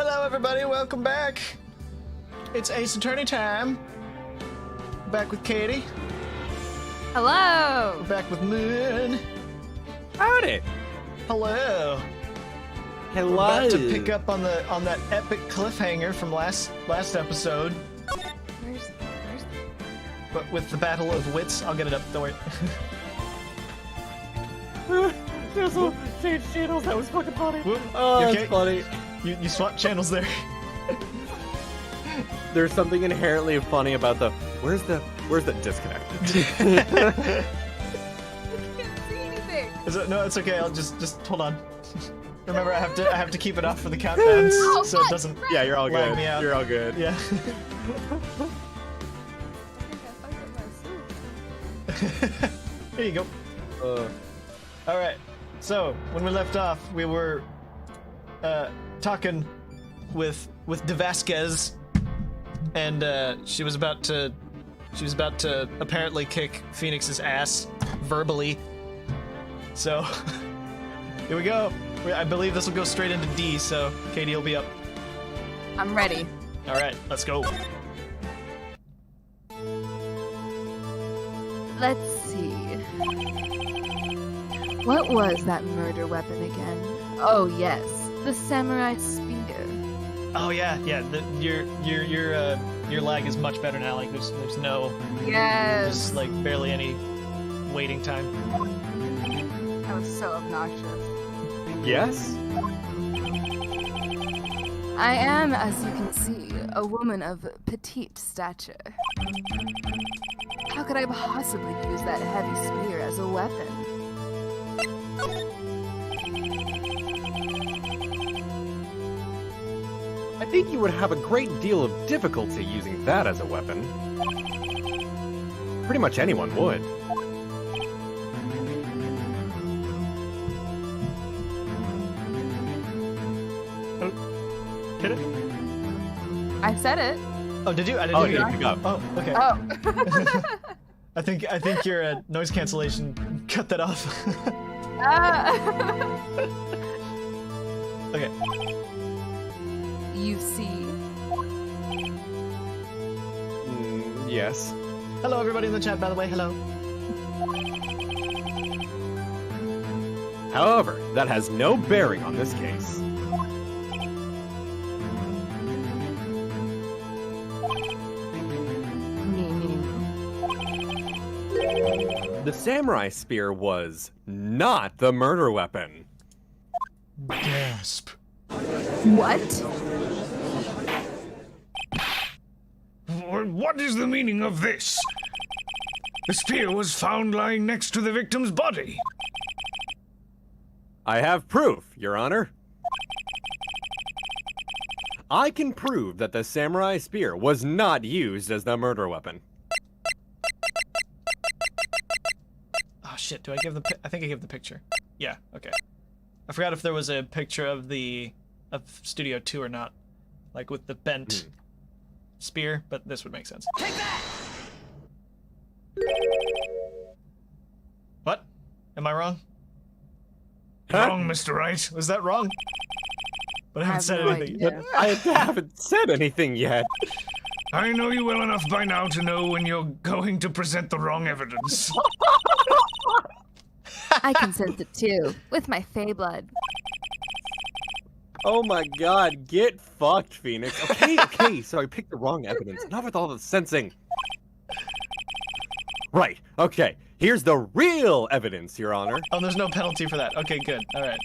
Hello, everybody. Welcome back. It's Ace Attorney time. Back with Katie. Hello. We're back with Moon. Howdy. Hello. Hello. We're about to pick up on that epic cliffhanger from last episode. Where's But with the battle of wits, I'll get it up. Don't worry. Jizzle, change channels. That was fucking funny. Whoop. Oh, You that's okay? funny. You swapped channels there. There's something inherently funny about the where's the disconnected. I can't see anything. No, it's okay. I'll just hold on. Remember, I have to keep it off for the countdowns, Oh, so it doesn't. Yeah, you're all lag good. me out. You're all good. Yeah. I think I fucked up my soup. Here you go. All right. So when we left off, we were talking with Vazquez, and she was about to apparently kick Phoenix's ass verbally. So here we go. I believe this will go straight into D. So Katie will be up. I'm ready. All right, let's go. Let's see. What was that murder weapon again? Oh yes, the samurai spear. Oh yeah. Your lag is much better now. Like there's no Yes. like barely any waiting time. That was so obnoxious. Yes. I am, as you can see, a woman of petite stature. How could I possibly use that heavy spear as a weapon? I think you would have a great deal of difficulty using that as a weapon. Pretty much anyone would. Hit it. I said it. Oh, did you? I didn't Oh, hear you you. pick up. Oh, okay. Oh. I think your noise cancellation cut that off. Okay. You see. Yes. Hello, everybody in the chat, by the way. Hello. However, that has no bearing on this case. The samurai spear was not the murder weapon. Gasp. What? What is the meaning of this? The spear was found lying next to the victim's body. I have proof, Your Honor. I can prove that the samurai spear was not used as the murder weapon. Oh shit! Do I give the? I think I give the picture. Yeah. Okay. I forgot if there was a picture of Studio 2 or not, like with the bent spear, but this would make sense. Take that! What? Am I wrong? Wrong, Mr. Wright. Was that wrong? But I haven't said no anything. idea. I haven't said anything yet. I know you well enough by now to know when you're going to present the wrong evidence. I can sense it too, with my fey blood. Oh my god, get fucked, Phoenix. Okay, so I picked the wrong evidence. Not with all the sensing. Right, okay. Here's the real evidence, Your Honor. Oh, there's no penalty for that. Okay, good. All right.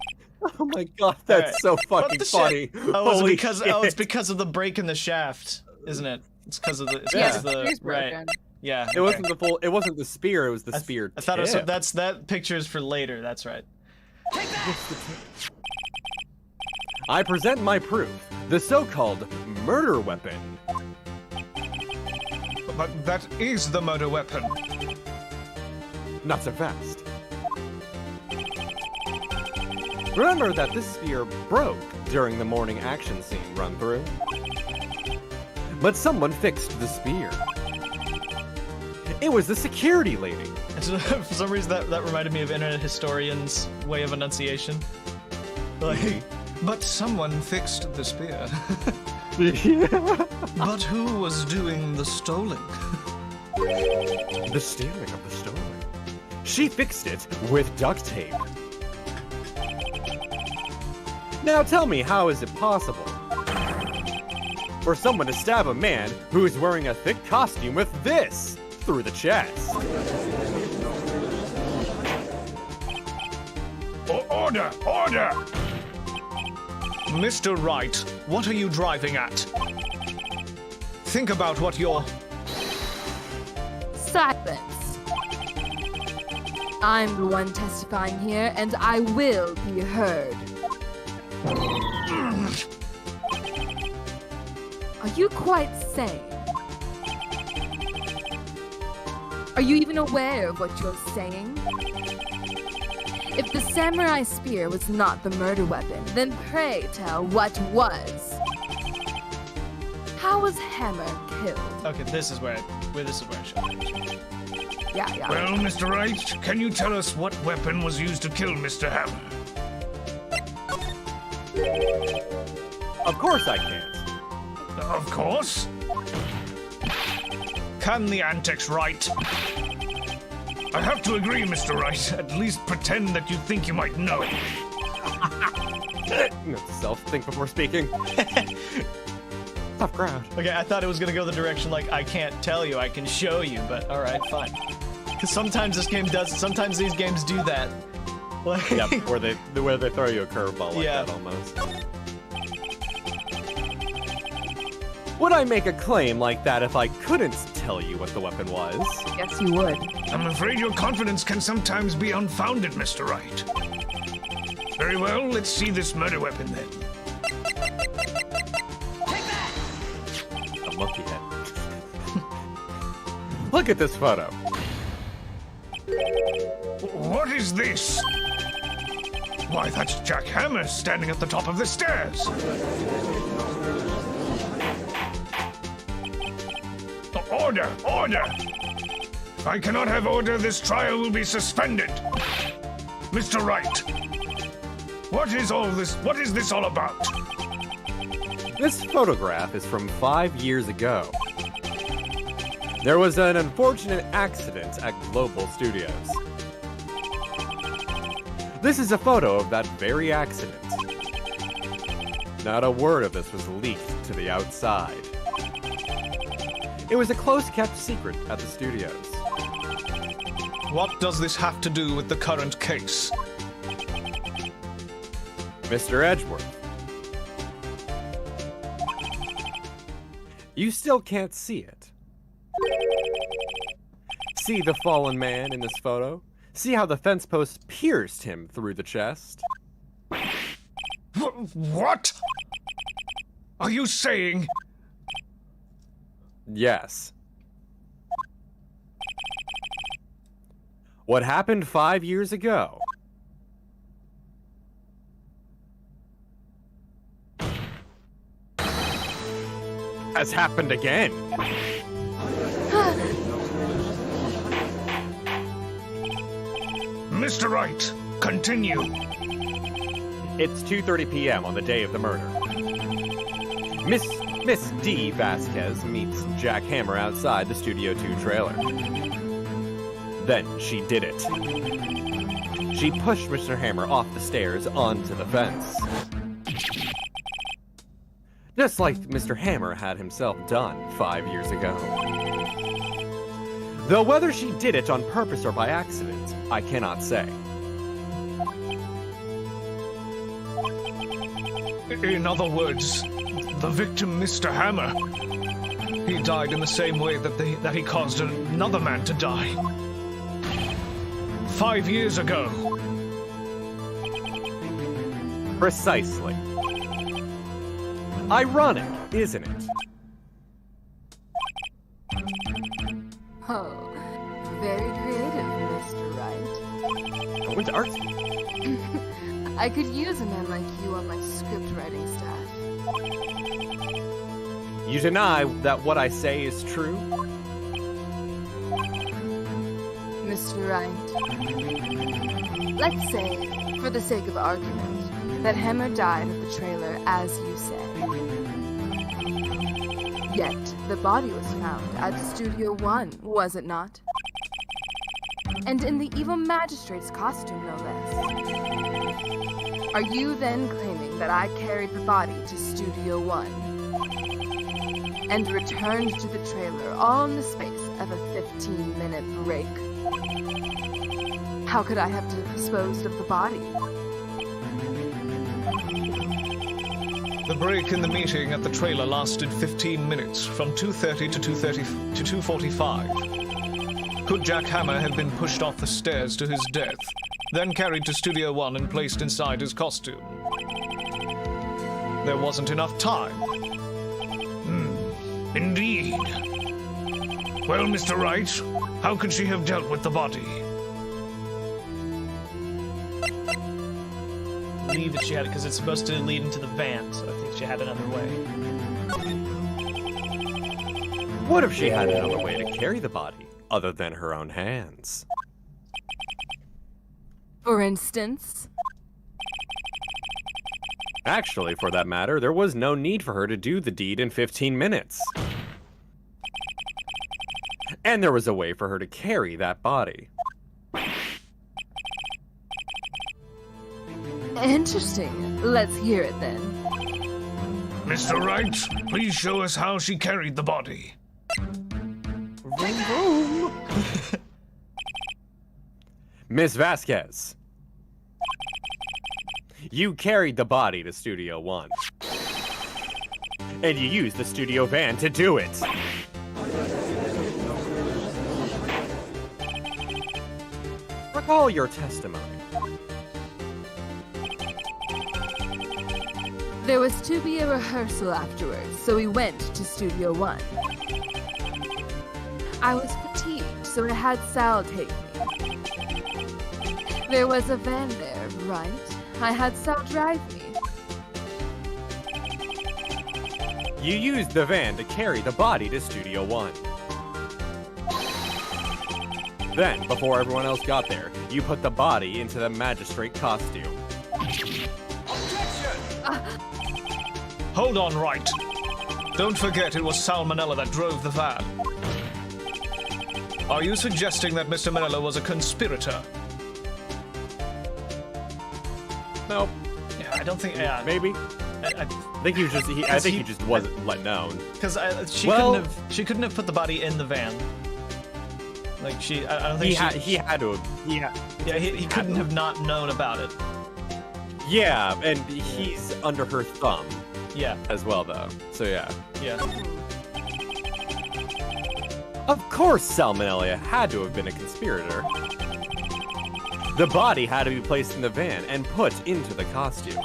Oh my god, that's so What fucking the funny. shit? Oh, Holy it's shit. because of the break in the shaft, isn't it? It's because of the. It's Yeah, 'cause of the spear's the right. broken. Yeah. It wasn't the full. It wasn't the spear. It was the spear. I thought it was, tip. that picture is for later. That's right. I present my proof. The so-called murder weapon. But that is the murder weapon. Not so fast. Remember that this spear broke during the morning action scene run-through. But someone fixed the spear. It was the security lady. For some reason, that reminded me of Internet Historian's way of enunciation. Like, But someone fixed the spear. But who was doing the stoling? The stealing of the stolen. She fixed it with duct tape. Now tell me, how is it possible for someone to stab a man who is wearing a thick costume with this through the chest? Order! Order! Mr. Wright, what are you driving at? Think about what you're... Silence. I'm the one testifying here, and I will be heard. Are you quite sane? Are you even aware of what you're saying? If the samurai spear was not the murder weapon, then pray tell what was. How was Hammer killed? Okay, this is where I should. Yeah. Well, Mr. Wright, can you tell us what weapon was used to kill Mr. Hammer? Of course I can't. Of course. Can the antics right? I have to agree, Mr. Wright. At least pretend that you think you might know it. Note to self, think before speaking. Tough crowd. Okay, I thought it was gonna go the direction like, I can't tell you, I can show you, but alright, fine. Because sometimes sometimes these games do that. Like, Yep, where they throw you a curveball like Yeah. that almost. Would I make a claim like that if I couldn't tell you what the weapon was? Yes, you would. I'm afraid your confidence can sometimes be unfounded, Mr. Wright. Very well, let's see this murder weapon then. A monkey head. Look at this photo. What is this? Why, that's Jack Hammer standing at the top of the stairs. Order! Order! If I cannot have order, this trial will be suspended. Mr. Wright, what is all this? What is this all about? This photograph is from 5 years ago. There was an unfortunate accident at Global Studios. This is a photo of that very accident. Not a word of this was leaked to the outside. It was a close-kept secret at the studios. what does this have to do with the current case? Mr. Edgeworth. You still can't see it. See the fallen man in this photo? See how the fence post pierced him through the chest? What? Are you saying? Yes. What happened 5 years ago has happened again. Mr. Wright, continue. It's 2:30 p.m. on the day of the murder. Miss D. Vazquez meets Jack Hammer outside the Studio 2 trailer. Then she did it. She pushed Mr. Hammer off the stairs onto the fence. Just like Mr. Hammer had himself done 5 years ago. Though whether she did it on purpose or by accident, I cannot say. In other words, the victim, Mr. Hammer, he died in the same way that he caused another man to die. 5 years ago. Precisely. Ironic, isn't it? Oh, very creative, Mr. Wright. I went to art school. I could use a man like you on my script writing staff. You deny that what I say is true? Mr. Wright. Let's say, for the sake of argument, that Hammer died at the trailer as you say. Yet, the body was found at Studio One, was it not? And in the evil magistrate's costume, no less. Are you then claiming that I carried the body to Studio One and returned to the trailer all in the space of a 15-minute break? How could I have disposed of the body? The break in the meeting at the trailer lasted 15 minutes, from 2:30 to 2:45. Could Jack Hammer have been pushed off the stairs to his death, then carried to Studio One and placed inside his costume? There wasn't enough time. Indeed. Well, Mr. Wright, how could she have dealt with the body? I believe that she had it because it's supposed to lead into the van, so I think she had another way. What if she had another way to carry the body, other than her own hands? For instance? Actually, for that matter, there was no need for her to do the deed in 15 minutes. And there was a way for her to carry that body. Interesting. Let's hear it then. Mr. Wright, please show us how she carried the body. Vroom, vroom. Miss Vazquez. You carried the body to Studio One. And you used the studio van to do it. Recall your testimony. There was to be a rehearsal afterwards, so we went to Studio One. I was fatigued, so I had Sal take me. There was a van there, right? I had Sal drive me. You used the van to carry the body to Studio One. Then, before everyone else got there, you put the body into the magistrate costume. Objection! Hold on, Wright. Don't forget it was Salmonella that drove the van. Are you suggesting that Mr. Manella was a conspirator? No, Yeah, I don't think. Yeah, maybe. I think he just he just wasn't let known. because she Well- couldn't have put the body in the van. Like I don't think He had to. Yeah, he couldn't have not known about it. Yeah, and he's under her thumb Yeah, as well, though. So yeah. yeah. Of course, Salmonella had to have been a conspirator. The body had to be placed in the van and put into the costume.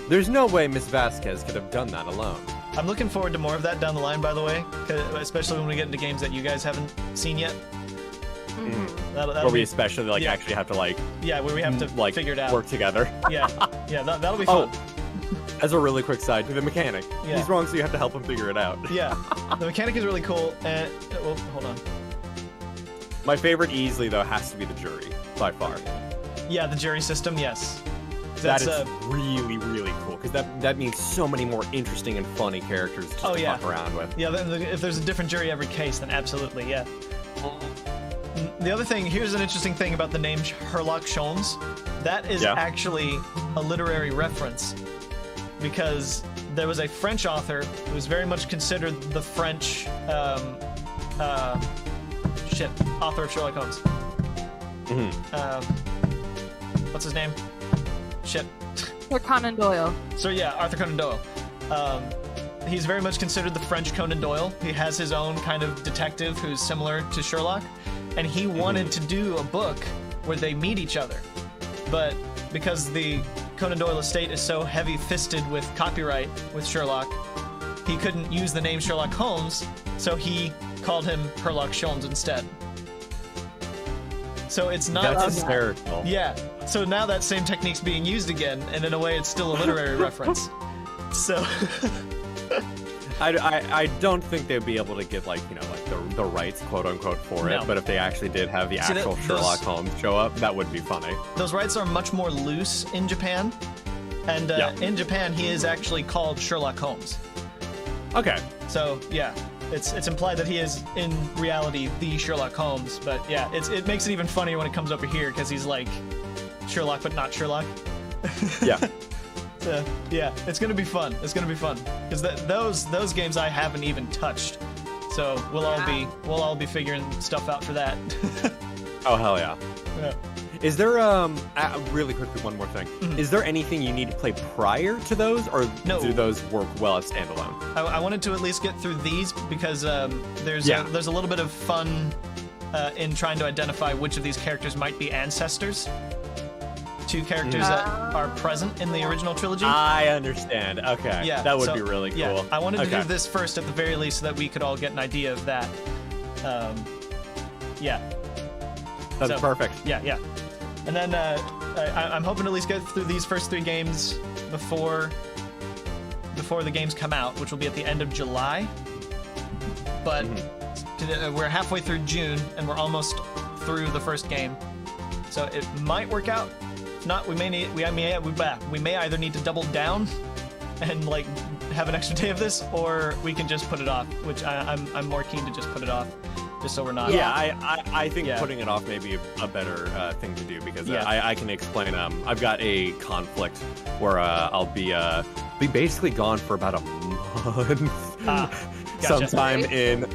There's no way Miss Vazquez could have done that alone. I'm looking forward to more of that down the line, by the way, especially when we get into games that you guys haven't seen yet. That'll Where we be, especially yeah. actually have to where we have to figure it out. work together. Yeah, that'll be fun. As a really quick side to the mechanic. Yeah. He's wrong, so you have to help him figure it out. Yeah, the mechanic is really cool. And well, hold on. My favorite easily, though, has to be the jury, by far. Yeah, the jury system. Yes, That is really, really cool, because that means so many more interesting and funny characters just to fuck around with. Yeah, if there's a different jury every case, then absolutely, yeah. The other thing, here's an interesting thing about the name Sherlock Holmes. That is actually a literary reference, because there was a French author who was very much considered the French author of Sherlock Holmes. What's his name? Shit. Or Conan Doyle. So yeah, Arthur Conan Doyle. He's very much considered the French Conan Doyle. He has his own kind of detective who's similar to Sherlock, and he wanted to do a book where they meet each other. But because the Conan Doyle estate is so heavy-fisted with copyright with Sherlock, he couldn't use the name Sherlock Holmes, so he called him Sherlock Holmes instead. So it's not... That's hysterical. Yeah, so now that same technique's being used again, and in a way it's still a literary reference. So... I don't think they'd be able to get like the rights quote unquote for it. But if they actually did have the actual Sherlock Holmes show up, that would be funny. Those rights are much more loose in Japan, and in Japan he is actually called Sherlock Holmes. Okay. So yeah, it's implied that he is in reality the Sherlock Holmes. But yeah, it makes it even funnier when it comes over here because he's like Sherlock but not Sherlock. Yeah. Yeah, it's gonna be fun. It's gonna be fun because those games I haven't even touched. So we'll all be figuring stuff out for that. Oh hell yeah. Yeah. Is there really quickly one more thing? Mm-hmm. Is there anything you need to play prior to those, or do those work well as standalone? I wanted to at least get through these because there's a little bit of fun in trying to identify which of these characters might be ancestors. Two characters that are present in the original trilogy. I understand. Okay. Yeah, that would be really cool. Yeah, I wanted to do this first at the very least so that we could all get an idea of that. Yeah. That's perfect. Yeah. And then I'm hoping to at least get through these first 3 games before the games come out, which will be at the end of July. But we're halfway through June, and we're almost through the first game. So it might work out. If not, we may either need to double down and like have an extra day of this, or we can just put it off. Which I'm more keen to just put it off. Just so we're not. Yeah, I think putting it off may be a better thing to do because I can explain. I've got a conflict where I'll be basically gone for about a month, Gotcha. sometime in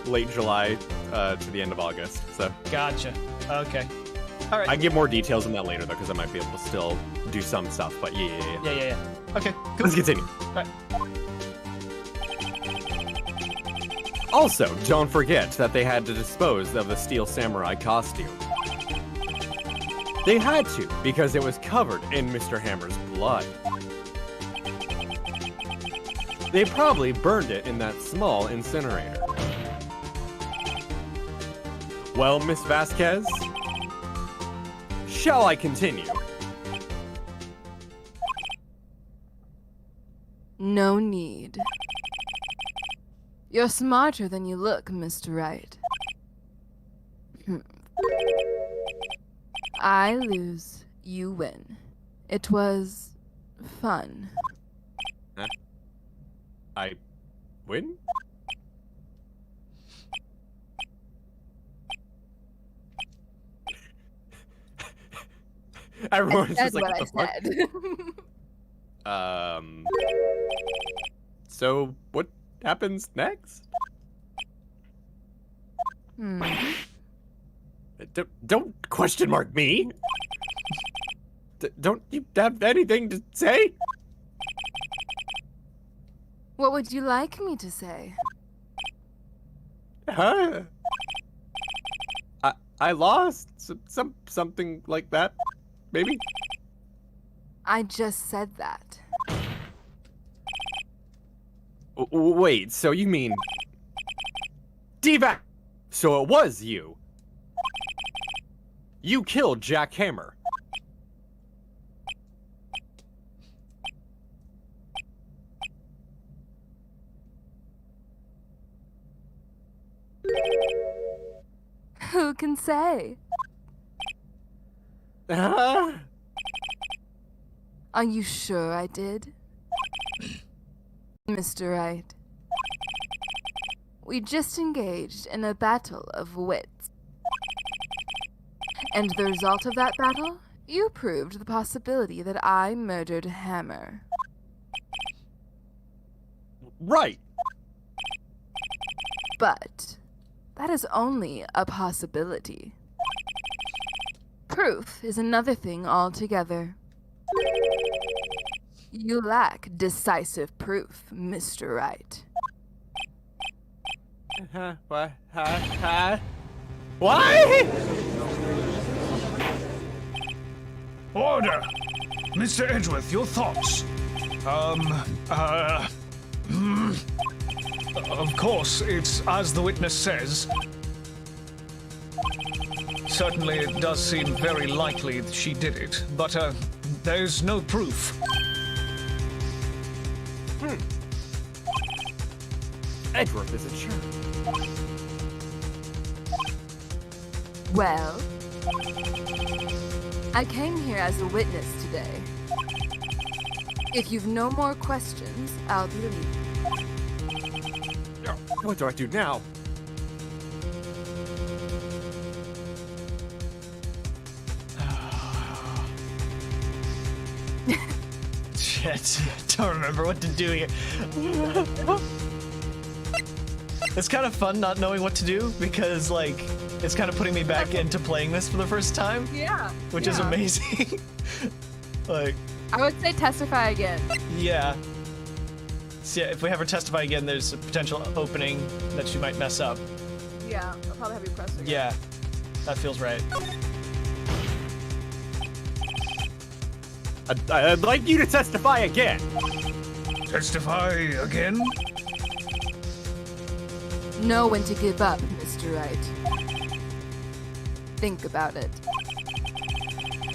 late July to the end of August. So. Gotcha. Okay. All right. I can give more details on that later though, because I might be able to still do some stuff. But Yeah. Okay. Cool. Let's continue. All right. Also, don't forget that they had to dispose of the Steel Samurai costume. They had to, because it was covered in Mr. Hammer's blood. They probably burned it in that small incinerator. Well, Miss Vazquez, shall I continue? No need. You're smarter than you look, Mr. Wright. I lose, you win. It was fun. Huh? I win? Everyone's just like, what the fuck? So what happens next? Don't question mark me. Don't you have anything to say? What would you like me to say? Huh? I lost something like that, maybe. I just said that. Wait, so you mean Diva? So it was you. You killed Jack Hammer. Who can say? Huh? Are you sure I did? Mr. Wright. We just engaged in a battle of wits. And the result of that battle, you proved the possibility that I murdered Hammer. Right. But that is only a possibility. Proof is another thing altogether. You lack decisive proof, Mr. Wright. What? What? Order! Mr. Edgeworth, your thoughts? Of course, it's as the witness says. Certainly it does seem very likely that she did it, but, there's no proof. Edgeworth is a jerk. Well, I came here as a witness today. If you've no more questions, I'll be leaving. What do I do now? Shit, don't remember what to do here. It's kind of fun not knowing what to do because, like, it's kind of putting me back into playing this for the first time. Yeah. Which is amazing. Like, I would say testify again. yeah. So, yeah, if we have her testify again, there's a potential opening that she might mess up. Yeah, I'll probably have you press again. Yeah, that feels right. I'd like you to testify again. Testify again? Know when to give up, Mr. Wright. Think about it.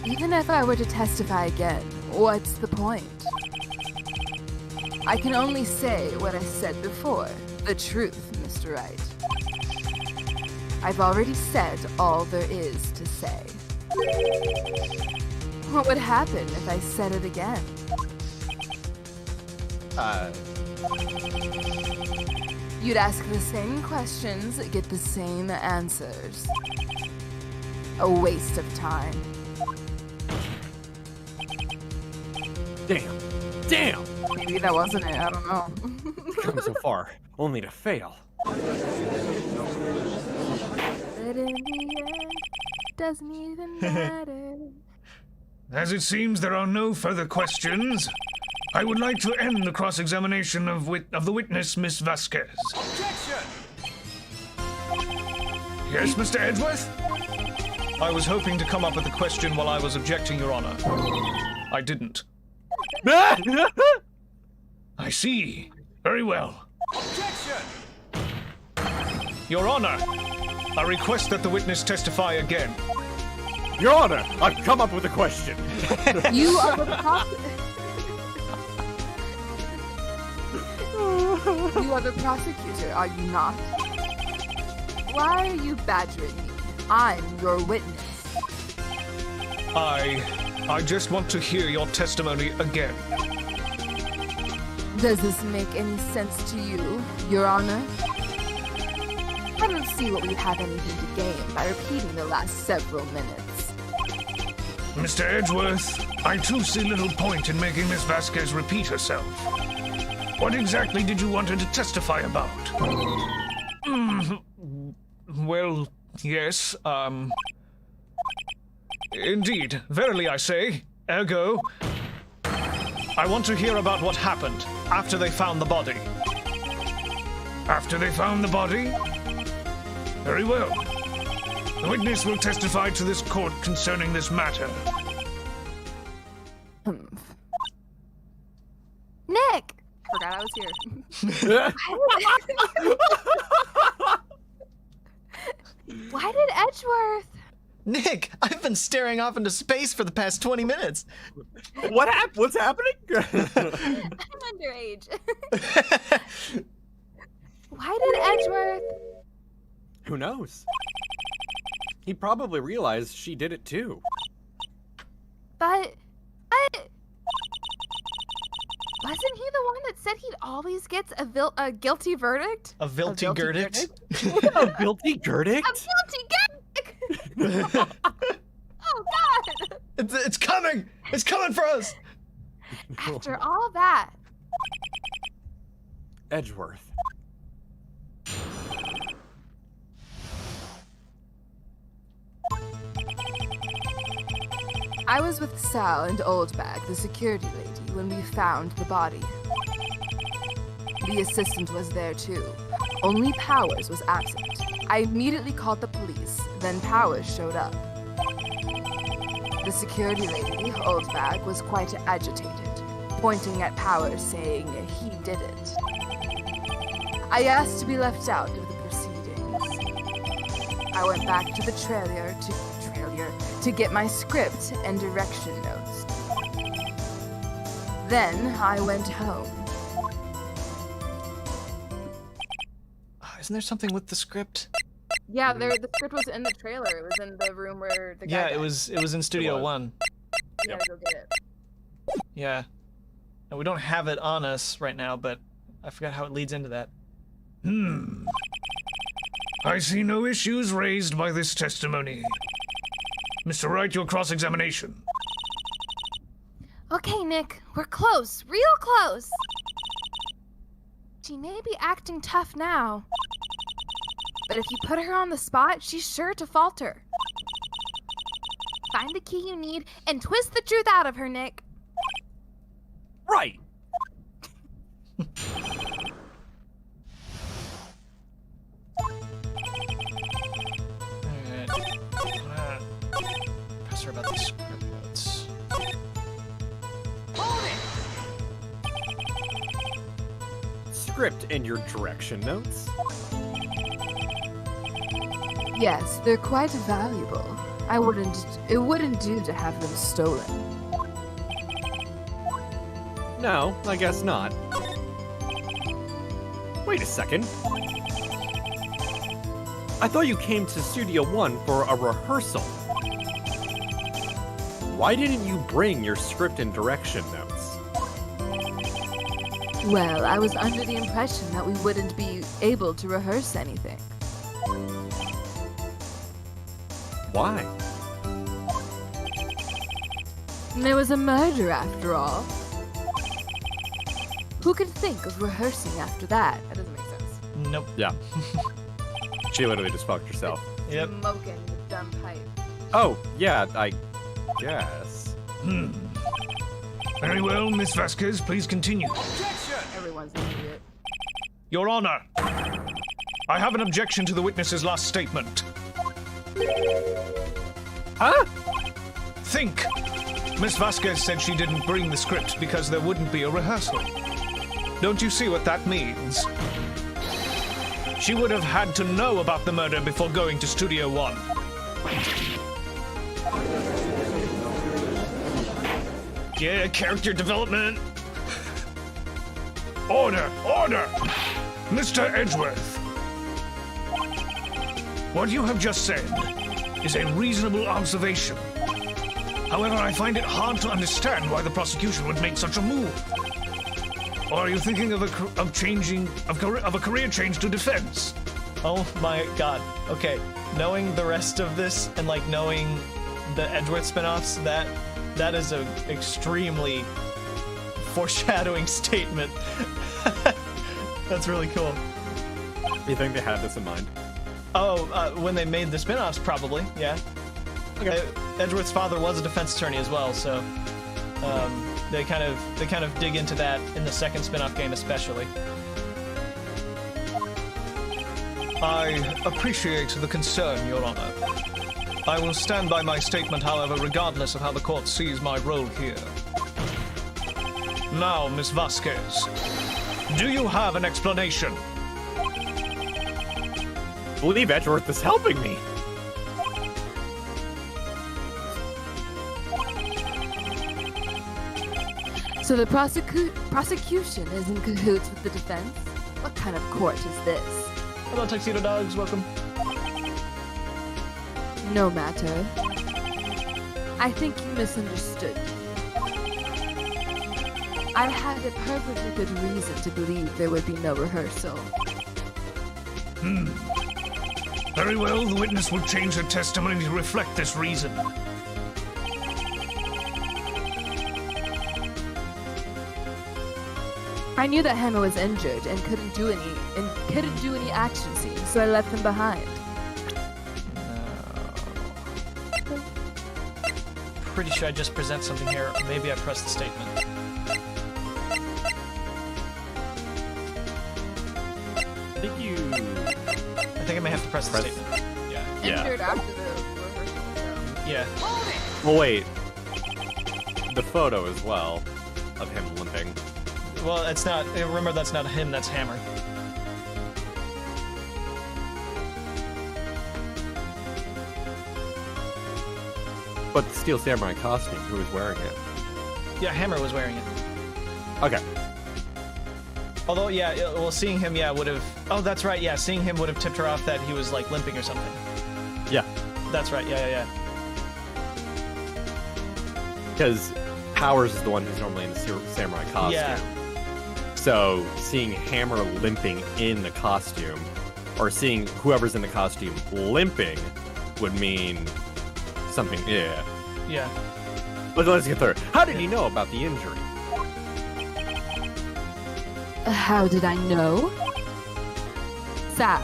Even if I were to testify again, what's the point? I can only say what I said before, the truth, Mr. Wright. I've already said all there is to say. What would happen if I said it again? You'd ask the same questions, get the same answers. A waste of time. Damn! Maybe that wasn't it, I don't know. Come so far, only to fail. But in the end, doesn't even matter. As it seems there are no further questions, I would like to end the cross-examination of the witness, Miss Vazquez. Objection! Yes, Mr. Edgeworth? I was hoping to come up with a question while I was objecting, Your Honor. I didn't. I see. Very well. Objection! Your Honor, I request that the witness testify again. Your Honor, I've come up with a question. You are the You are the prosecutor, are you not? Why are you badgering me? I'm your witness. I just want to hear your testimony again. Does this make any sense to you, Your Honor? I don't see what we have anything to gain by repeating the last several minutes. Mr. Edgeworth, I too see little point in making Miss Vazquez repeat herself. What exactly did you want her to testify about? Well, yes, indeed, verily I say, ergo, I want to hear about what happened after they found the body. After they found the body? Very well. The witness will testify to this court concerning this matter. Nick! Forgot I was here. Why did Edgeworth? Nick, I've been staring off into space for the past 20 minutes. What's happening? I'm underage. Why did Edgeworth? Who knows? He probably realized she did it too. But wasn't he the one that said he'd always gets a guilty verdict? A guilty verdict? A guilty verdict? A guilty verdict! Oh God! It's coming! It's coming for us! After all that, Edgeworth. I was with Sal and Oldbag, the security lady, when we found the body. The assistant was there too. Only Powers was absent. I immediately called the police, then Powers showed up. The security lady, Oldbag, was quite agitated, pointing at Powers saying he did it. I asked to be left out of the proceedings. I went back to the trailer to get my script and direction notes. Then I went home. Wasn't there something with the script? Yeah, the script was in the trailer. It was in the room where the guy Yeah, died. it was in Studio One. You gotta go get it. Yeah. And we don't have it on us right now, but I forgot how it leads into that. I see no issues raised by this testimony. Mr. Wright, your cross-examination. Okay, Nick, we're close, real close. She may be acting tough now, but if you put her on the spot, she's sure to falter. Find the key you need and twist the truth out of her, Nick. Right! Alright. Press her about the script notes. Script and your direction notes? Yes, they're quite valuable. It wouldn't do to have them stolen. No, I guess not. Wait a second. I thought you came to Studio One for a rehearsal. Why didn't you bring your script and direction notes? Well, I was under the impression that we wouldn't be able to rehearse anything. Why? There was a murder after all. Who could think of rehearsing after that? That doesn't make sense. Nope. Yeah. She literally just fucked herself. Yep. Smoking the dumb pipe. Oh, yeah, I guess. Very well, Miss Vazquez, please continue. Everyone's an idiot. Your Honor, I have an objection to the witness's last statement. Huh? Think! Miss Vazquez said she didn't bring the script because there wouldn't be a rehearsal. Don't you see what that means? She would have had to know about the murder before going to Studio One. Yeah, character development. Order! Order! Mr. Edgeworth. What you have just said is a reasonable observation. However, I find it hard to understand why the prosecution would make such a move. Or are you thinking of a career change to defense? Oh my god. Okay, knowing the rest of this and like knowing the Edgeworth spin-offs, that is an extremely foreshadowing statement. That's really cool. You think they had this in mind? Oh, when they made the spin-offs, probably, yeah. Okay. Edgeworth's father was a defense attorney as well, so they kind of dig into that in the second spin-off game especially. I appreciate the concern, Your Honor. I will stand by my statement, however, regardless of how the court sees my role here. Now, Miss Vazquez, do you have an explanation? I believe Edgeworth is helping me. So the prosecution is in cahoots with the defense? What kind of court is this? Hello, Tuxedo Dogs, welcome. No matter. I think you misunderstood. I had a perfectly good reason to believe there would be no rehearsal. Very well, the witness will change her testimony to reflect this reason. I knew that Hammer was injured and couldn't do any action scenes, so I left him behind. Pretty sure I just present something here. Maybe I pressed the statement. I think I may have to press the statement. Yeah. Injured after the rehearsal, so. Yeah. Well, wait. The photo as well of him limping. Well, it's not. Remember, that's not him. That's Hammer. But the Steel Samurai costume, who was wearing it? Yeah, Hammer was wearing it. Okay. Although, yeah, well, seeing him, yeah, would have... Oh, that's right, yeah, seeing him would have tipped her off that he was, like, limping or something. Yeah. That's right, yeah. Because Powers is the one who's normally in the samurai costume. Yeah. So, seeing Hammer limping in the costume, or seeing whoever's in the costume limping, would mean something, yeah. Yeah. But let's get through. How did he know about the injury? How did I know? Sal.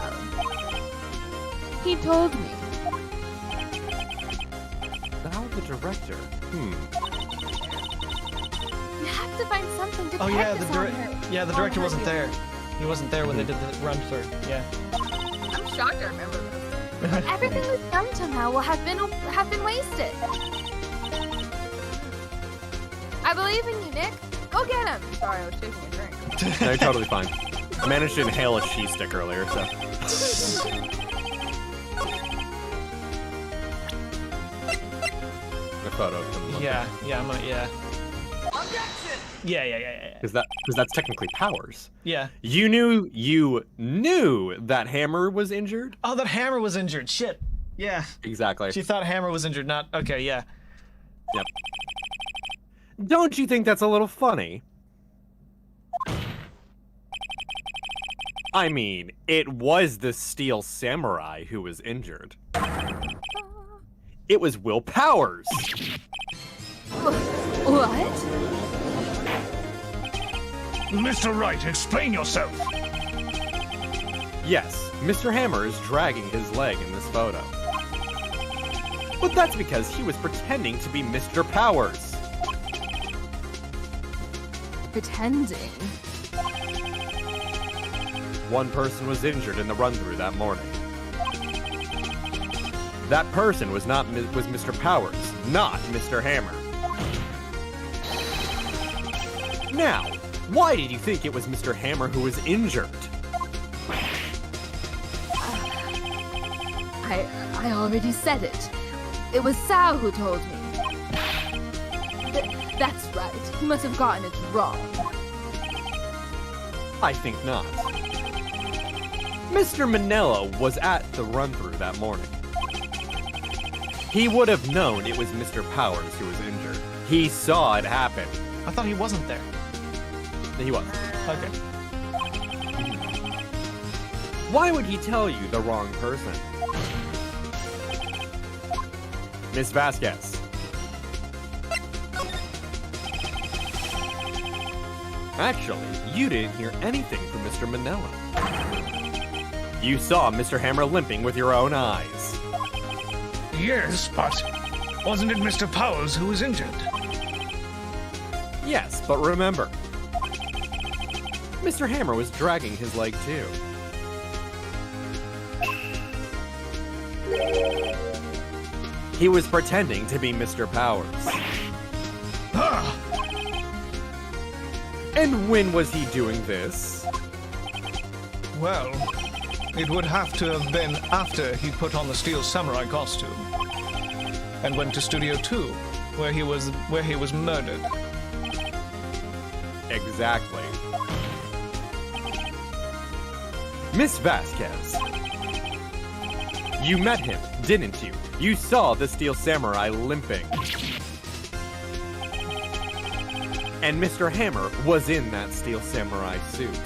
He told me. Now the director. You have to find something to Oh, yeah, practice on her. the director wasn't there. He wasn't there when they did the run through, yeah. I'm shocked I remember this. Everything we've done till now will have been wasted. I believe in you, Nick. Go get him. Sorry, I was shaking a drink. No, you're totally fine. I managed to inhale a she stick earlier, so. A photo of them. Yeah. Objection! Yeah. Because that's technically Powers. Yeah. You knew that Hammer was injured? Oh, that Hammer was injured. Shit. Yeah. Exactly. She thought Hammer was injured, not... Okay, yeah. Yep. Don't you think that's a little funny? I mean, it was the Steel Samurai who was injured. It was Will Powers. What? Mr. Wright, explain yourself. Yes, Mr. Hammer is dragging his leg in this photo. But that's because he was pretending to be Mr. Powers. Pretending? One person was injured in the run-through that morning. That person was Mr. Powers, not Mr. Hammer. Now, why did you think it was Mr. Hammer who was injured? I already said it. It was Sal who told me. That's right. He must have gotten it wrong. I think not. Mr. Manella was at the run-through that morning. He would have known it was Mr. Powers who was injured. He saw it happen. I thought he wasn't there. He was. Okay. Why would he tell you the wrong person? Miss Vazquez. Actually, you didn't hear anything from Mr. Manella. You saw Mr. Hammer limping with your own eyes. Yes, but wasn't it Mr. Powers who was injured? Yes, but remember, Mr. Hammer was dragging his leg too. He was pretending to be Mr. Powers. And when was he doing this? Well, it would have to have been after he put on the Steel Samurai costume and went to Studio 2, where he was murdered. Exactly. Miss Vazquez. You met him, didn't you? You saw the Steel Samurai limping. And Mr. Hammer was in that Steel Samurai suit.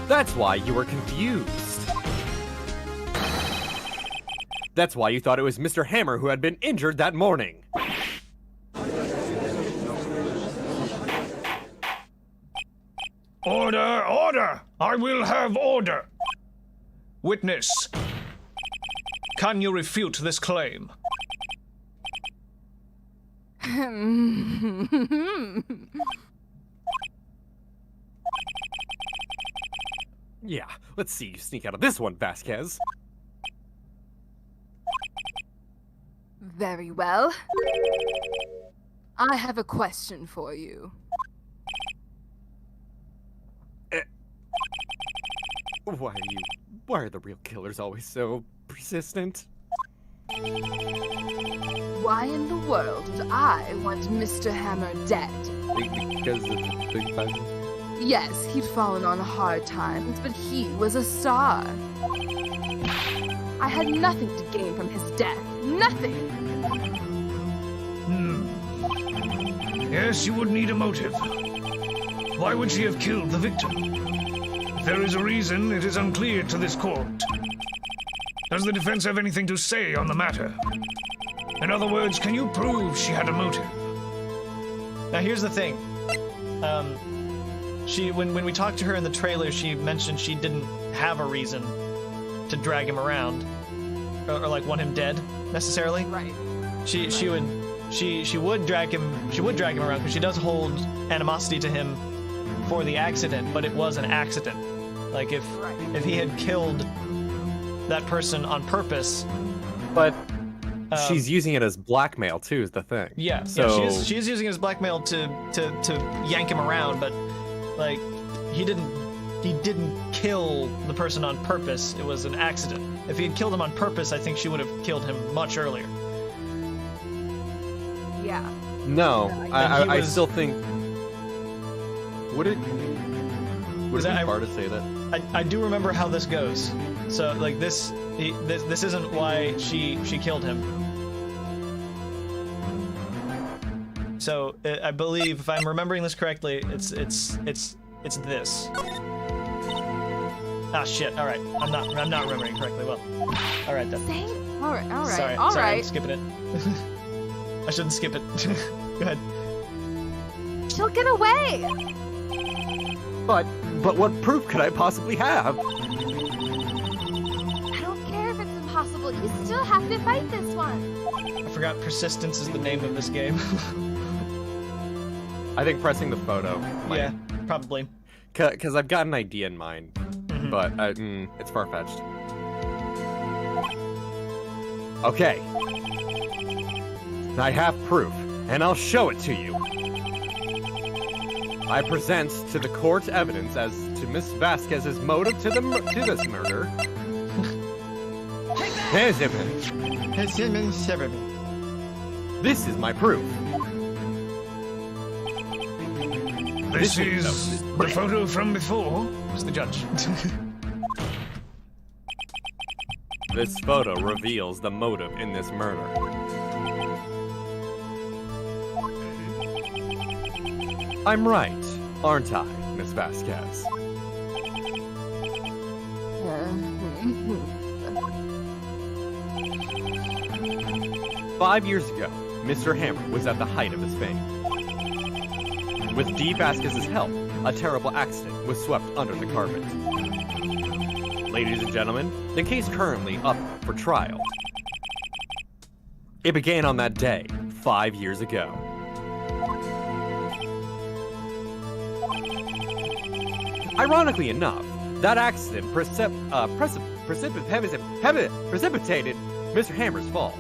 That's why you were confused. That's why you thought it was Mr. Hammer who had been injured that morning. Order! Order! I will have order! Witness, can you refute this claim? Yeah, let's see you sneak out of this one, Vazquez. Very well. I have a question for you. Why are the real killers always so persistent? Why in the world would I want Mr. Hammer dead? Because of the Big Bang? Yes, he'd fallen on hard times, but he was a star. I had nothing to gain from his death. Nothing! Yes, you would need a motive. Why would she have killed the victim? If there is a reason, it is unclear to this court. Does the defense have anything to say on the matter? In other words, can you prove she had a motive? Now here's the thing. When we talked to her in the trailer, she mentioned she didn't have a reason to drag him around, or like want him dead necessarily. Right. She would drag him around because she does hold animosity to him for the accident, but it was an accident. Like if he had killed that person on purpose. But she's using it as blackmail too, is the thing. Yeah, so she is using it as blackmail to yank him around, but like he didn't kill the person on purpose. It was an accident. If he had killed him on purpose, I think she would have killed him much earlier. Yeah. No, I still think. Would it be hard to say that? I do remember how this goes. So like this isn't why she killed him. So I believe, if I'm remembering this correctly, it's this. Ah shit! All right, I'm not remembering correctly. Well, all right then. Same. All right. Sorry, All right. I'm skipping it. I shouldn't skip it. Go ahead. She'll get away. But what proof could I possibly have? I don't care if it's impossible. You still have to fight this one. I forgot persistence is the name of this game. I think pressing the photo. Yeah, probably. Because I've got an idea in mind, but it's far-fetched. Okay. I have proof, and I'll show it to you. I present to the court evidence as to Miss Vazquez's motive to this murder. This is my proof. This is the photo from before. It's the judge. This photo reveals the motive in this murder. I'm right, aren't I, Miss Vazquez? 5 years ago, Mr. Hammer was at the height of his fame. With D. Vazquez's help, a terrible accident was swept under the carpet. Ladies and gentlemen, the case currently up for trial. It began on that day, 5 years ago. Ironically enough, that accident precipitated Mr. Hammer's fall.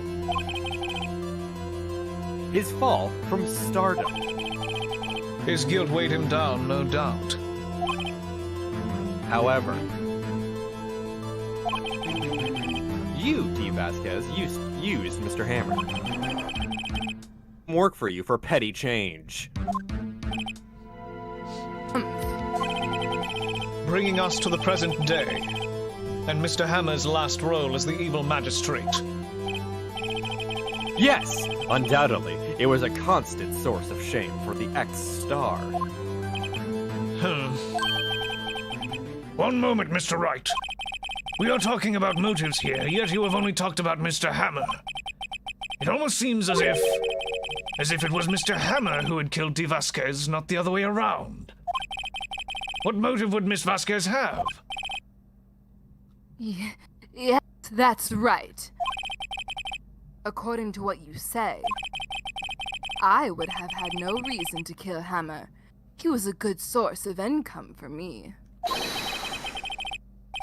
His fall from stardom. His guilt weighed him down, no doubt. However, you, D. Vazquez, used Mr. Hammer. Work for you for petty change. Bringing us to the present day, and Mr. Hammer's last role as the evil magistrate. Yes, undoubtedly, it was a constant source of shame for the ex-star. One moment, Mr. Wright. We are talking about motives here, yet you have only talked about Mr. Hammer. It almost seems as if it was Mr. Hammer who had killed D. Vazquez, not the other way around. What motive would Miss Vazquez have? Yes, that's right. According to what you say, I would have had no reason to kill Hammer. He was a good source of income for me.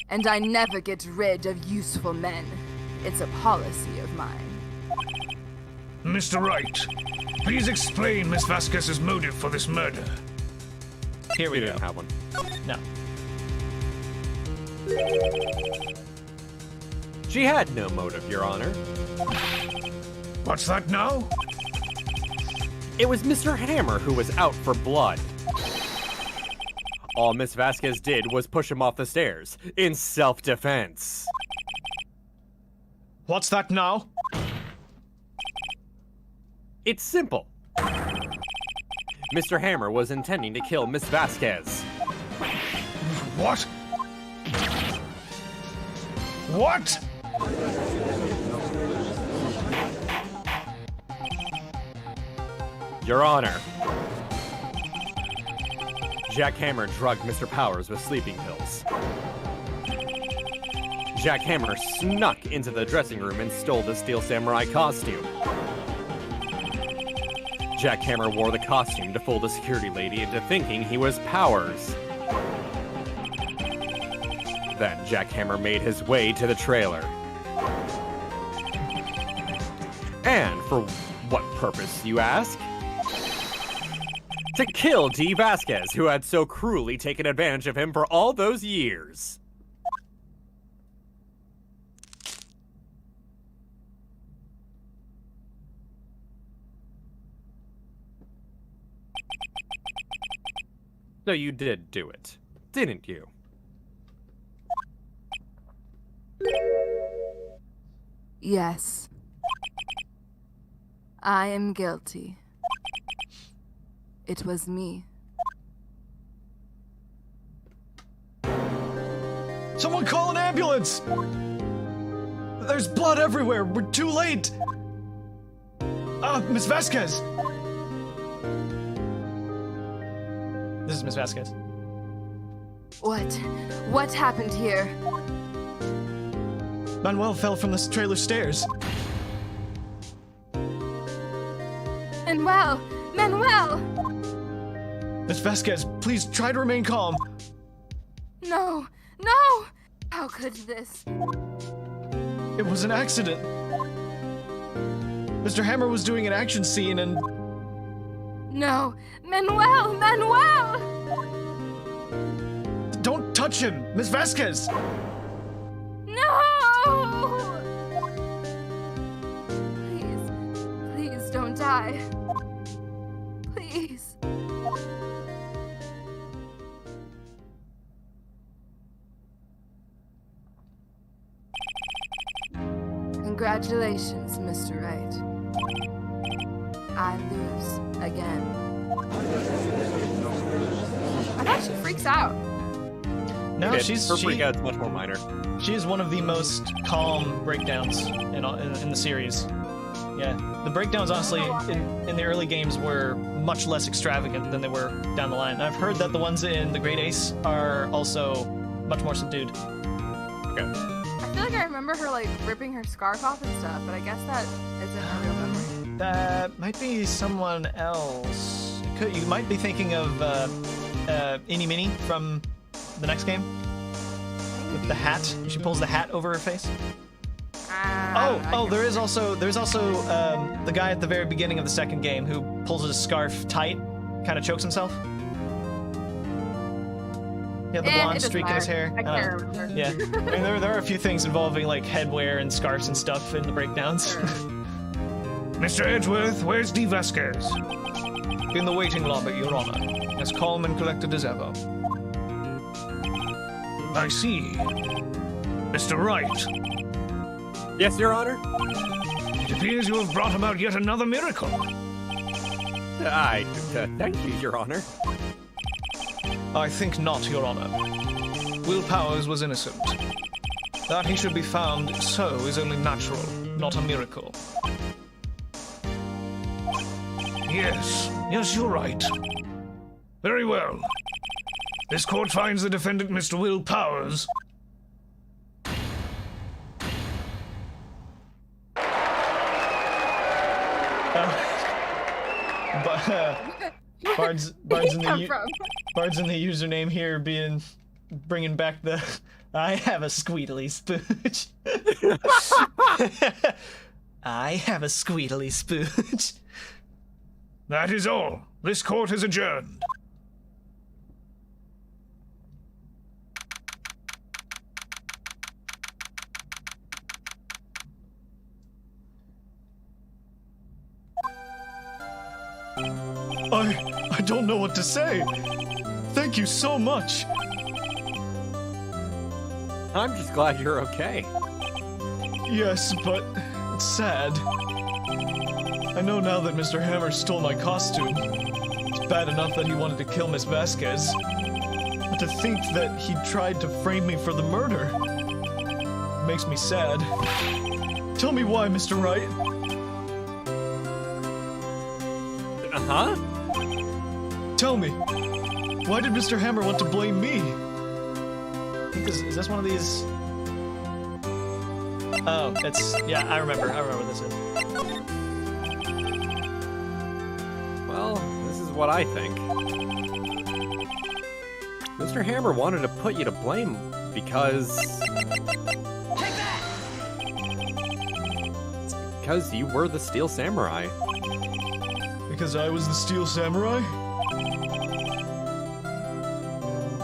And I never get rid of useful men. It's a policy of mine. Mr. Wright, please explain Miss Vazquez's motive for this murder. Here we go. Didn't have one. No. She had no motive, Your Honor. What's that now? It was Mr. Hammer who was out for blood. All Miss Vazquez did was push him off the stairs, in self-defense. What's that now? It's simple. Mr. Hammer was intending to kill Miss Vazquez. What? What? Your Honor. Jack Hammer drugged Mr. Powers with sleeping pills. Jack Hammer snuck into the dressing room and stole the Steel Samurai costume. Jack Hammer wore the costume to fool the security lady into thinking he was Powers. Then Jack Hammer made his way to the trailer. And for what purpose, you ask? To kill Dee Vazquez, who had so cruelly taken advantage of him for all those years. So you did do it, didn't you? Yes. I am guilty. It was me. Someone call an ambulance! There's blood everywhere. We're too late. Miss Vazquez. This is Miss Vazquez. What happened here? Manuel fell from the trailer stairs. Manuel! Miss Vazquez, please try to remain calm. No! How could this? It was an accident. Mr. Hammer was doing an action scene and... No! Manuel! Don't touch him! Miss Vazquez! No! Please don't die. Please. Congratulations, Mr. Wright. I lose again. I thought she freaks out. No, Her freak out's much more minor. She is one of the most calm breakdowns in the series. Yeah, the breakdowns, honestly, in the early games were much less extravagant than they were down the line. And I've heard that the ones in the Great Ace are also much more subdued. Okay. I feel like I remember her, like, ripping her scarf off and stuff, but I guess that isn't a real memory. That might be someone else. You might be thinking of Innie Minnie from the next game. With the hat. She pulls the hat over her face. There's also the guy at the very beginning of the second game who pulls his scarf tight, kind of chokes himself. He had the blonde streak in his hair. I can't remember. Yeah, I mean, there are a few things involving like headwear and scarves and stuff in the breakdowns. Mr. Edgeworth, where's Dee Vazquez? In the waiting lobby, Your Honor, as calm and collected as ever. I see. Mr. Wright. Yes, Your Honor? It appears you have brought about yet another miracle. Thank you, Your Honor. I think not, Your Honor. Will Powers was innocent. That he should be found so is only natural, not a miracle. Yes, you're right. Very well. This court finds the defendant, Mr. Will Powers. Bard's in the username here bringing back the I have a squeedly spooch. I have a squeedly spooch. That is all. This court is adjourned. I don't know what to say. Thank you so much. I'm just glad you're okay. Yes, but it's sad. I know now that Mr. Hammer stole my costume. It's bad enough that he wanted to kill Miss Vazquez. But to think that he tried to frame me for the murder makes me sad. Tell me why, Mr. Wright. Huh? Tell me. Why did Mr. Hammer want to blame me? I think is this one of these? Oh, it's... Yeah, I remember what this is. Well, this is what I think. Mr. Hammer wanted to put you to blame because... Take that! It's because you were the Steel Samurai. Because I was the Steel Samurai?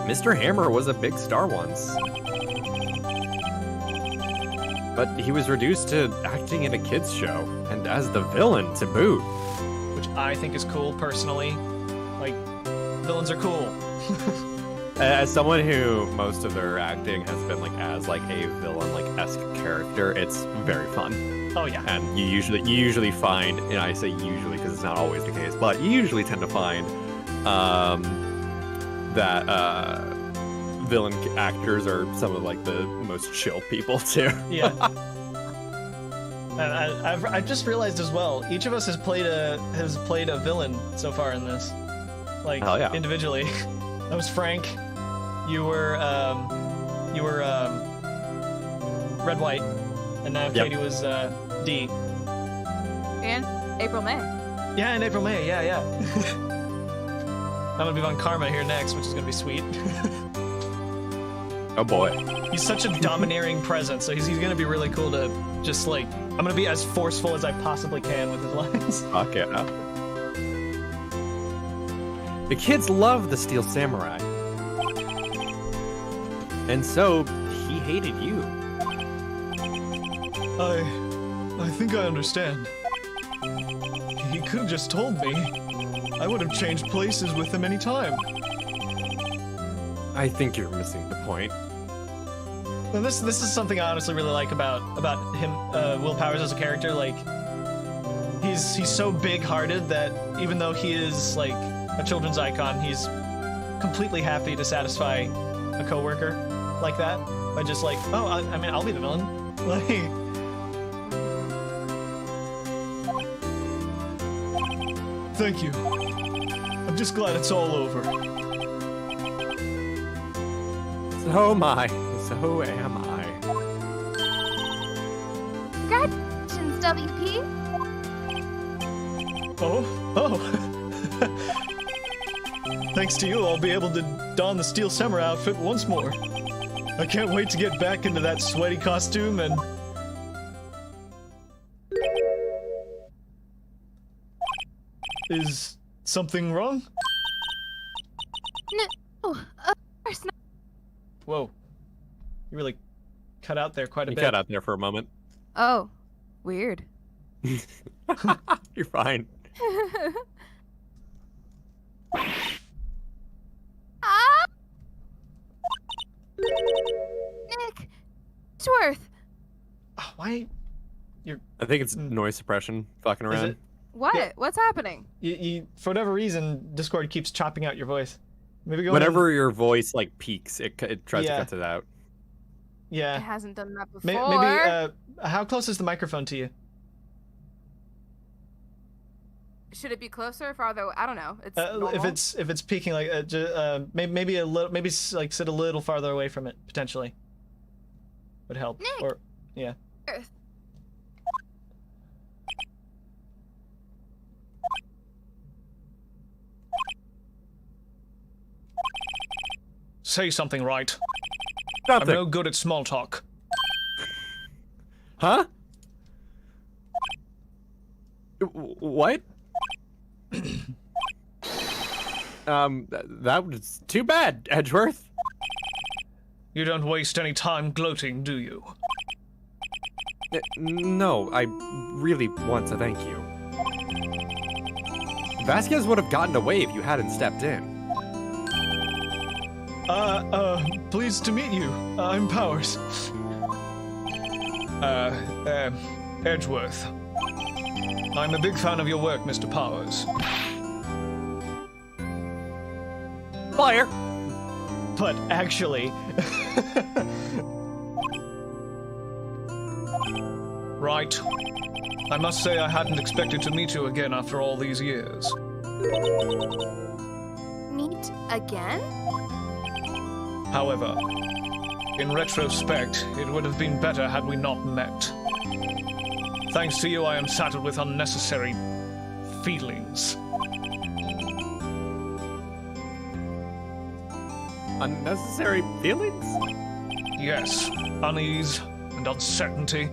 Mr. Hammer was a big star once. But he was reduced to acting in a kids show, and as the villain to boot. Which I think is cool, personally. Like, villains are cool. As someone who most of their acting has been like as like a villain like esque character, it's very fun. Oh yeah. And you usually find, and I say usually because it's not always the case, but you usually tend to find that villain actors are some of like the most chill people too. Yeah. And I've just realized as well, each of us has played a villain so far in this, like yeah. individually. That was Frank. You were Red White, and now Katie was D. And April May. Yeah, and April May. Yeah. I'm gonna be on Karma here next, which is gonna be sweet. Oh boy. He's such a domineering presence, so he's gonna be really cool to just like. I'm gonna be as forceful as I possibly can with his lines. Fuck yeah. The kids love the Steel Samurai. And so, he hated you. I think I understand. He could have just told me. I would have changed places with him any time. I think you're missing the point. Now this is something I honestly really like about him, Will Powers as a character. Like, he's so big-hearted that even though he is like a children's icon, he's completely happy to satisfy a coworker like that by just like, oh, I mean, I'll be the villain. Like, thank you. I'm just glad it's all over. So am I. So am I. Congratulations, WP. Oh. Thanks to you, I'll be able to don the Steel Samurai outfit once more. I can't wait to get back into that sweaty costume and... Is something wrong? No, of course not. Whoa. You really cut out there quite a You bit. cut out there for a moment. Oh, weird. You're fine. Ah! Nick, Worth. Oh, why? I think it's noise suppression fucking Is around. it? What? Yeah. What's happening? You, for whatever reason, Discord keeps chopping out your voice. Maybe go Whenever your voice like peaks, it tries Yeah. to cut it out. It Yeah. hasn't done that before. Maybe, how close is the microphone to you? Should it be closer or farther away? I don't know. It's normal. If it's peaking, like, maybe a little, maybe like sit a little farther away from it, potentially. Would help. Nick! Or, yeah. Earth. Say something, Wright. Nothing. I'm no good at small talk. Huh? What? That was too bad, Edgeworth. You don't waste any time gloating, do you? No, I really want to thank you. Vazquez would have gotten away if you hadn't stepped in. Pleased to meet you. I'm Powers. Edgeworth. I'm a big fan of your work, Mr. Powers. Fire! But actually, Right. I must say I hadn't expected to meet you again after all these years. Meet again? However, in retrospect, it would have been better had we not met. Thanks to you, I am saddled with unnecessary feelings. Unnecessary feelings? Yes, unease and uncertainty.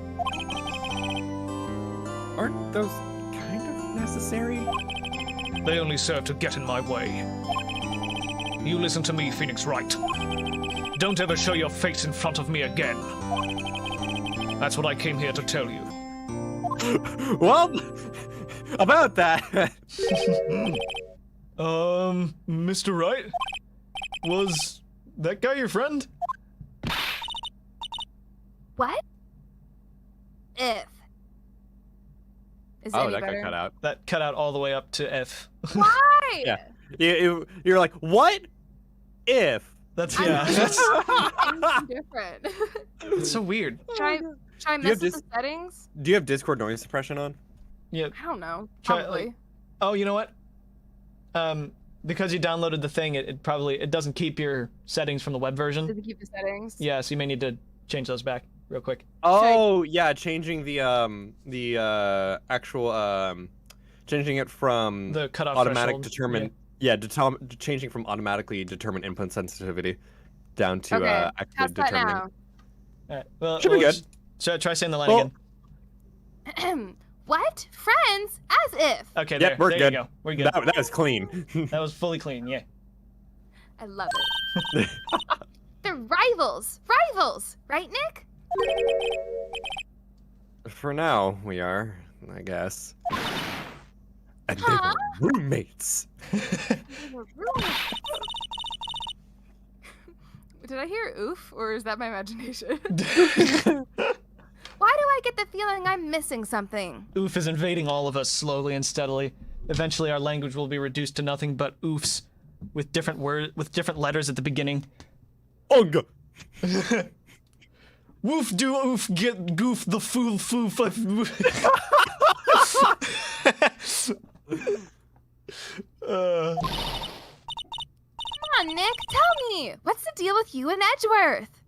Aren't those kind of necessary? They only serve to get in my way. You listen to me, Phoenix Wright. Don't ever show your face in front of me again. That's what I came here to tell you. Well, about that. Mr. Wright? Was that guy your friend? What? If. Is it Oh, any that better? got cut out. That cut out all the way up to F. Why? Yeah. You're like, what if? That's, I'm yeah. doing different. It's so weird. Should I Do you mess have with the settings? Do you have Discord noise suppression on? Yeah. I don't know. Try, Probably. like- Oh, you know what? Because you downloaded the thing, it probably doesn't keep your settings from the web version. Does it keep the settings? Yeah, so you may need to change those back real quick. Oh, yeah, changing the actual changing it from The cutoff automatic threshold. determine changing from automatically determine input sensitivity down to Okay. How's active that determining. now? All right. Well, Should be good. Try saying the line Well- again. What? Friends? As if. Okay, Yep, we're there good. you go. We're good. That was clean. That was fully clean, yeah. I love it. They're rivals. Rivals. Right, Nick? For now, we are, I guess. And they Huh? were roommates. We're roommates. Did I hear oof, or is that my imagination? Why do I get the feeling I'm missing something? Oof is invading all of us slowly and steadily. Eventually our language will be reduced to nothing but oofs with different letters at the beginning. Ugh. Woof do oof get goof the fool foof. Come on, Nick, tell me. What's the deal with you and Edgeworth?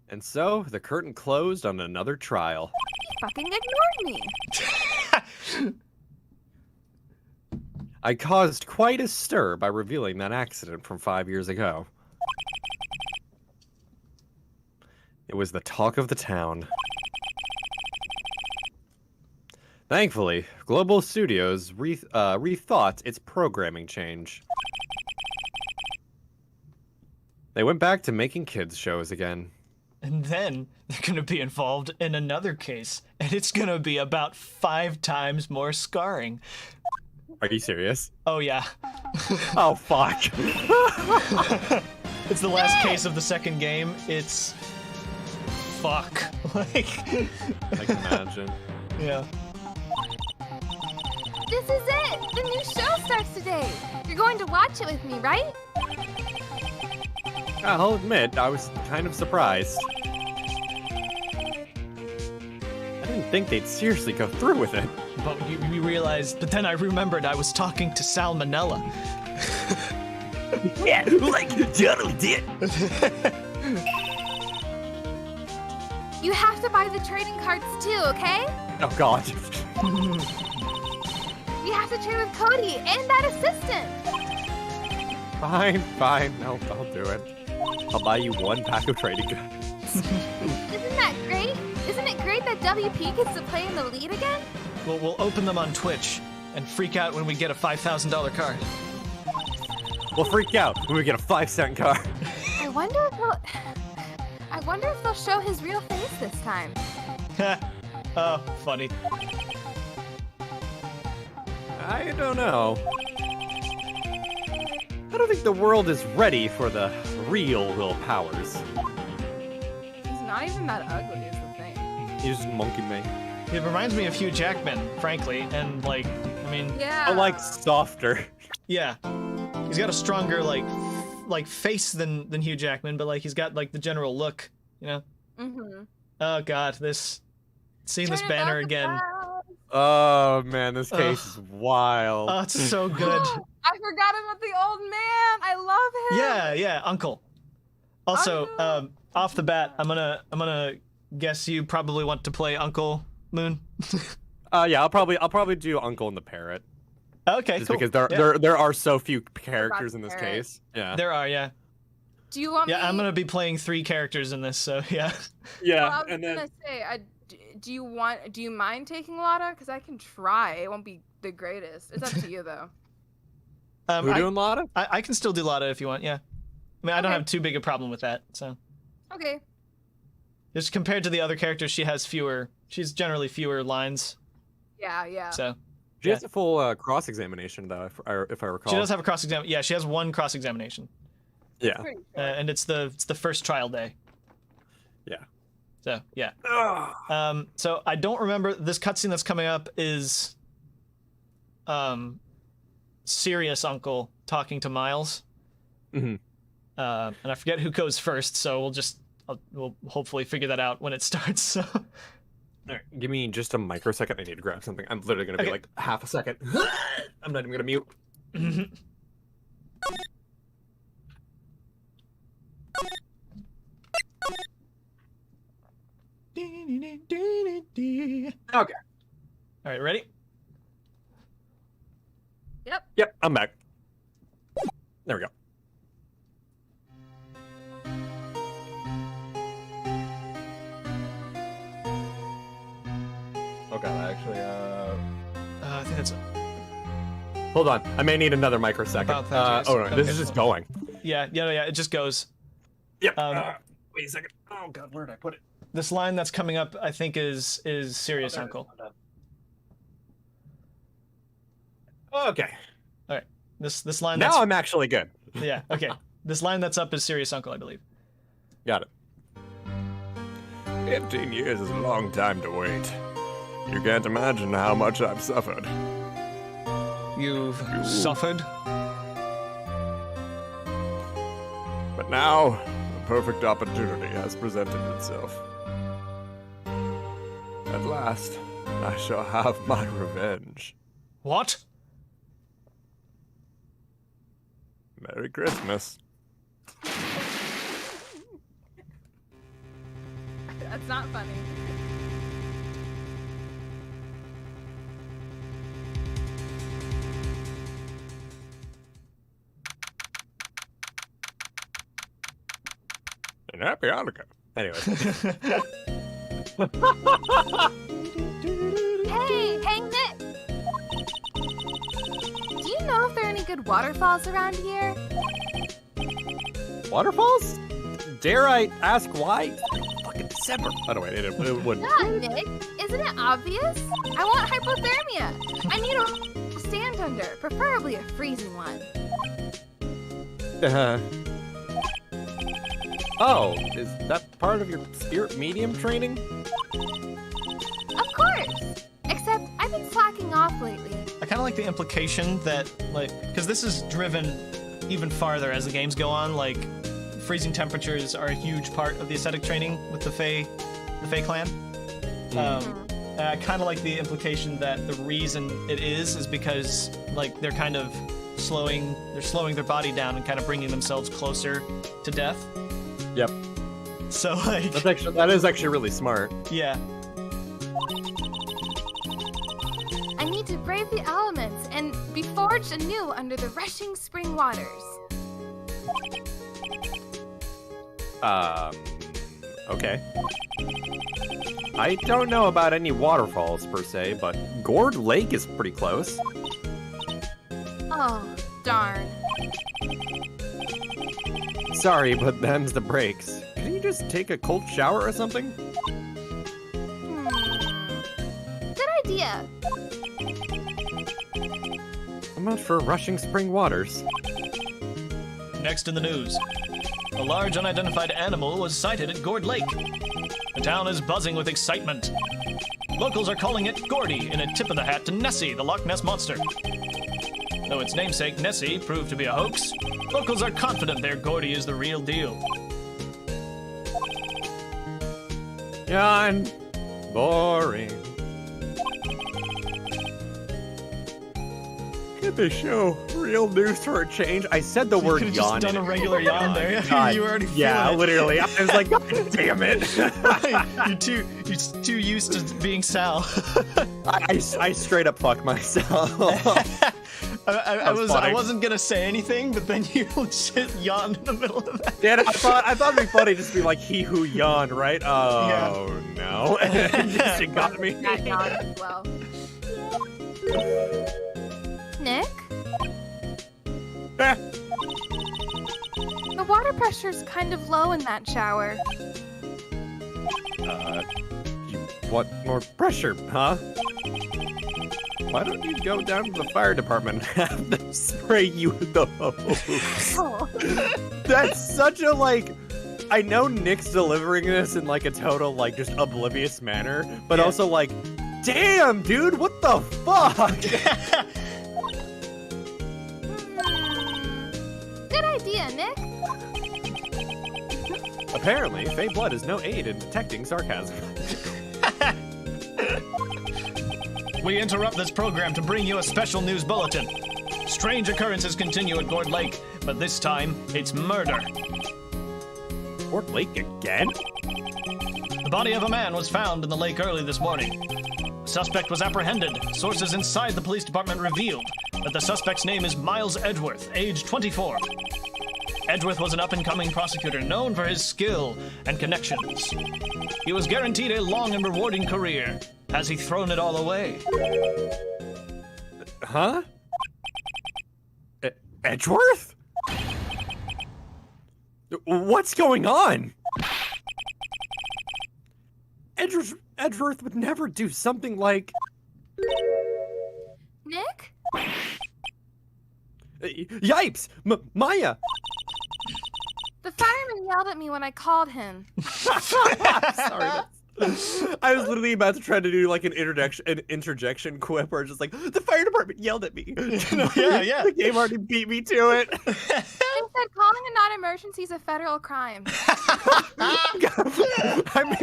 And so, the curtain closed on another trial. He fucking ignored me. I caused quite a stir by revealing that accident from 5 years ago. It was the talk of the town. Thankfully, Global Studios rethought its programming change. They went back to making kids shows again. And then they're gonna be involved in another case, and it's gonna be about 5 times more scarring. Are you serious? Oh yeah. Oh, fuck. It's the last case of the second game. It's fuck. Like I can imagine. yeah. This is it. The new show starts today. You're going to watch it with me, right? I'll admit, I was kind of surprised. I didn't think they'd seriously go through with it. But you realized, but then I remembered I was talking to Salmonella. Yeah, like you totally did. You have to buy the trading cards too, okay? Oh, God. You have to trade with Cody and that assistant. Fine. No, I'll do it. I'll buy you 1 pack of trading cards. Isn't that great? Isn't it great that WP gets to play in the lead again? We'll open them on Twitch and freak out when we get a $5,000 card. We'll freak out when we get a 5-cent card. I wonder if they'll show his real face this time. Oh, funny. I don't know. I don't think the world is ready for the real Will Powers. He's not even that ugly, is the thing. He's just monkey me. It reminds me of Hugh Jackman, frankly, and like, I mean, Yeah. I like softer. yeah, he's got a stronger like face than Hugh Jackman, but like he's got like the general look, you know. Mm-hmm. Oh God, seeing this banner again. Oh man, this case is wild. Oh, it's so good. I forgot about the old man. I love him. Yeah, Uncle. Also, Uncle. off the bat, I'm gonna guess you probably want to play Uncle Moon. Yeah, I'll probably do Uncle and the Parrot. Okay, Just cool. because Yeah. there are so few characters in this Parrot. case. Yeah. There are, yeah. Do you want me? Yeah, I'm gonna be playing 3 characters in this, so yeah. Yeah, Well, I was gonna say, do you mind taking Lotta? Because I can try. It won't be the greatest. It's up to you though. Who doing Lotta? I can still do Lotta if you want, yeah. I mean, I don't Okay. have too big a problem with that, so. Okay. Just compared to the other characters, she's generally fewer lines, Yeah. so. She has a full cross-examination, though, if I recall. She does have a cross-examination. Yeah, she has 1 cross-examination. Yeah. Pretty sure. And it's the first trial day. Yeah. So, yeah. Ugh. So I don't remember, this cutscene that's coming up is Serious Uncle talking to Miles. Mm-hmm. And I forget who goes first, so we'll hopefully figure that out when it starts. So. All right, give me just a microsecond. I need to grab something. I'm literally gonna be Okay. like half a second. I'm not even gonna mute. Okay. All right, ready? Yep, I'm back. There we go. Okay, actually, I think that's hold on. I may need another microsecond. About that, yes. Oh no, this Okay. is just going. yeah. It just goes. Yep. Wait a second. Oh god, where did I put it? This line that's coming up, I think, is Serious Uncle. Okay. This line. Now That's, I'm actually good. yeah. Okay. This line that's up is Serious Uncle, I believe. Got it. 15 years is a long time to wait. You can't imagine how much I've suffered. You've suffered. But now, a perfect opportunity has presented itself. At last, I shall have my revenge. What? Merry Christmas. That's not funny. And happy Hanukkah. Anyway. Hey, Nick! Do you know if there are any good waterfalls around here? Waterfalls? Dare I ask why? Fucking December. Oh no, wait, it wouldn't. Yeah, Nick. Isn't it obvious? I want hypothermia. I need a stand under, preferably a freezing one. Oh, is that part of your spirit medium training? Of course. Except I've been slacking off lately. I kind of like the implication that, like, because this is driven even farther as the games go on. Like, freezing temperatures are a huge part of the ascetic training with the Fae clan. And I kind of like the implication that the reason it is because, like, they're kind of slowing their body down and kind of bringing themselves closer to death. Yep. So, like, That is actually really smart. yeah. I need to brave the elements and be forged anew under the rushing spring waters. Okay. I don't know about any waterfalls per se, but Gourd Lake is pretty close. Oh, darn. Sorry, but them's the breaks. Can you just take a cold shower or something? Good idea. So much for rushing spring waters. Next in the news. A large unidentified animal was sighted at Gourd Lake. The town is buzzing with excitement. Locals are calling it Gordy in a tip of the hat to Nessie, the Loch Ness Monster. Though its namesake Nessie proved to be a hoax, locals are confident their Gordy is the real deal. Yawn. Boring. Get the show real news for a change. I said the word You yawn. just done a regular yawn there. God. You were already Yeah, feeling it. literally. I was like, God damn it. You're too used to being Sal. I straight up fuck myself. I wasn't gonna say anything, but then you legit yawned in the middle of that. Dan, I thought it'd be funny just to be like he who yawned, right? Oh no. It got me. That yawn as well. Nick? The water pressure's kind of low in that shower. You want more pressure, huh? Why don't you go down to the fire department and have them spray you with the hose? Oh. That's such a, like... I know Nick's delivering this in, like, a total, like, just oblivious manner, but also, like, damn, dude, what the fuck? Good idea, Nick. Apparently, Fey Blood is no aid in detecting sarcasm. We interrupt this program to bring you a special news bulletin. Strange occurrences continue at Gourd Lake, but this time, it's murder. Gourd Lake again? The body of a man was found in the lake early this morning. The suspect was apprehended. Sources inside the police department revealed that the suspect's name is Miles Edgeworth, age 24. Edgeworth was an up-and-coming prosecutor known for his skill and connections. He was guaranteed a long and rewarding career. Has he thrown it all away? Huh? Edgeworth? What's going on? Edgeworth would never do something like... Nick? Yipes! Maya! The fireman yelled at me when I called him. Sorry, I was literally about to try to do like an interjection quip where it's just like, the fire department yelled at me. Yeah. The game already beat me to it. They said calling a non-emergency is a federal crime. I'm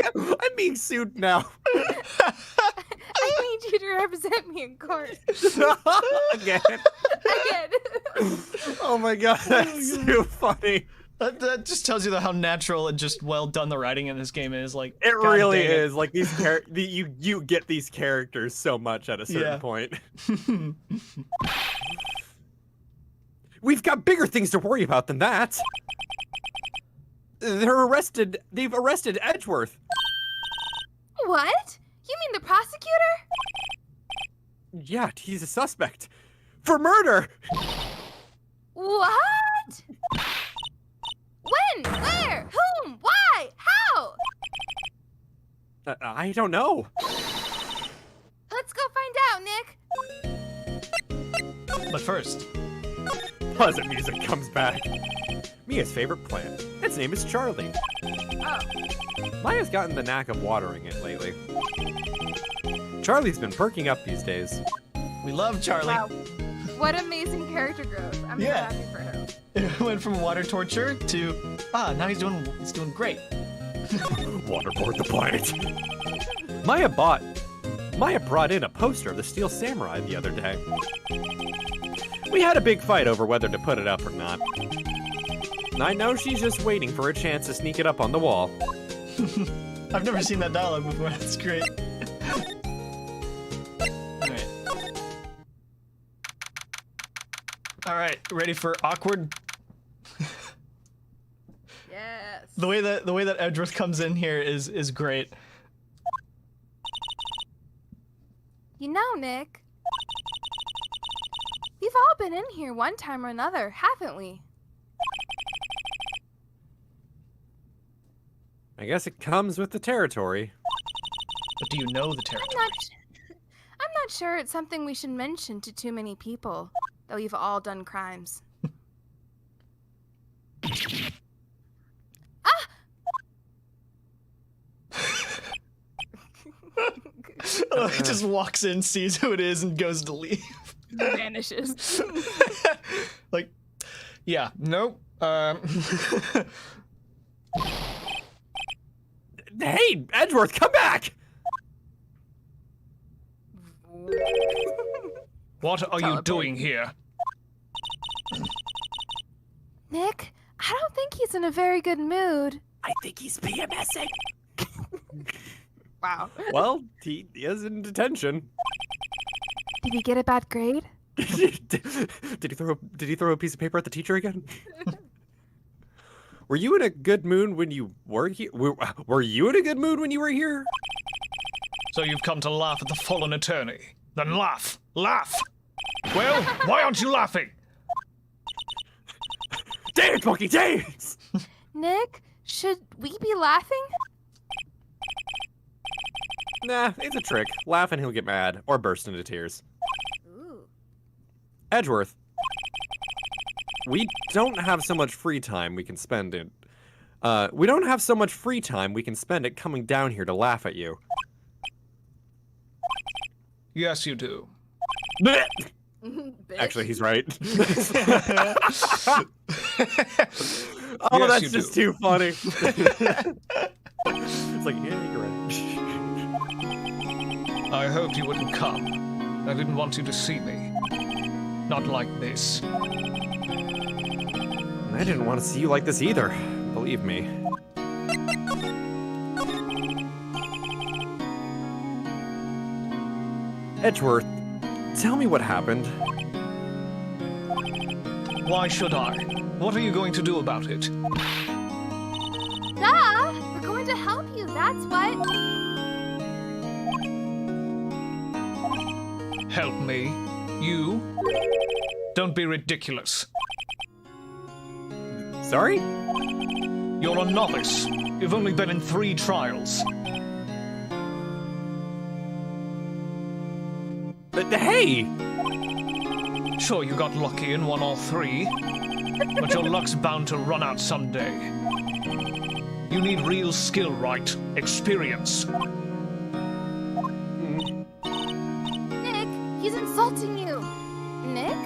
being sued now. I need you to represent me in court. Again. Again. Oh my god, that's too funny. That just tells you how natural and just well done the writing in this game is. Like It God really dang it. is. Like these you get these characters so much at a certain point. We've got bigger things to worry about than that. They've arrested Edgeworth. What? You mean the prosecutor? Yeah, he's a suspect. For murder! What? When? Where? Whom? Why? How? I don't know. Let's go find out, Nick. But first, Pleasant music comes back. Mia's favorite plant. Its name is Charlie. Oh. Maya's gotten the knack of watering it lately. Charlie's been perking up these days. we love Charlie. Wow. What amazing character growth. I'm so Yeah. happy for him. It went from water torture to now he's doing great. Waterboard the planet. Maya brought in a poster of the Steel Samurai the other day. We had a big fight over whether to put it up or not. I know she's just waiting for a chance to sneak it up on the wall. I've never seen that dialogue before. That's great. All right, ready for awkward? Yes. The way that Edgeworth comes in here is great. You know, Nick, we've all been in here one time or another, haven't we? I guess it comes with the territory. But do you know the territory? I'm not sure it's something we should mention to too many people. though you've all done crimes. He just walks in, sees who it is, and goes to leave. Vanishes. Like, yeah, nope. Hey, Edgeworth, come back! What are you Teleport. doing here? Nick, I don't think he's in a very good mood. I think he's PMSing. Wow. Well, he is in detention. Did he get a bad grade? Did he throw a piece of paper at the teacher again? Were you in a good mood when you were here? Were you in a good mood when you were here? So you've come to laugh at the fallen attorney. Then laugh. Laugh! Well, why aren't you laughing? Dance, monkey, dance! Nick, should we be laughing? Nah, it's a trick. Laugh and he'll get mad, or burst into tears. Ooh. Edgeworth, we don't have so much free time we can spend it. We don't have so much free time we can spend it coming down here to laugh at you. Yes, you do. Actually, he's right. Oh, Yes, that's you just do. too funny. It's like, yeah, you're right. I hoped you wouldn't come. I didn't want you to see me. Not like this. I didn't want to see you like this either. Believe me. Edgeworth, tell me what happened. Why should I? What are you going to do about it? Duh! We're going to help you, that's what. Help me? You? Don't be ridiculous. Sorry? You're a novice. You've only been in 3 trials. Hey! Sure, you got lucky and won all 3, but your luck's bound to run out someday. You need real skill, Wright. Experience. Nick, he's insulting you. Nick?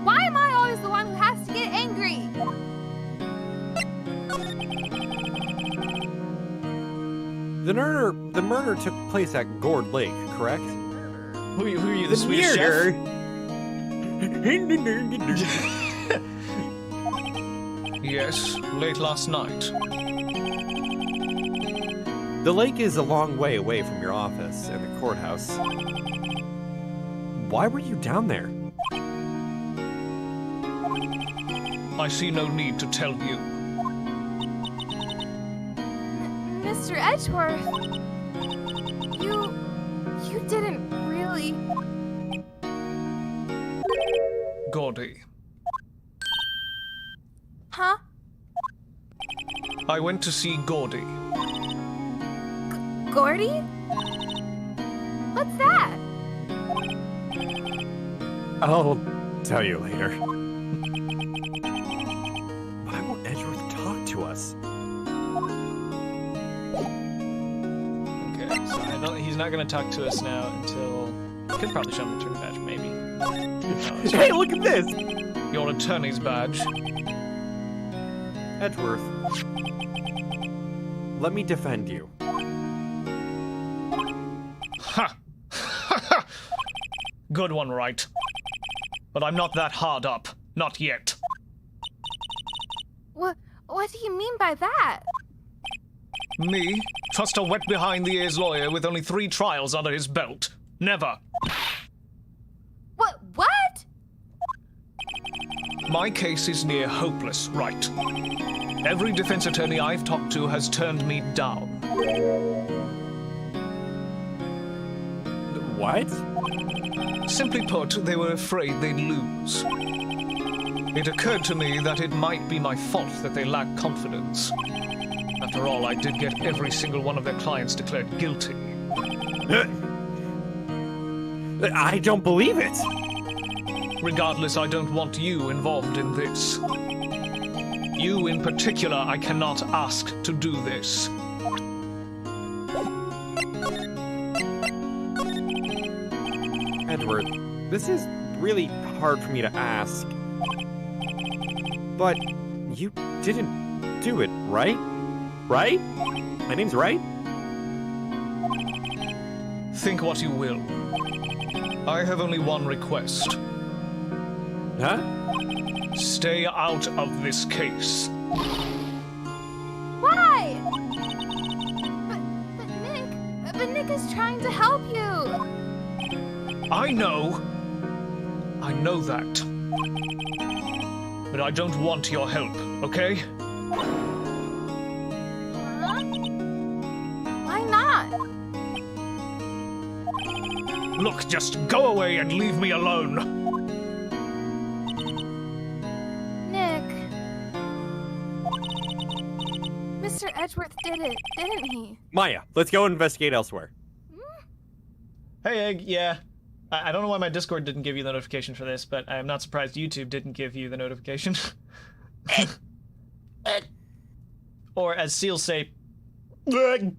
Why am I always the one who has to get angry? The murder took place at Gourd Lake, correct? Who are you, the Swedish chef? Yes, late last night. The lake is a long way away from your office and the courthouse. Why were you down there? I see no need to tell you. Mr. Edgeworth, you didn't really. Gordy. Huh? I went to see Gordy. Gordy? What's that? I'll tell you later. Why won't Edgeworth talk to us? Okay, so I know he's not going to talk to us now until... I could probably show him the return badge, maybe. No, it's Hey, look at this! Your attorney's badge. Edgeworth, let me defend you. Ha! Good one, Wright. But I'm not that hard up. Not yet. What do you mean by that? Me? Trust a wet behind-the-ears lawyer with only 3 trials under his belt? Never. What? My case is near hopeless, Wright. Every defense attorney I've talked to has turned me down. What? Simply put, they were afraid they'd lose. It occurred to me that it might be my fault that they lacked confidence. After all, I did get every single one of their clients declared guilty. I don't believe it. Regardless, I don't want you involved in this. You in particular, I cannot ask to do this. Edward, this is really hard for me to ask. But you didn't do it, right? Right? My name's Wright? Think what you will. I have only one request. Huh? Stay out of this case. Why? But Nick is trying to help you. I know that. But I don't want your help, okay? Huh? Why not? Look, just go away and leave me alone. Nick. Mr. Edgeworth did it, didn't he? Maya, let's go investigate elsewhere. Hey, Egg, yeah. I don't know why my Discord didn't give you the notification for this, but I'm not surprised YouTube didn't give you the notification. Or as Seals say, I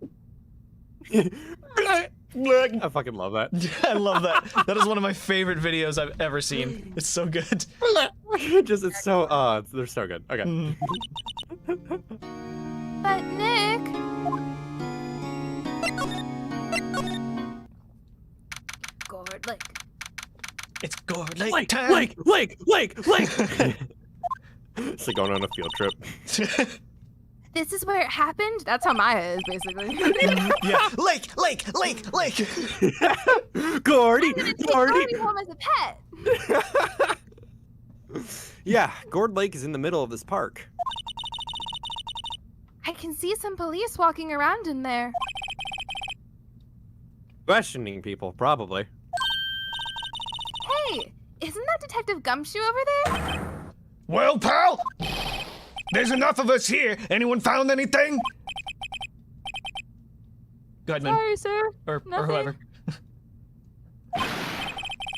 fucking love that. I love that. That is one of my favorite videos I've ever seen. It's so good. Just, it's so, they're so good. Okay. But Nick... Gourd Lake. It's Gourd Lake Lake, time. Lake! It's like going on a field trip. This is where it happened? That's how Maya is, basically. Yeah. Lake! Gordy! Gordy home as a pet. Yeah, Gourd Lake is in the middle of this park. I can see some police walking around in there. Questioning people, probably. Hey, isn't that Detective Gumshoe over there? Well, pal? There's enough of us here. Anyone found anything? Go ahead, man. Sorry, sir. Or Nothing. whoever.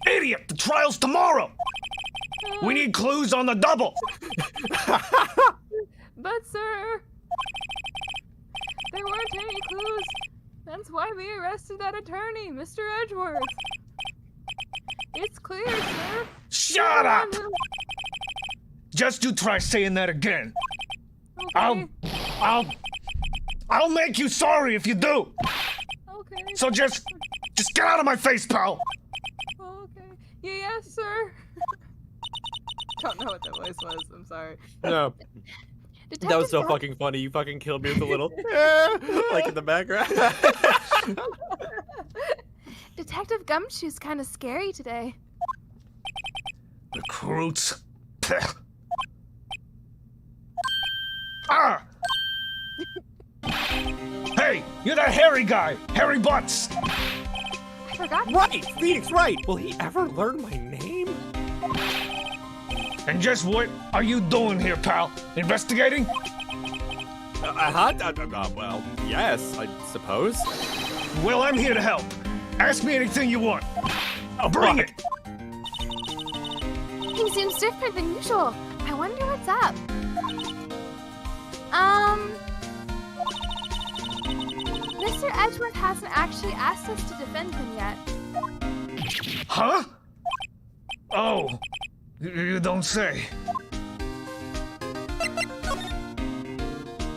Idiot! The trial's tomorrow! We need clues on the double! But, sir, there weren't any clues. That's why we arrested that attorney, Mr. Edgeworth. It's clear, sir. Shut up! Just you try saying that again. Okay. I'll make you sorry if you do. Okay. So just get out of my face, pal. Okay. Yes, sir. Don't know what that voice was. I'm sorry. No. Detective That was so Gum- fucking funny. You fucking killed me with a little like in the background. Detective Gumshoe's kind of scary today. Recruits. Ah! Hey, you're that hairy guy, Hairy Butts. I forgot. Right, Phoenix, right. Will he ever learn my name? And just what are you doing here, pal? Investigating? Well, yes, I suppose. Well, I'm here to help. Ask me anything you want. Bring it. He seems different than usual. I wonder what's up. Mr. Edgeworth hasn't actually asked us to defend him yet. Huh? Oh, you don't say.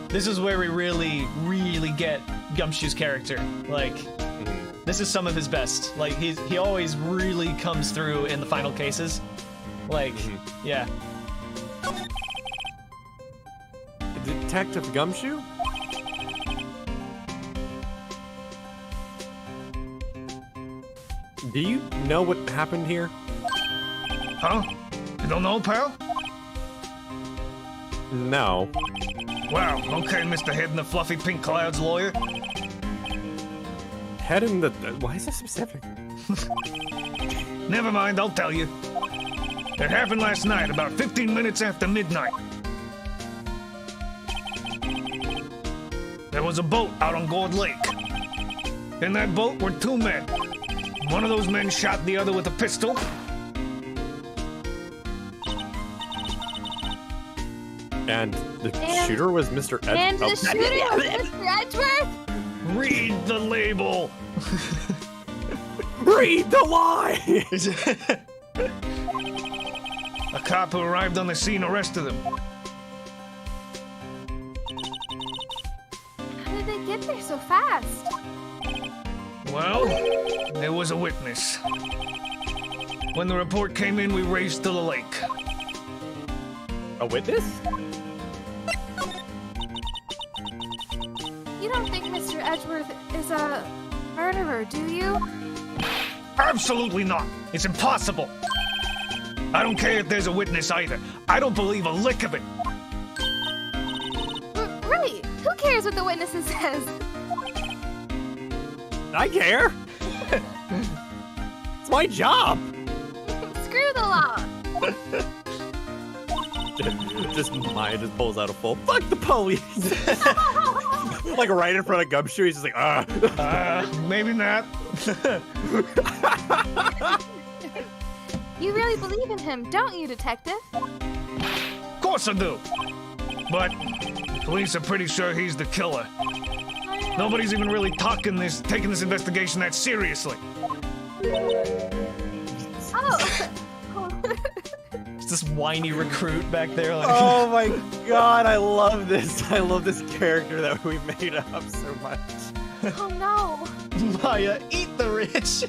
This is where we really get Gumshoe's character. Like, this is some of his best. Like, he always really comes through in the final cases. Like, yeah. Detective Gumshoe? Do you know what happened here? Huh? You don't know, pal? No. Well, okay, Mr. Head in the Fluffy Pink Clouds lawyer. Head in the... Why is this specific? Never mind, I'll tell you. It happened last night, about 15 minutes after midnight. There was a boat out on Gourd Lake. In that boat were two men. One of those men shot the other with a pistol. And the shooter was Mr. Edgeworth. And the shooter was Mr. Edgeworth? Read the label! Read the lie! A cop who arrived on the scene arrested him. How did they get there so fast? Well, there was a witness. When the report came in, we raced to the lake. A witness? You don't think Mr. Edgeworth is a murderer, do you? Absolutely not. It's impossible. I don't care if there's a witness either. I don't believe a lick of it. Right. Who cares what the witness says? I care. It's my job. Screw the law. Maya just pulls out a full fuck the police. Like right in front of Gumshoe, he's just like, Maybe not. You really believe in him, don't you, Detective? Of course I do. But the police are pretty sure he's the killer. Nobody's even really taking this investigation that seriously. Oh. It's this whiny recruit back there. Like, oh my god, I love this. I love this character that we made up so much. Oh no. Maya, eat the rich.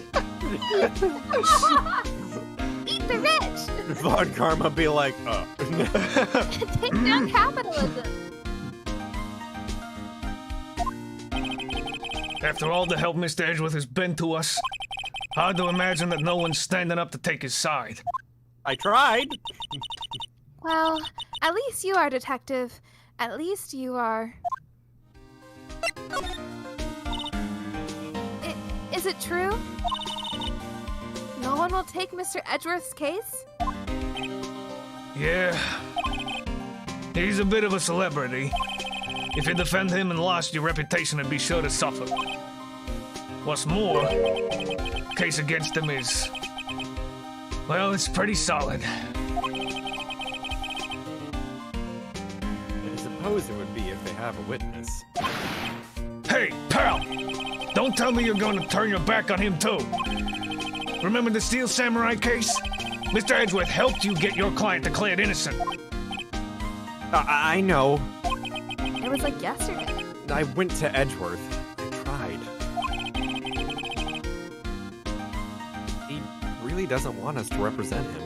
Eat the rich. Von Karma be like, Take down capitalism. After all the help Mr. Edgeworth has been to us, hard to imagine that no one's standing up to take his side. I tried. Well, at least you are, Detective. At least you are. Is it true? No one will take Mr. Edgeworth's case? Yeah. He's a bit of a celebrity. If you defend him and lost, your reputation would be sure to suffer. What's more, case against him is, well, it's pretty solid. I suppose it would be if they have a witness. Hey, pal! Don't tell me you're going to turn your back on him, too. Remember the Steel Samurai case? Mr. Edgeworth helped you get your client declared innocent. I know. It was like yesterday. I went to Edgeworth. I tried. He really doesn't want us to represent him.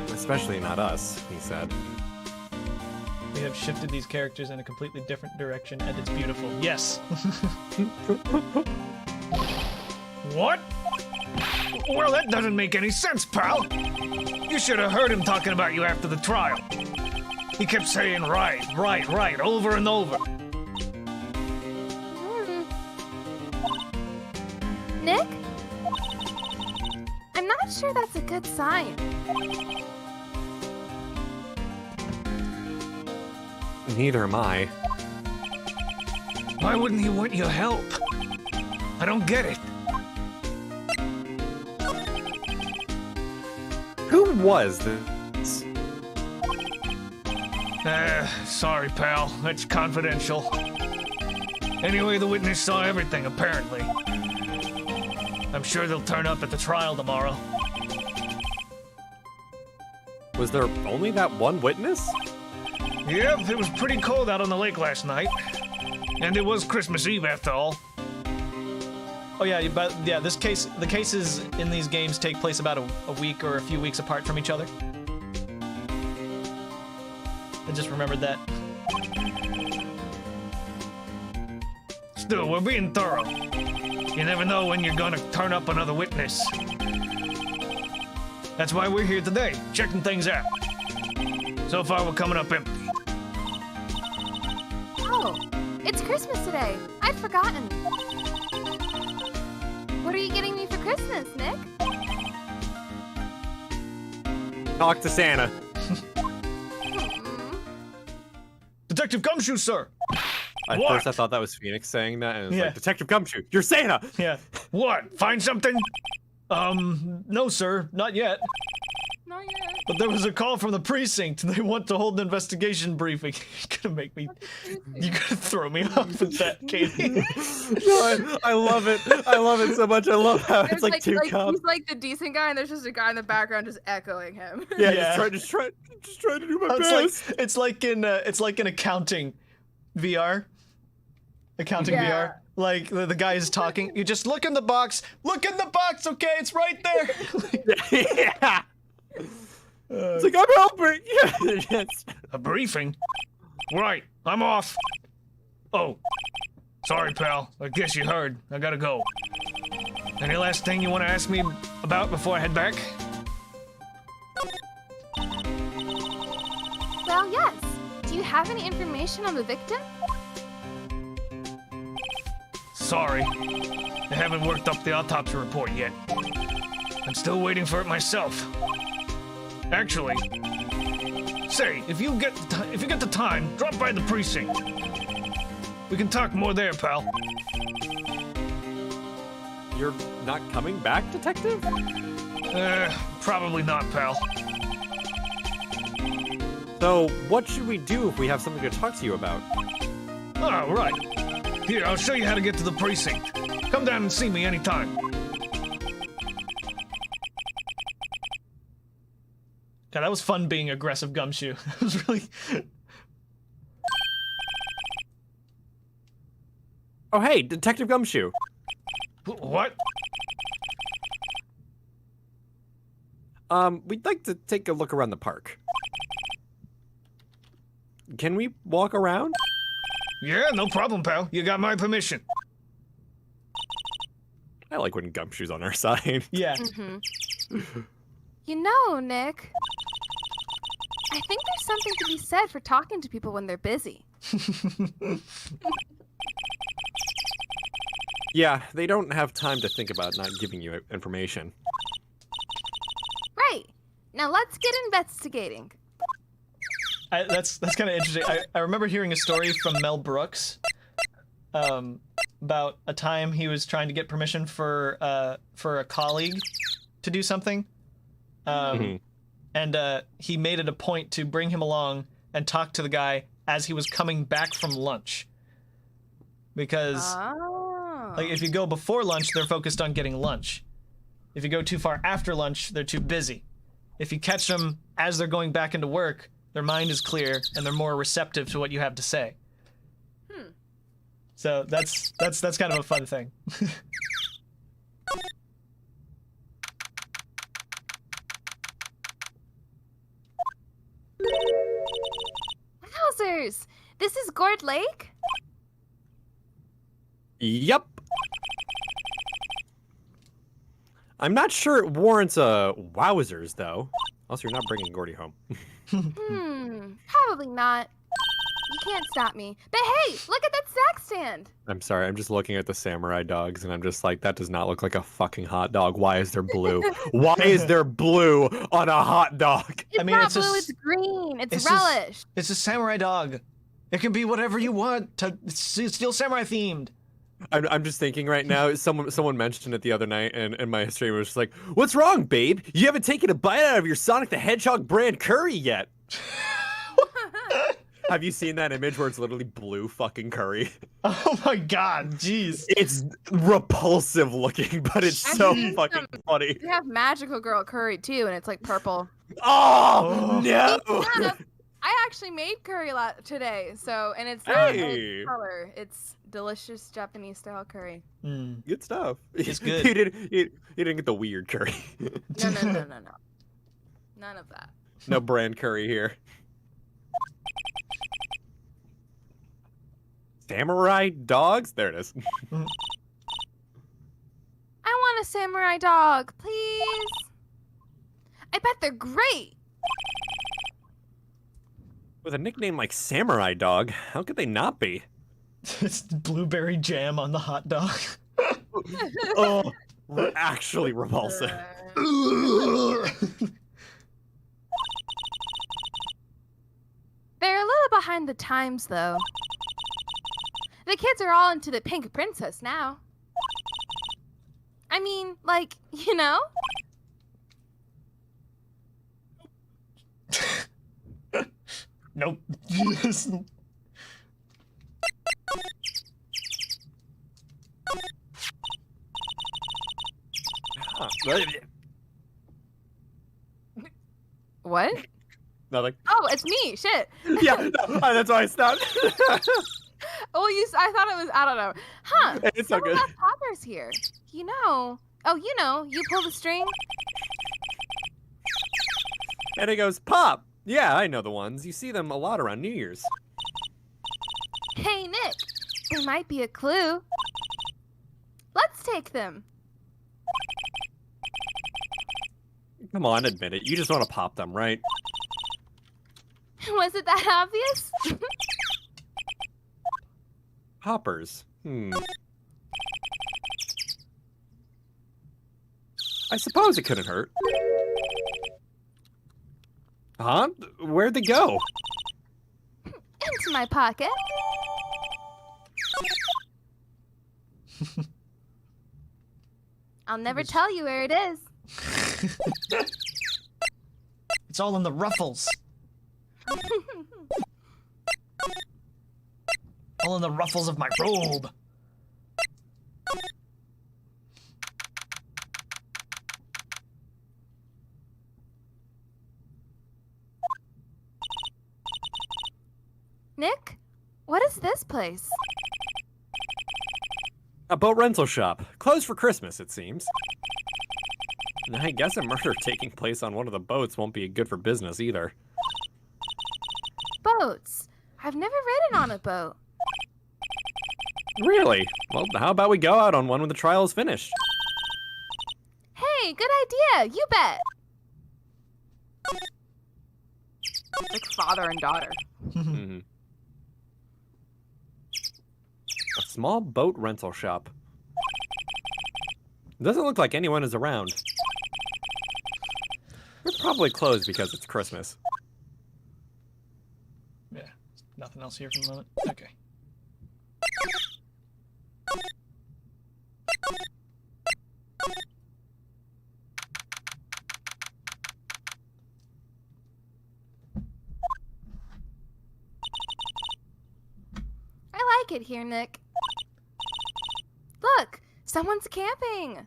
Especially not us, he said. We have shifted these characters in a completely different direction, and it's beautiful. Yes. What? Well, that doesn't make any sense, pal. You should have heard him talking about you after the trial. He kept saying right, right, right, over and over. Nick? I'm not sure that's a good sign. Neither am I. Why wouldn't he want your help? I don't get it. Who was this? Sorry, pal. That's confidential. Anyway, the witness saw everything, apparently. I'm sure they'll turn up at the trial tomorrow. Was there only that one witness? Yep, it was pretty cold out on the lake last night. And it was Christmas Eve, after all. Oh yeah, but yeah, the cases in these games take place about a week or a few weeks apart from each other. I just remembered that. Still, we're being thorough. You never know when you're gonna turn up another witness. That's why we're here today, checking things out. So far, we're coming up empty. Oh, it's Christmas today. I'd forgotten. What are you getting me for Christmas, Nick? Talk to Santa. Detective Gumshoe, sir! At What? first I thought that was Phoenix saying that, and it was Yeah. like, Detective Gumshoe, you're Santa! Yeah. What? Find something? No, sir, not yet. not yet. But there was a call from the precinct. They want to hold an investigation briefing. You're gonna make me. You're gonna throw me off with that, Katie. No, I love it. I love it so much. I love how it's like two cops. He's like the decent guy, and there's just a guy in the background just echoing him. Yeah, Yeah. just trying to do my Oh, best. it's like in accounting VR. Accounting Yeah. VR. Like the guy is talking. You just look in the box. Look in the box. Okay, it's right there. Yeah. It's like, I'm helping. Yeah. Yes. A briefing? Right, I'm off. Oh, sorry, pal. I guess you heard. I gotta go. Any last thing you want to ask me about before I head back? Well, yes. Do you have any information on the victim? Sorry. I haven't worked up the autopsy report yet. I'm still waiting for it myself. Actually, say, if you get the time, drop by the precinct. We can talk more there, pal. You're not coming back, detective? Probably not, pal. So, what should we do if we have something to talk to you about? Oh, right. Here, I'll show you how to get to the precinct. Come down and see me anytime. God, that was fun being aggressive, Gumshoe. It was really. Oh, hey, Detective Gumshoe. What? We'd like to take a look around the park. Can we walk around? Yeah, no problem, pal. You got my permission. I like when Gumshoe's on our side. Yeah. You know, Nick, I think there's something to be said for talking to people when they're busy. Yeah, they don't have time to think about not giving you information. Right. Now let's get investigating. That's kind of interesting. I remember hearing a story from Mel Brooks about a time he was trying to get permission for a colleague to do something, and he made it a point to bring him along and talk to the guy as he was coming back from lunch, because like if you go before lunch, they're focused on getting lunch. If you go too far after lunch, they're too busy. If you catch them as they're going back into work, their mind is clear and they're more receptive to what you have to say. So that's kind of a fun thing. Wowzers! This is Gourd Lake? Yep. I'm not sure it warrants a wowzers, though. Also, you're not bringing Gordy home. Probably not. You can't stop me. But hey, look at that snack stand! I'm sorry, I'm just looking at the samurai dogs, and I'm just like, that does not look like a fucking hot dog. Why is there blue? Why is there blue on a hot dog? It's not blue, it's green. It's relish. It's a samurai dog. It can be whatever you want. It's still samurai themed. I'm just thinking right now, someone mentioned it the other night, and my stream was just like, what's wrong, babe? You haven't taken a bite out of your Sonic the Hedgehog brand curry yet. Have you seen that image where it's literally blue fucking curry? Oh my god, jeez. It's repulsive looking, but it's so fucking funny. You have Magical Girl curry too, and it's like purple. Oh, no! I actually made curry today, and it's not a color. It's delicious Japanese style curry. Good stuff. It's good. You didn't get the weird curry. No. None of that. No brand curry here. Samurai dogs? There it is. I want a samurai dog, please. I bet they're great. With a nickname like Samurai Dog, how could they not be? It's blueberry jam on the hot dog. Oh, actually repulsive. They're a little behind the times, though. The kids are all into the pink princess now. I mean, like, you know? Nope. Huh. What? Nothing. Oh, it's me. Shit. Yeah, no, that's why I stopped. Oh, I thought it was, I don't know. Huh. It's so good. Someone has poppers here. You know. Oh, you pull the string. And he goes, Pop! Yeah, I know the ones. You see them a lot around New Year's. Hey, Nick. There might be a clue. Let's take them. Come on, admit it. You just want to pop them, right? Was it that obvious? Poppers. I suppose it couldn't hurt. Huh? Where'd they go? Into my pocket. I'll never tell you where it is. It's all in the ruffles. All in the ruffles of my robe. Nick, what is this place? A boat rental shop. Closed for Christmas, it seems. I guess a murder taking place on one of the boats won't be good for business either. Boats. I've never ridden on a boat. Really? Well, how about we go out on one when the trial is finished? Hey, good idea. You bet. Like father and daughter. Mhm. A small boat rental shop. Doesn't look like anyone is around. They're probably closed because it's Christmas. Yeah, nothing else here for the moment. Okay. I like it here, Nick. Look, someone's camping.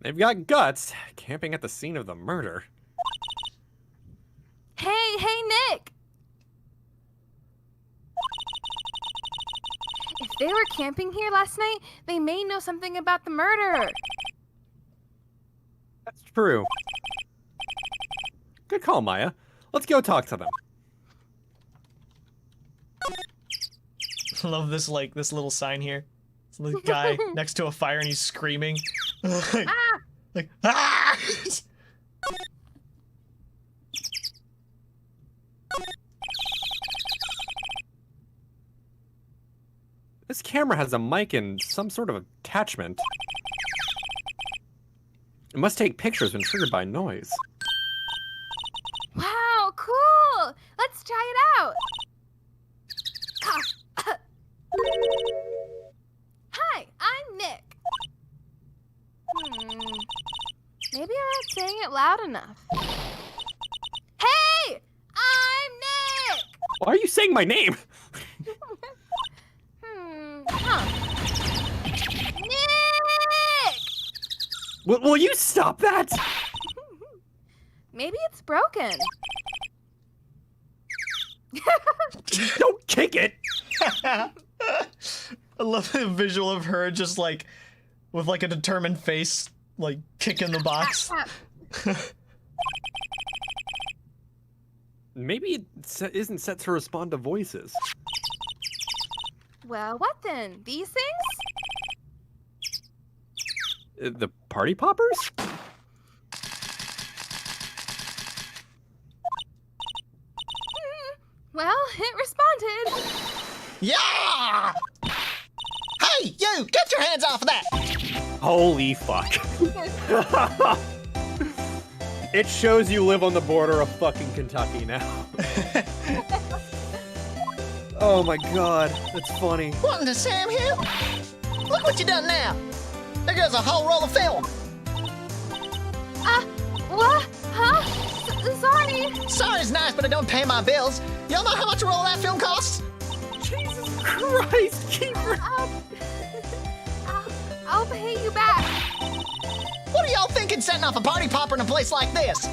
They've got guts, camping at the scene of the murder. Hey, Nick. If they were camping here last night, they may know something about the murder. That's true. Good call, Maya. Let's go talk to them. I love this, like, this little sign here. It's the guy next to a fire and he's screaming. like, Ah! like, ah! This camera has a mic and some sort of attachment. It must take pictures when triggered by noise. Wow, cool. Let's try it out. Cough. Hi, I'm Nick. Maybe I'm not saying it loud enough. Hey, I'm Nick. Why are you saying my name? Nick! Will you stop that? Maybe it's broken. Don't kick it! I love the visual of her just like, with like a determined face, like kicking the box. Maybe it isn't set to respond to voices. Well, what then? These things? The party poppers? Well, it responded. Yeah! Hey, you! Get your hands off of that! Holy fuck. It shows you live on the border of fucking Kentucky now. Oh my god, that's funny. Wanting to Sam here? Look what you done now! There goes a whole roll of film! What? Huh? sorry. Sorry's nice, but it don't pay my bills. Y'all know how much a roll of that film costs? Jesus Christ, Keeper! I'll pay you back. What are y'all thinking setting off a party popper in a place like this?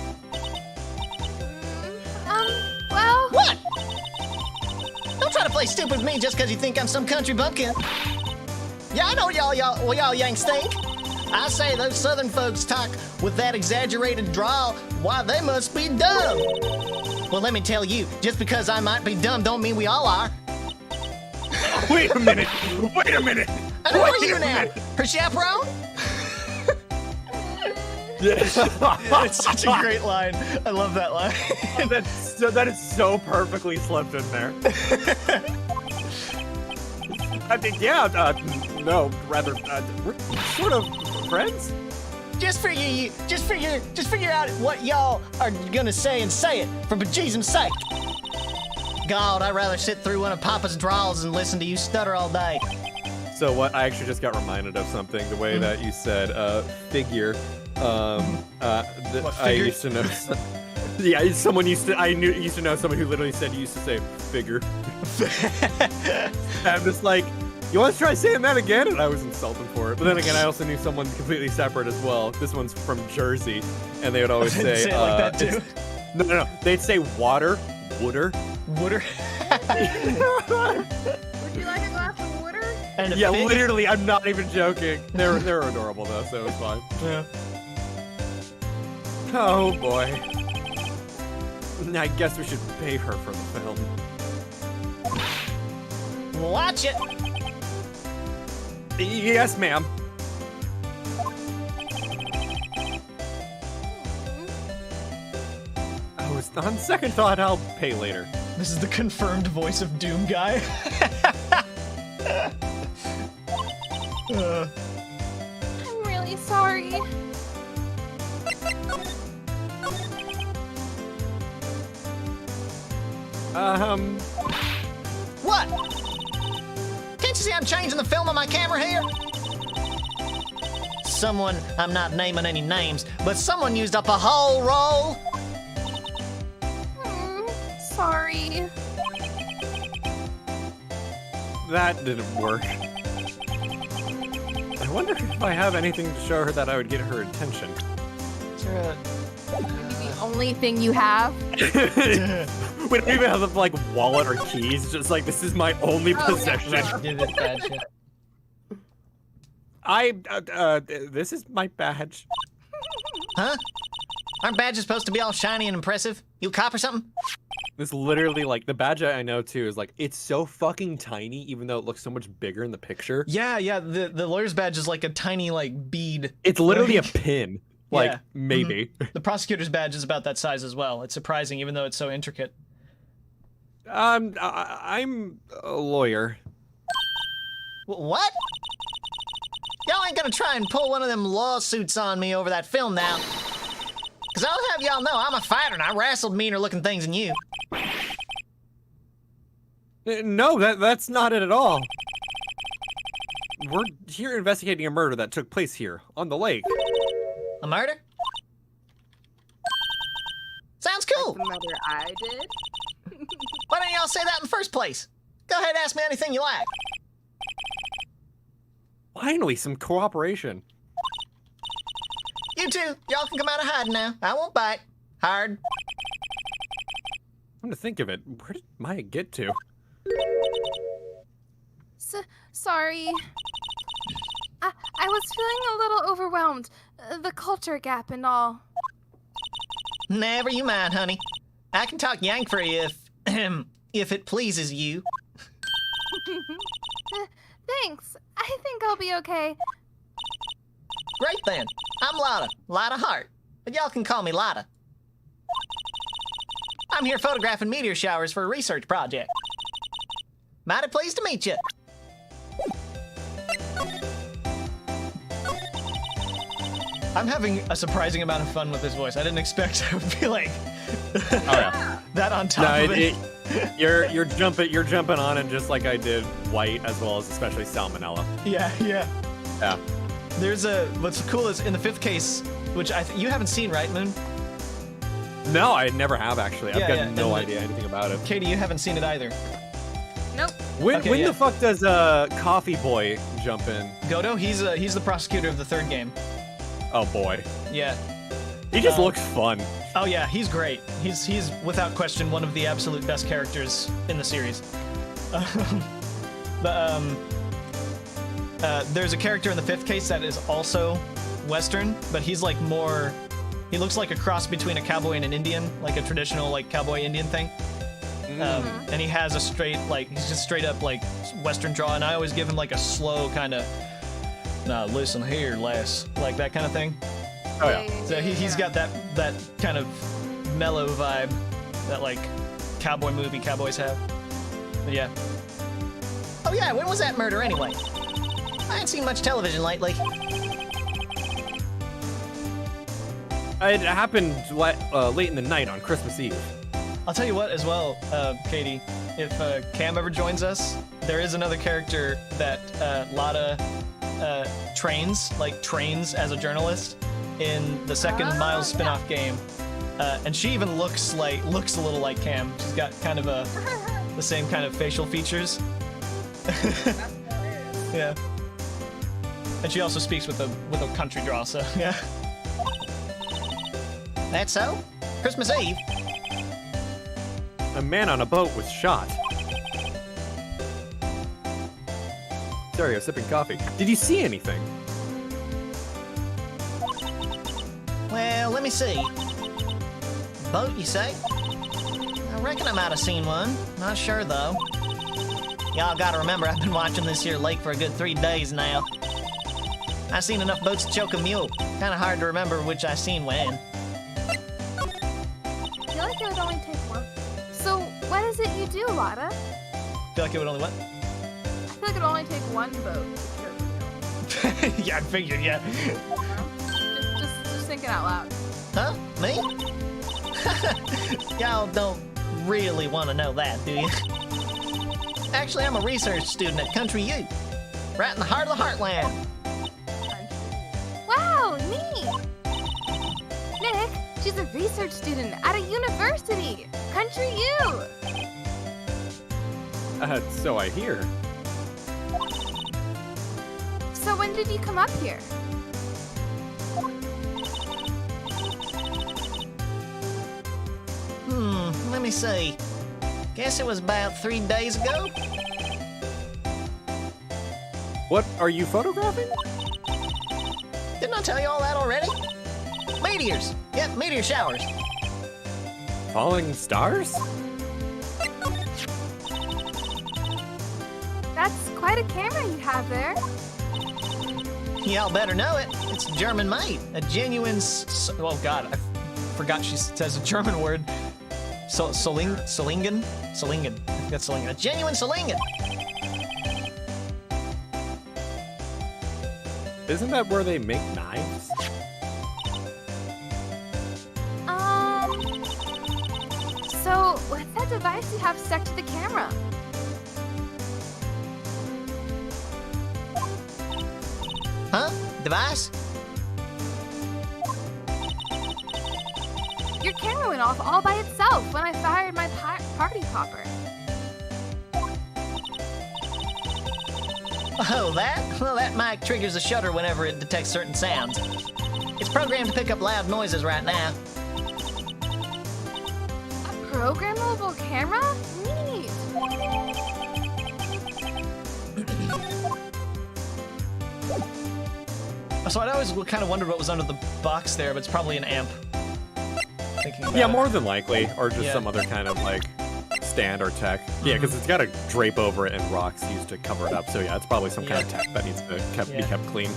Well... What? Don't try to play stupid with me just because you think I'm some country bumpkin. Yeah, I know what y'all Yanks think. I say those southern folks talk with that exaggerated drawl. Why, they must be dumb. Well, let me tell you, just because I might be dumb don't mean we all are. Wait a minute! Wait a minute! And who are you now? Her chaperone? It's such a great line. I love that line. That is so perfectly slipped in there. I think, no, rather, we're sort of friends. Just figure out what y'all are gonna say and say it, for bejesus sake. God, I'd rather sit through one of Papa's drawls and listen to you stutter all day. So what? I actually just got reminded of something. The way that you said figure. I used to know. Yeah, someone used to know someone who literally said used to say figure. I'm just like, you want to try saying that again? And I was insulted for it. But then again, I also knew someone completely separate as well. This one's from Jersey, and they would always say, say it like that too. No. They'd say water, wooder. Wooder. Would you like a glass of water? And a Yeah, fig? literally, I'm not even joking. They're adorable though, so it's fine. Yeah. Oh boy. I guess we should pay her for the film. Watch it. Yes, ma'am. On second thought, I'll pay later. This is the confirmed voice of Doom guy. I'm really sorry. What? Can't you see I'm changing the film on my camera here? Someone, I'm not naming any names, but someone used up a whole roll. Sorry. That didn't work. I wonder if I have anything to show her that I would get her attention. Maybe the only thing you have? We don't even have a like wallet or keys. Just like this is my only possession. This is my badge. Huh? Aren't badges supposed to be all shiny and impressive? You a cop or something? This literally, like, the badge I know, too, is, like, it's so fucking tiny, even though it looks so much bigger in the picture. Yeah, the lawyer's badge is like a tiny, like, bead. It's literally a pin. Like, Yeah. maybe. The prosecutor's badge is about that size as well. It's surprising, even though it's so intricate. I'm a lawyer. What? Y'all ain't gonna try and pull one of them lawsuits on me over that film now. Because I'll have y'all know I'm a fighter and I wrestled meaner looking things than you. No, that's not it at all. We're here investigating a murder that took place here, on the lake. A murder? Sounds cool. The murder I did? Why didn't y'all say that in the first place? Go ahead and ask me anything you like. Finally, some cooperation. You two, y'all can come out of hiding now. I won't bite. Hard. Come to think of it, where did Maya get to? Sorry. I was feeling a little overwhelmed. The culture gap and all. Never you mind, honey. I can talk Yank for you if it pleases you. Thanks. I think I'll be okay. Great then. I'm Lotta. Lotta Hart. But y'all can call me Lotta. I'm here photographing meteor showers for a research project. Mighty pleased to meet you. I'm having a surprising amount of fun with this voice. I didn't expect I would be like that on top of it. You're jumping on it just like I did White, as well as especially Salmonella. Yeah. Yeah. What's cool is in the fifth case, which you haven't seen, right, Moon? No, I never have actually. I've Yeah, got yeah, no and idea anything about it. Katie, you haven't seen it either. Nope. When Okay, yeah. the fuck does Coffee Boy jump in? Godo, he's the prosecutor of the third game. Oh boy, Yeah. he just looks fun. Oh yeah, he's great. He's without question one of the absolute best characters in the series. But there's a character in the fifth case that is also Western, but he's like more. He looks like a cross between a cowboy and an Indian, like a traditional like cowboy Indian thing. And he has a straight like he's just straight up like Western draw, and I always give him like a slow kind of. Nah, listen here, lass, like that kind of thing. Oh yeah. So he's got that kind of mellow vibe that like cowboy movie cowboys have. But yeah. Oh yeah, when was that murder anyway? I ain't seen much television lately. It happened late in the night on Christmas Eve. I'll tell you what as well, Katie, if Cam ever joins us, there is another character that Lada trains as a journalist in the second Miles spin-off game. And she even looks a little like Cam. She's got kind of the same kind of facial features. Yeah. And she also speaks with a country draw, so yeah. That's so? Christmas Eve? A man on a boat was shot. Stereo sipping coffee. Did you see anything? Well, let me see. Boat, you say? I reckon I might have seen one. Not sure, though. Y'all gotta remember, I've been watching this here lake for a good 3 days now. I seen enough boats to choke a mule. Kinda hard to remember which I seen when. I feel like it would only take one. So, what is it you do, Lada? Feel like it would only what? I feel like it would only take one boat to kill you. Yeah, I figured, yeah. Just thinking out loud. Huh? Me? Y'all don't really want to know that, do you? Actually, I'm a research student at Country U. Right in the heart of the heartland. Wow, neat! Nick, she's a research student at a university! Country U! So I hear. So when did you come up here? Let me see. Guess it was about 3 days ago? What are you photographing? Didn't I tell you all that already? Meteors! Yep, meteor showers. Falling stars? That's quite a camera you have there. Y'all better know it. It's German made. A genuine oh god, I forgot she says a German word. Solingen? Solingen. I think that's Solingen. A genuine Solingen. Isn't that where they make knives? So what's that device you have stuck to the camera? Huh? Device? Your camera went off all by itself when I fired my party popper. Oh, that? Well, that mic triggers a shutter whenever it detects certain sounds. It's programmed to pick up loud noises right now. A programmable camera? Neat! So I'd always kind of wondered what was under the box there, but it's probably an amp. Thinking about Yeah, it. more than likely, or just Yeah. some other kind of like stand or tech. Yeah, because it's got a drape over it and rocks used to cover it up. So yeah, it's probably some kind of tech that needs to be kept clean.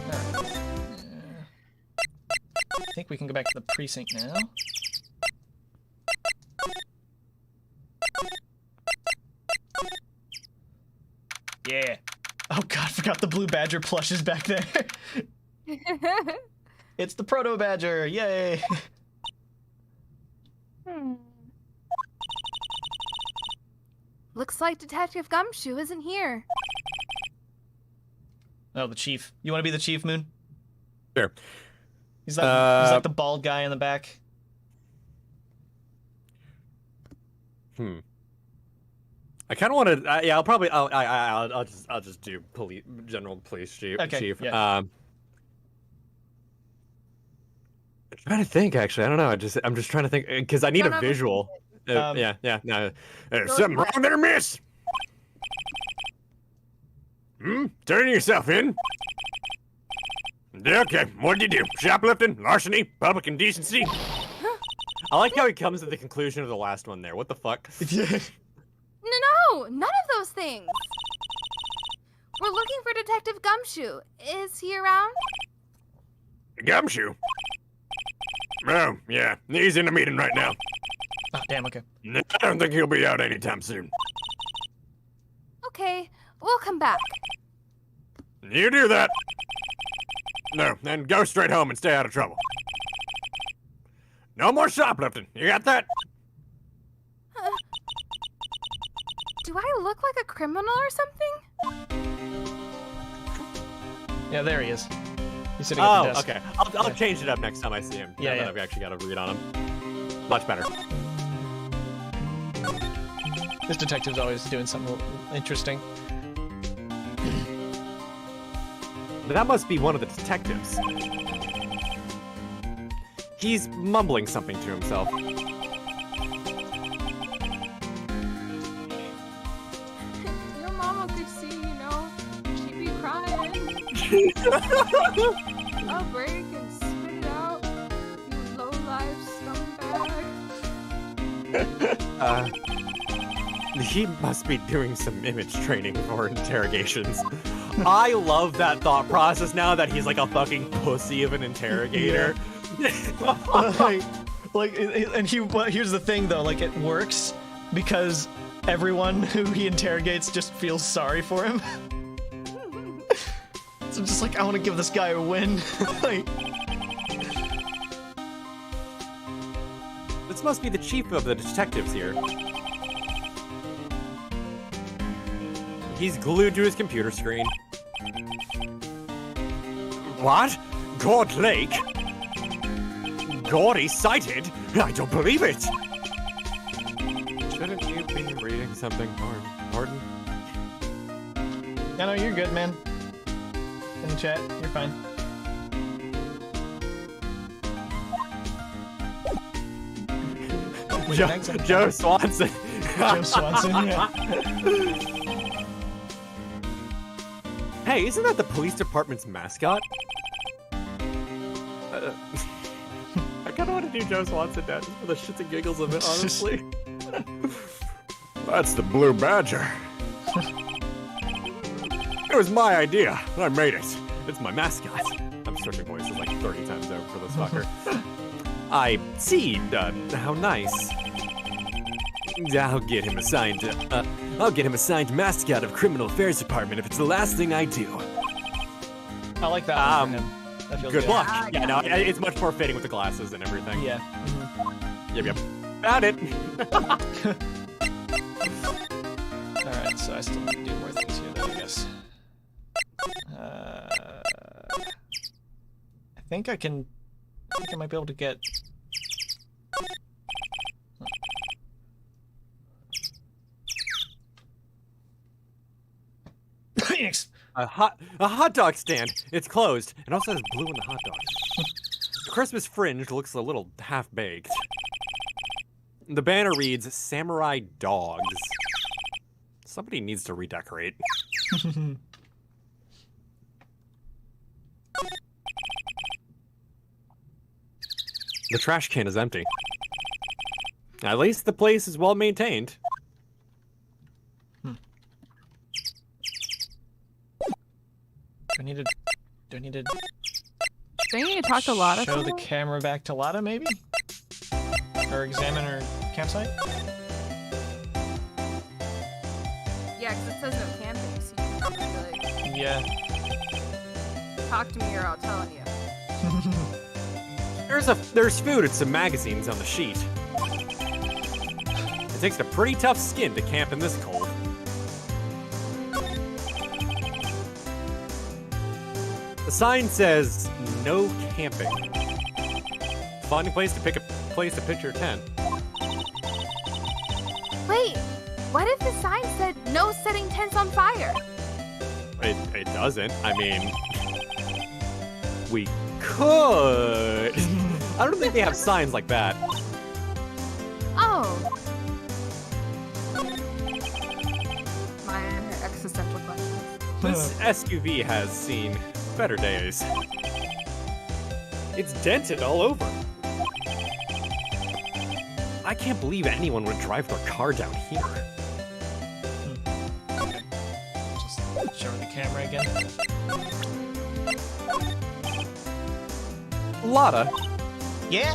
Alright. I think we can go back to the precinct now. Yeah. Oh god, I forgot the blue badger plush is back there. It's the proto badger. Yay. Looks like Detective Gumshoe isn't here. Oh, the chief. You want to be the chief, Moon? Sure. He's like the bald guy in the back. I kind of want to. Yeah, I'll probably. I'll just do general police chief. Okay, yeah. I'm trying to think. Actually, I don't know. I'm just trying to think because I need a visual. Yeah. No. Something wrong there, miss? Turning yourself in. Okay, what'd you do? Shoplifting, larceny, public indecency. I like how he comes to the conclusion of the last one there. What the fuck? No, none of those things. We're looking for Detective Gumshoe. Is he around? Gumshoe? Oh, yeah. He's in a meeting right now. Oh, damn, okay. I don't think he'll be out anytime soon. Okay, we'll come back. You do that. No, then go straight home and stay out of trouble. No more shoplifting. You got that? Do I look like a criminal or something? Yeah, there he is. He's sitting at the desk. Okay. I'll change it up next time I see him. Yeah, now that I've actually got a read on him. Much better. This detective's always doing something interesting. That must be one of the detectives. He's mumbling something to himself. Your mama could see, she'd be crying. I'll break and spit it out, you low-life scumbag. He must be doing some image training for interrogations. I love that thought process now that he's like a fucking pussy of an interrogator. Here's the thing though, like it works because everyone who he interrogates just feels sorry for him. So I'm just like, I want to give this guy a win. This must be the chief of the detectives here. He's glued to his computer screen. What? Gourd Lake? Gordy sighted? I don't believe it! Shouldn't you be reading something more important? No, you're good, man. In the chat, you're fine. Joe Swanson. Joe Swanson, yeah. Hey, isn't that the police department's mascot? I kind of want to do Joe Swanson now, just for the shits and giggles of it, honestly. That's the Blue Badger. It was my idea. I made it. It's my mascot. I'm switching voices like 30 times over for this fucker. I see. How nice. I'll get him assigned mascot of Criminal Affairs Department if it's the last thing I do. I like that one for him. That feels Good luck. Yeah, no, it's much more fitting with the glasses and everything. Yeah. Yep. Found it. Alright, so I still need to do more things here then, I guess. I think I might be able to get... Phoenix! A hot dog stand. It's closed. It also has blue in the hot dog. The Christmas fringe looks a little half-baked. The banner reads, Samurai Dogs. Somebody needs to redecorate. The trash can is empty. At least the place is well maintained. Do I need to Don't you need to talk to Lotta? show the camera back to Lotta, maybe? Or examine her campsite? Yeah, because it says no camping, so you can probably be like, Yeah. talk to me or I'll tell on you. There's food and some magazines on the sheet. It takes a pretty tough skin to camp in this cold. The sign says, no camping. Finding a place to pitch your tent. Wait! What if the sign said no setting tents on fire? It doesn't. I mean, we could. I don't think they have signs like that. Oh. Mine her existential questions. This SUV has seen better days. It's dented all over. I can't believe anyone would drive their car down here. Just showing the camera again. Lotta, Yeah?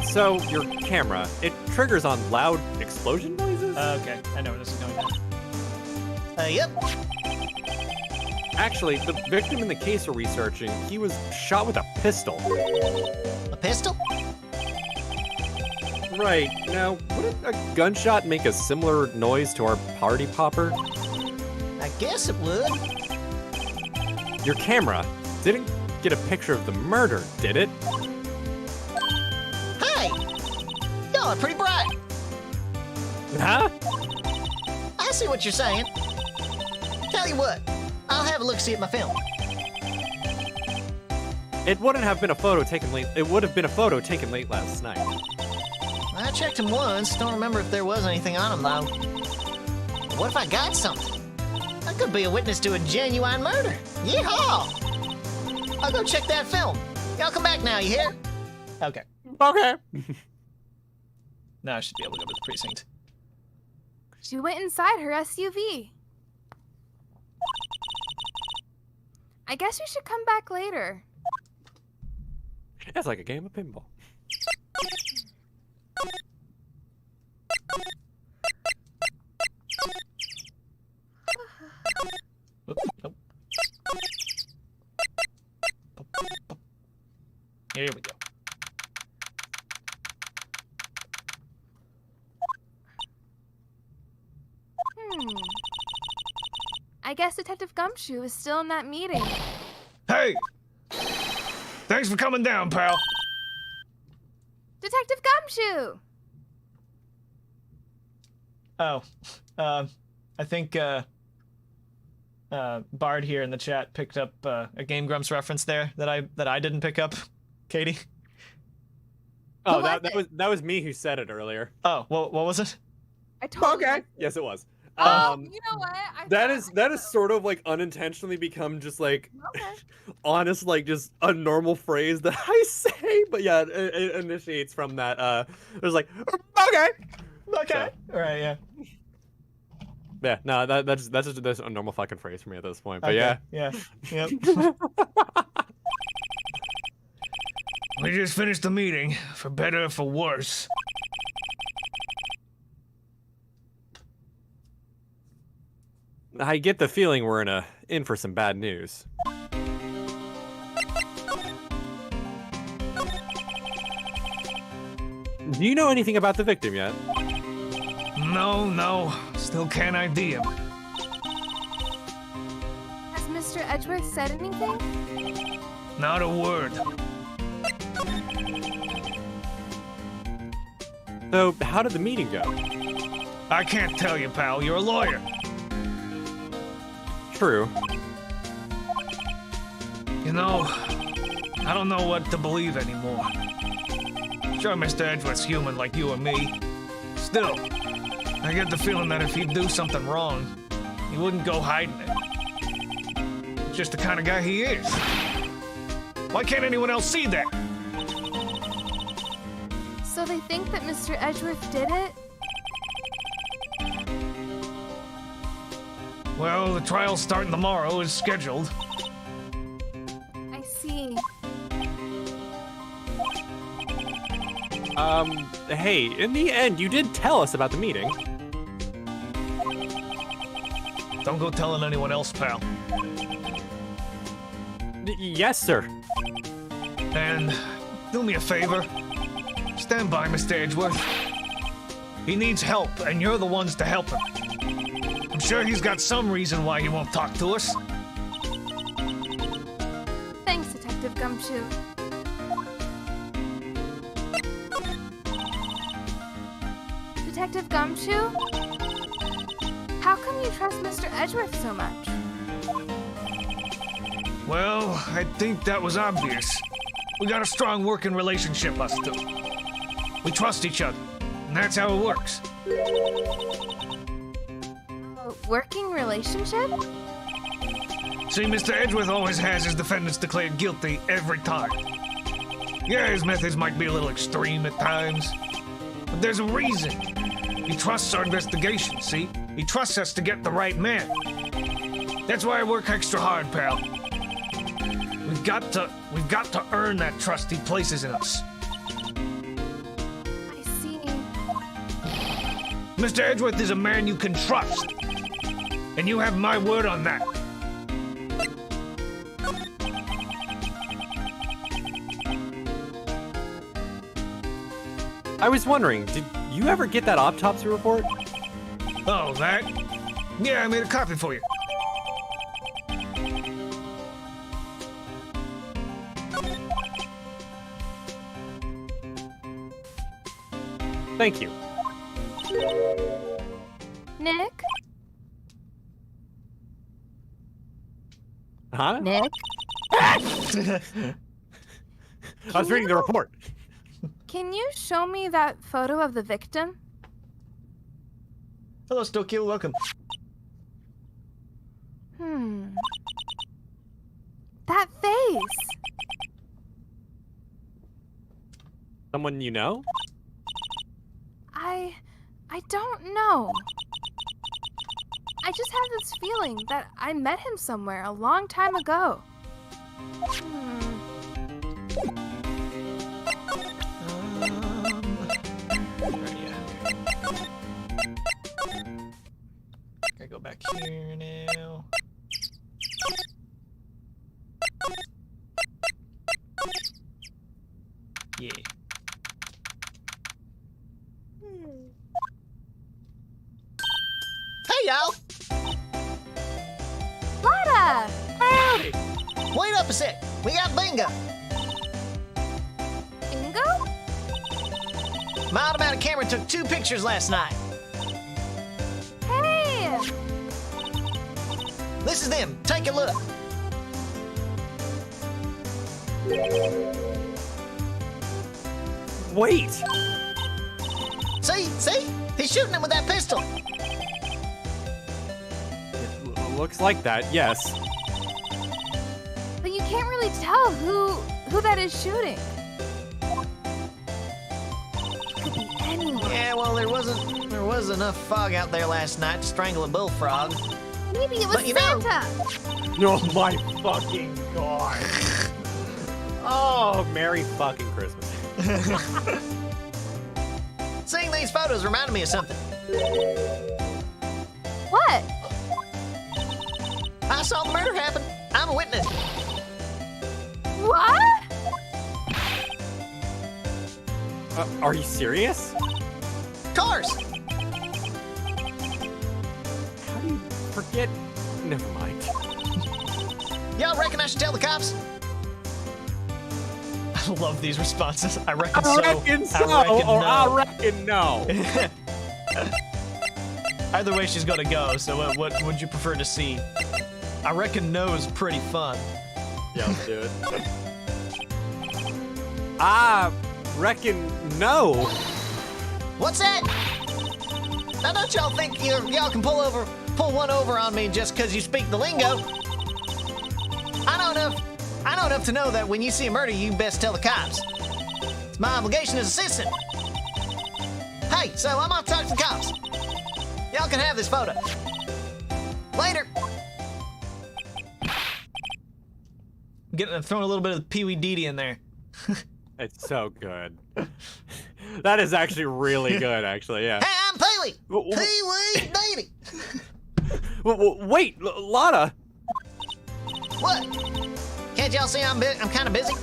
so your camera, it triggers on loud explosion noises? Okay, I know where this is going now. Yep. Actually, the victim in the case we're researching, he was shot with a pistol. A pistol? Right, now, wouldn't a gunshot make a similar noise to our party popper? I guess it would. Your camera didn't get a picture of the murder, did it? Hey! Y'all are pretty bright. Huh? I see what you're saying. Tell you what, I'll have a look-see at my film. It wouldn't have been a photo taken late. It would have been a photo taken late last night. I checked him once, don't remember if there was anything on him, though. What if I got something? I could be a witness to a genuine murder. Yeehaw! I'll go check that film. Y'all come back now, you hear? Okay. Okay. Now I should be able to go to the precinct. She went inside her SUV. I guess we should come back later. It's like a game of pinball. Oop, nope. Here we go. I guess Detective Gumshoe is still in that meeting. Hey! Thanks for coming down, pal. Detective Gumshoe! Oh, I think Bard here in the chat picked up a Game Grumps reference there that I didn't pick up. Katie. Oh, that was me who said it earlier. Oh, what was it? I totally Okay. Yes, it was. You know what? That is sort of like unintentionally become just like Okay. honest, like just a normal phrase that I say. But yeah, it initiates from that. It was like okay. Okay. All right. Yeah. Yeah, no, that's just a normal fucking phrase for me at this point. But Okay, yeah. Yeah. Yep. We just finished the meeting, for better or for worse. I get the feeling we're in for some bad news. Do you know anything about the victim yet? No, still can't ID him. Has Mr. Edgeworth said anything? Not a word. So, how did the meeting go? I can't tell you, pal. You're a lawyer. True. You know, I don't know what to believe anymore. Sure, Mr. Edgeworth's human like you or me. Still, I get the feeling that if he'd do something wrong, he wouldn't go hiding it. He's just the kind of guy he is. Why can't anyone else see that? So they think that Mr. Edgeworth did it? Well, the trial's starting tomorrow as scheduled. I see. Hey, in the end, you did tell us about the meeting. Don't go telling anyone else, pal. Yes, sir. And do me a favor. Stand by, Mr. Edgeworth. He needs help, and you're the ones to help him. I'm sure he's got some reason why he won't talk to us. Thanks, Detective Gumshoe. Detective Gumshoe? How come you trust Mr. Edgeworth so much? Well, I think that was obvious. We got a strong working relationship, us two. We trust each other, and that's how it works. A working relationship? See, Mr. Edgeworth always has his defendants declared guilty every time. Yeah, his methods might be a little extreme at times, but there's a reason. He trusts our investigation, see? He trusts us to get the right man. That's why I work extra hard, pal. We've got to earn that trust he places in us. I see. Mr. Edgeworth is a man you can trust, and you have my word on that. I was wondering, did you ever get that autopsy report? Oh, that? Yeah, I made a copy for you. Thank you. Nick? Huh? Nick? I was reading the report. Can you show me that photo of the victim? Hello, Stokil. Welcome. That face! Someone you know? I don't know. I just have this feeling that I met him somewhere a long time ago. Gotta go back here now. Yeah. Hey, y'all! Lada! Howdy! Wait up a sec. We got bingo. Bingo? My automatic camera took 2 pictures last night. Hey! This is them. Take a look. Wait! See? He's shooting him with that pistol. Looks like that, yes. But you can't really tell who that is shooting. Could be anyone. Yeah, well, there was enough fog out there last night to strangle a bullfrog. Maybe it was But you know- Santa. Oh my fucking god. Oh, Merry fucking Christmas. Seeing these photos reminded me of something. What? I saw the murder happen. I'm a witness. What? Are you serious? Cars. How do you forget? Never mind. Y'all reckon I should tell the cops? I love these responses. I reckon I so. reckon so, I reckon or no. I reckon no. Either way, she's gonna go. So, what would you prefer to see? I reckon no is pretty fun. Yeah, let's do it. I reckon no. What's that? Now, don't y'all think y'all can pull one over on me just because you speak the lingo? I know enough to know that when you see a murder, you best tell the cops. It's my obligation as a citizen. Hey, so I'm off to talk to the cops. Y'all can have this photo. Later. Throwing a little bit of the Pee Wee Dee Dee in there. It's so good. That is actually really good, actually, yeah. Hey, I'm Pee Wee. Pee Wee Dee Dee. Wait, Lada. What? Can't y'all see I'm kind of busy?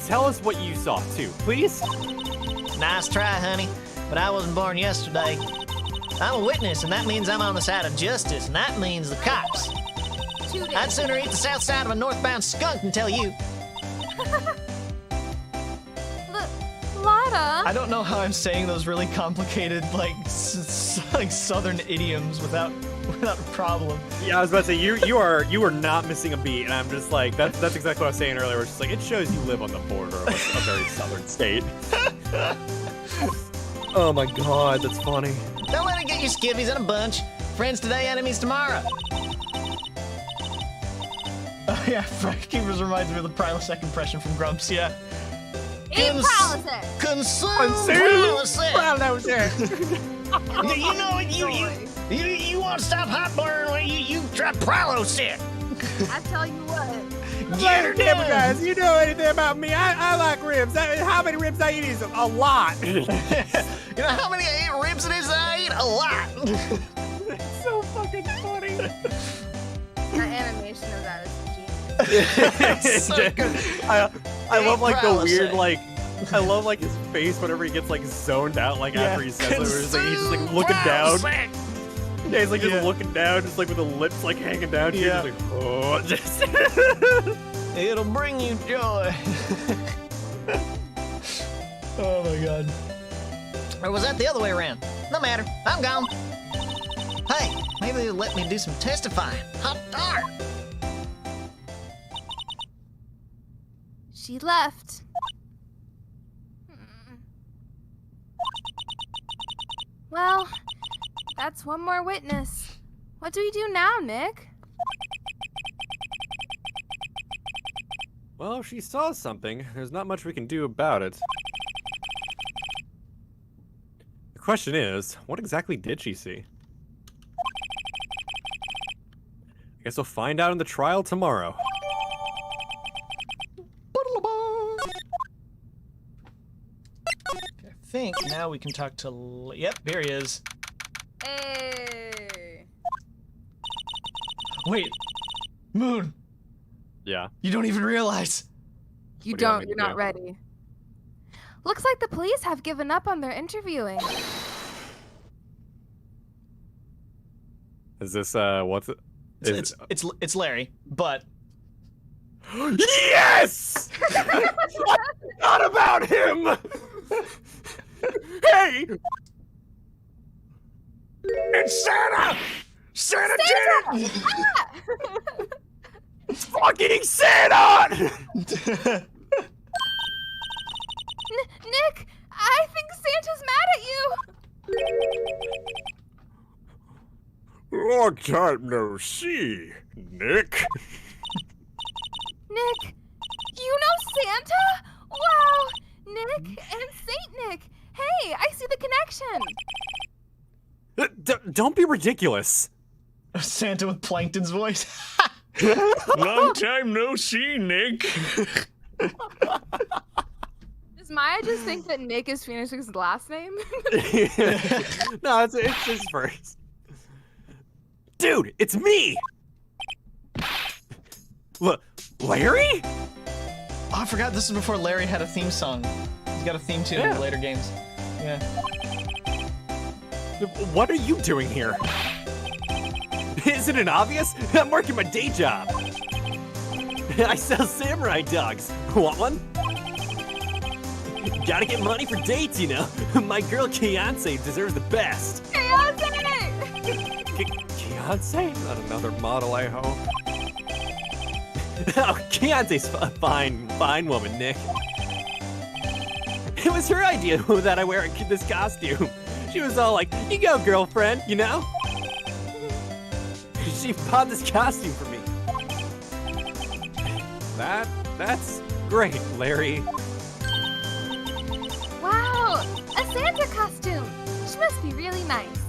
Tell us what you saw, too, please. Nice try, honey, but I wasn't born yesterday. I'm a witness, and that means I'm on the side of justice, and that means the cops. I'd sooner eat the south side of a northbound skunk than tell you. Lada, Santa! I don't know how I'm saying those really complicated, like, like southern idioms without a problem. Yeah, I was about to say you are not missing a beat, and I'm just like that's exactly what I was saying earlier. It's just like it shows you live on the border of like, a very southern state. Oh my god, that's funny. Don't let it get you skivvies in a bunch. Friends today, enemies tomorrow. Oh yeah, Frank Keepers reminds me of the Prilosec impression from Grumps, yeah. Eat Prilosec! Consume Prilosec! You know, you want to stop hot burn when you try Prilosec. I tell you what. Get her Damn done. guys, you know anything about me? I like ribs. How many ribs I eat is a lot. You know how many ribs it is I eat? A lot. It's so fucking funny. That animation of that is genius. So good. I love like the Prilosec. weird like I love like his face whenever he gets like zoned out like after he says it. Where he's just like looking down. Yeah, he's like just looking down, just like with the lips like hanging down. Yeah. He's like, oh, just. It'll bring you joy. Oh my god. Or was that the other way around? No matter. I'm gone. Hey, maybe they'll let me do some testifying. Hot darn. She left. Well, that's one more witness. What do we do now, Nick? Well, if she saw something, there's not much we can do about it. The question is, what exactly did she see? I guess we'll find out in the trial tomorrow. I think now we can talk to... Yep, here he is. Hey. Wait. Moon, Yeah. you don't even realize. You What do you want don't, me you're to not do? ready. Looks like the police have given up on their interviewing. Is this, what's it? It's Larry, but... Yes! I forgot about him! Hey! It's Santa! Santa did it! Fucking Santa! Nick, I think Santa's mad at you. Long time no see, Nick. Nick, you know Santa? Wow, Nick and Saint Nick. Hey, I see the connection. Don't be ridiculous. Santa with Plankton's voice. Long time no see, Nick. Does Maya just think that Nick is Phoenix's last name? No, it's his first. Dude, it's me! Look, Larry? Oh, I forgot this is before Larry had a theme song. He's got a theme tune in the later games. Yeah. What are you doing here? Isn't it obvious? I'm working my day job. I sell samurai dogs. Want one? Gotta get money for dates, you know. My girl Beyonce deserves the best. Beyonce? Not another model, I hope. Oh, Beyonce's a fine woman, Nick. It was her idea that I wear this costume. She was all like, "You go, girlfriend," you know? She bought this costume for me. That's great, Larry. Wow, a Santa costume. She must be really nice.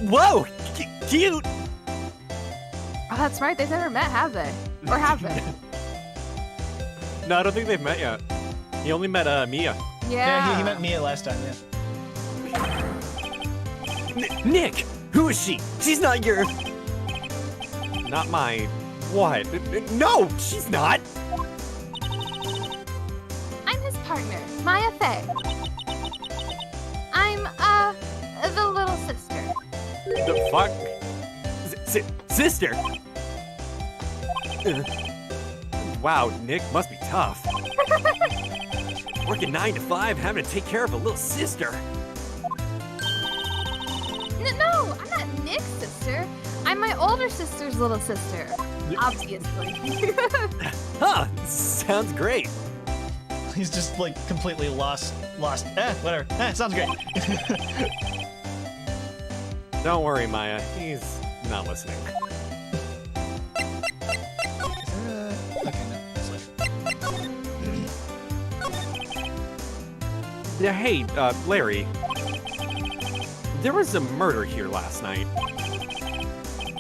Whoa, cute. Oh, that's right. They've never met, have they? Or have they? No, I don't think they've met yet. He only met Mia. Yeah, he met Mia last time, yeah. Nick, who is she? She's not your... Not my... What? No, she's not. I'm his partner, Maya Fey. I'm, the little sister. The fuck? Sister? Wow, Nick must be tough. Working 9 to 5, having to take care of a little sister. No, I'm not Nick's sister. I'm my older sister's little sister. Obviously. Huh, sounds great. He's just like completely lost. Whatever. Sounds great. Don't worry, Maya, he's not listening. Okay, no. It's later. Yeah, hey, Larry. There was a murder here last night.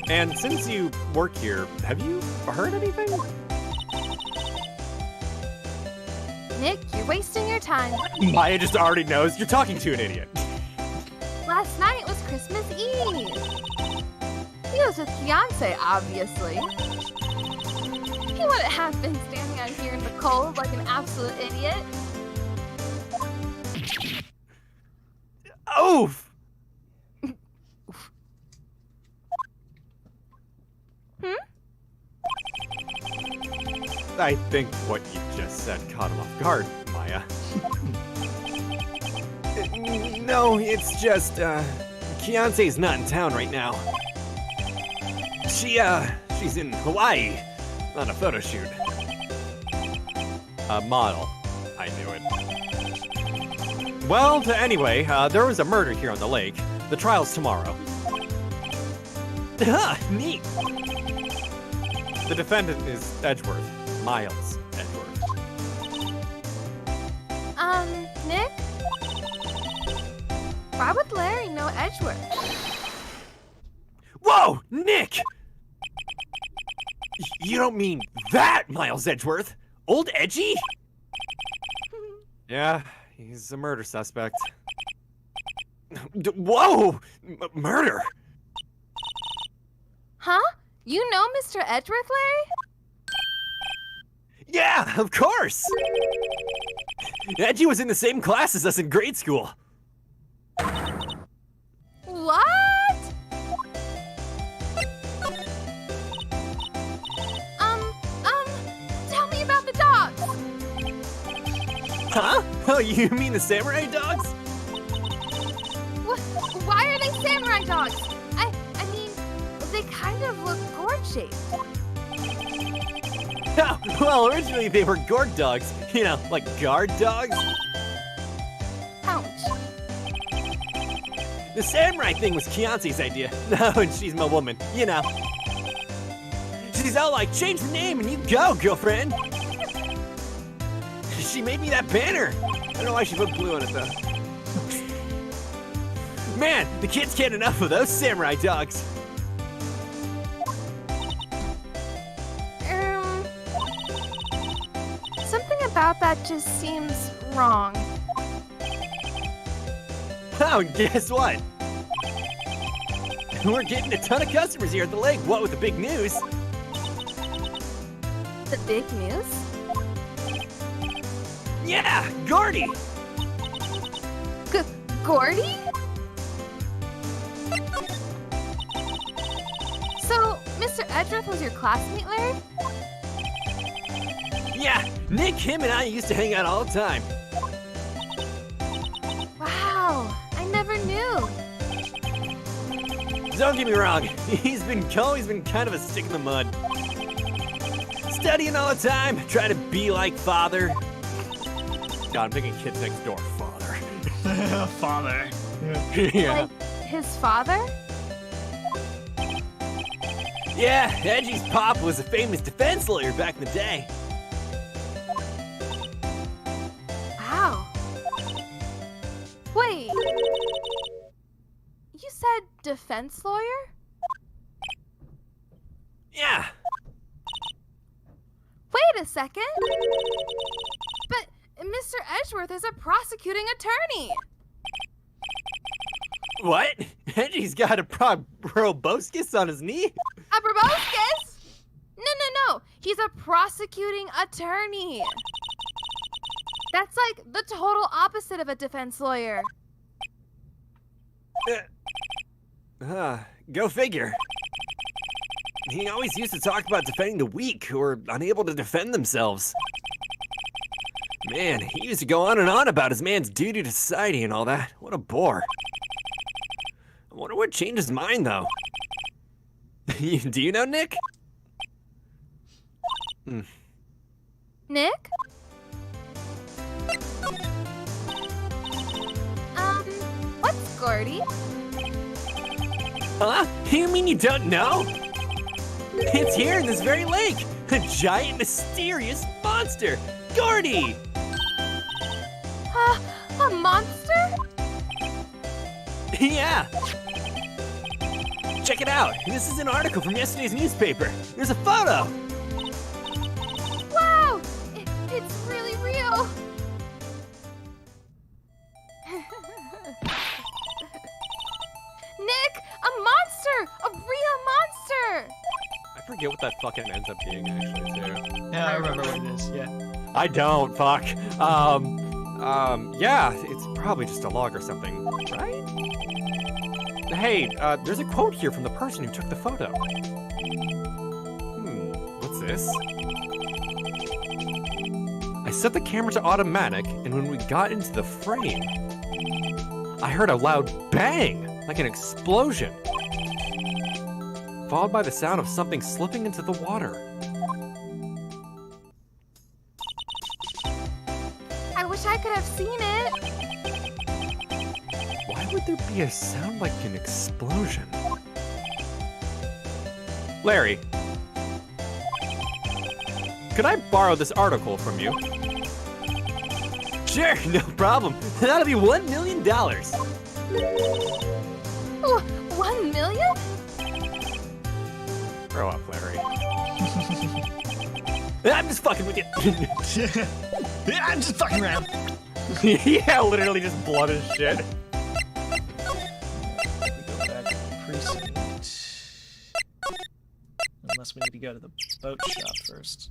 And since you work here, have you heard anything? Nick, you're wasting your time. Maya just already knows you're talking to an idiot. Last night was Christmas Eve. He was with fiance, obviously. He wouldn't have been standing out here in the cold like an absolute idiot. Oof! I think what you just said caught him off guard, Maya. No, it's just, Fiance's not in town right now. She's in Hawaii on a photo shoot. A model. I knew it. Well, anyway, there was a murder here on the lake. The trial's tomorrow. Neat! The defendant is Edgeworth. Miles Edgeworth. Nick? Why would Larry know Edgeworth? Whoa, Nick! You don't mean that Miles Edgeworth? Old Edgy? Yeah, he's a murder suspect. Whoa! Murder? Huh? You know Mr. Edgeworth, Larry? Yeah, of course! Edgy was in the same class as us in grade school. What? Tell me about the dogs. Huh? Oh, you mean the samurai dogs? Why are they samurai dogs? I mean, they kind of look gourd-shaped. Oh, well, originally they were Gourd dogs. You know, like guard dogs. Ouch. The samurai thing was Fiance's idea. No, and she's my woman, you know. She's all like, change the name and you go, girlfriend. She made me that banner. I don't know why she put blue on it, though. Man, the kids can't enough of those samurai dogs. Something about that just seems wrong. Oh, and guess what? We're getting a ton of customers here at the lake. What with the big news? The big news? Yeah, Gordy. Gordy? So, Mr. Edgeworth was your classmate, Larry? Yeah, Nick, him, and I used to hang out all the time. Wow, I never knew. Don't get me wrong, he's always been kind of a stick in the mud. Studying all the time, trying to be like father. God, I'm thinking kids next door, father. Father. Yeah. Like, his father? Yeah, Edgy's pop was a famous defense lawyer back in the day. Wow. Wait. You said defense lawyer? Yeah. Wait a second. But Mr. Edgeworth is a prosecuting attorney. What? Edgy's got a proboscis on his knee? A proboscis? No. He's a prosecuting attorney. That's like the total opposite of a defense lawyer. Go figure. He always used to talk about defending the weak who are unable to defend themselves. Man, he used to go on and on about his man's duty to society and all that. What a bore. I wonder what changed his mind, though. Do you know Nick? Nick? What's Gordy? Huh? You mean you don't know? It's here in this very lake. A giant, mysterious monster. Gordy! A monster? Yeah. Check it out. This is an article from yesterday's newspaper. There's a photo. Wow! It's really real. Nick, a monster! A real monster! I forget what that fucking ends up being, actually, too. Yeah, I remember what it is. Yeah. I don't, fuck. Yeah, it's probably just a log or something, right? Hey, there's a quote here from the person who took the photo. What's this? I set the camera to automatic, and when we got into the frame, I heard a loud bang, like an explosion, followed by the sound of something slipping into the water. I wish I could have seen it. Why would there be a sound like an explosion? Larry, could I borrow this article from you? Sure, no problem. That'll be $1 million. Oh, 1 million? Grow up, Larry. I'm just fucking with you. Yeah, I'm just fucking around. Yeah, literally just blood as shit. Go back to precinct. Unless we need to go to the boat shop first.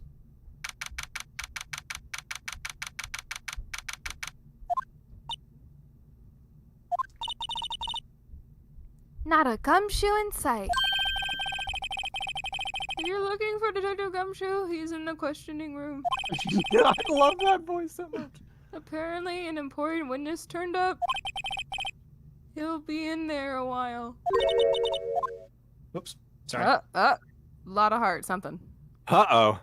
Not a gumshoe in sight. If you're looking for Detective Gumshoe, he's in the questioning room. I love that voice so much. Apparently, an important witness turned up. He'll be in there a while. Whoops. Sorry. Lot of heart, something. Uh-oh.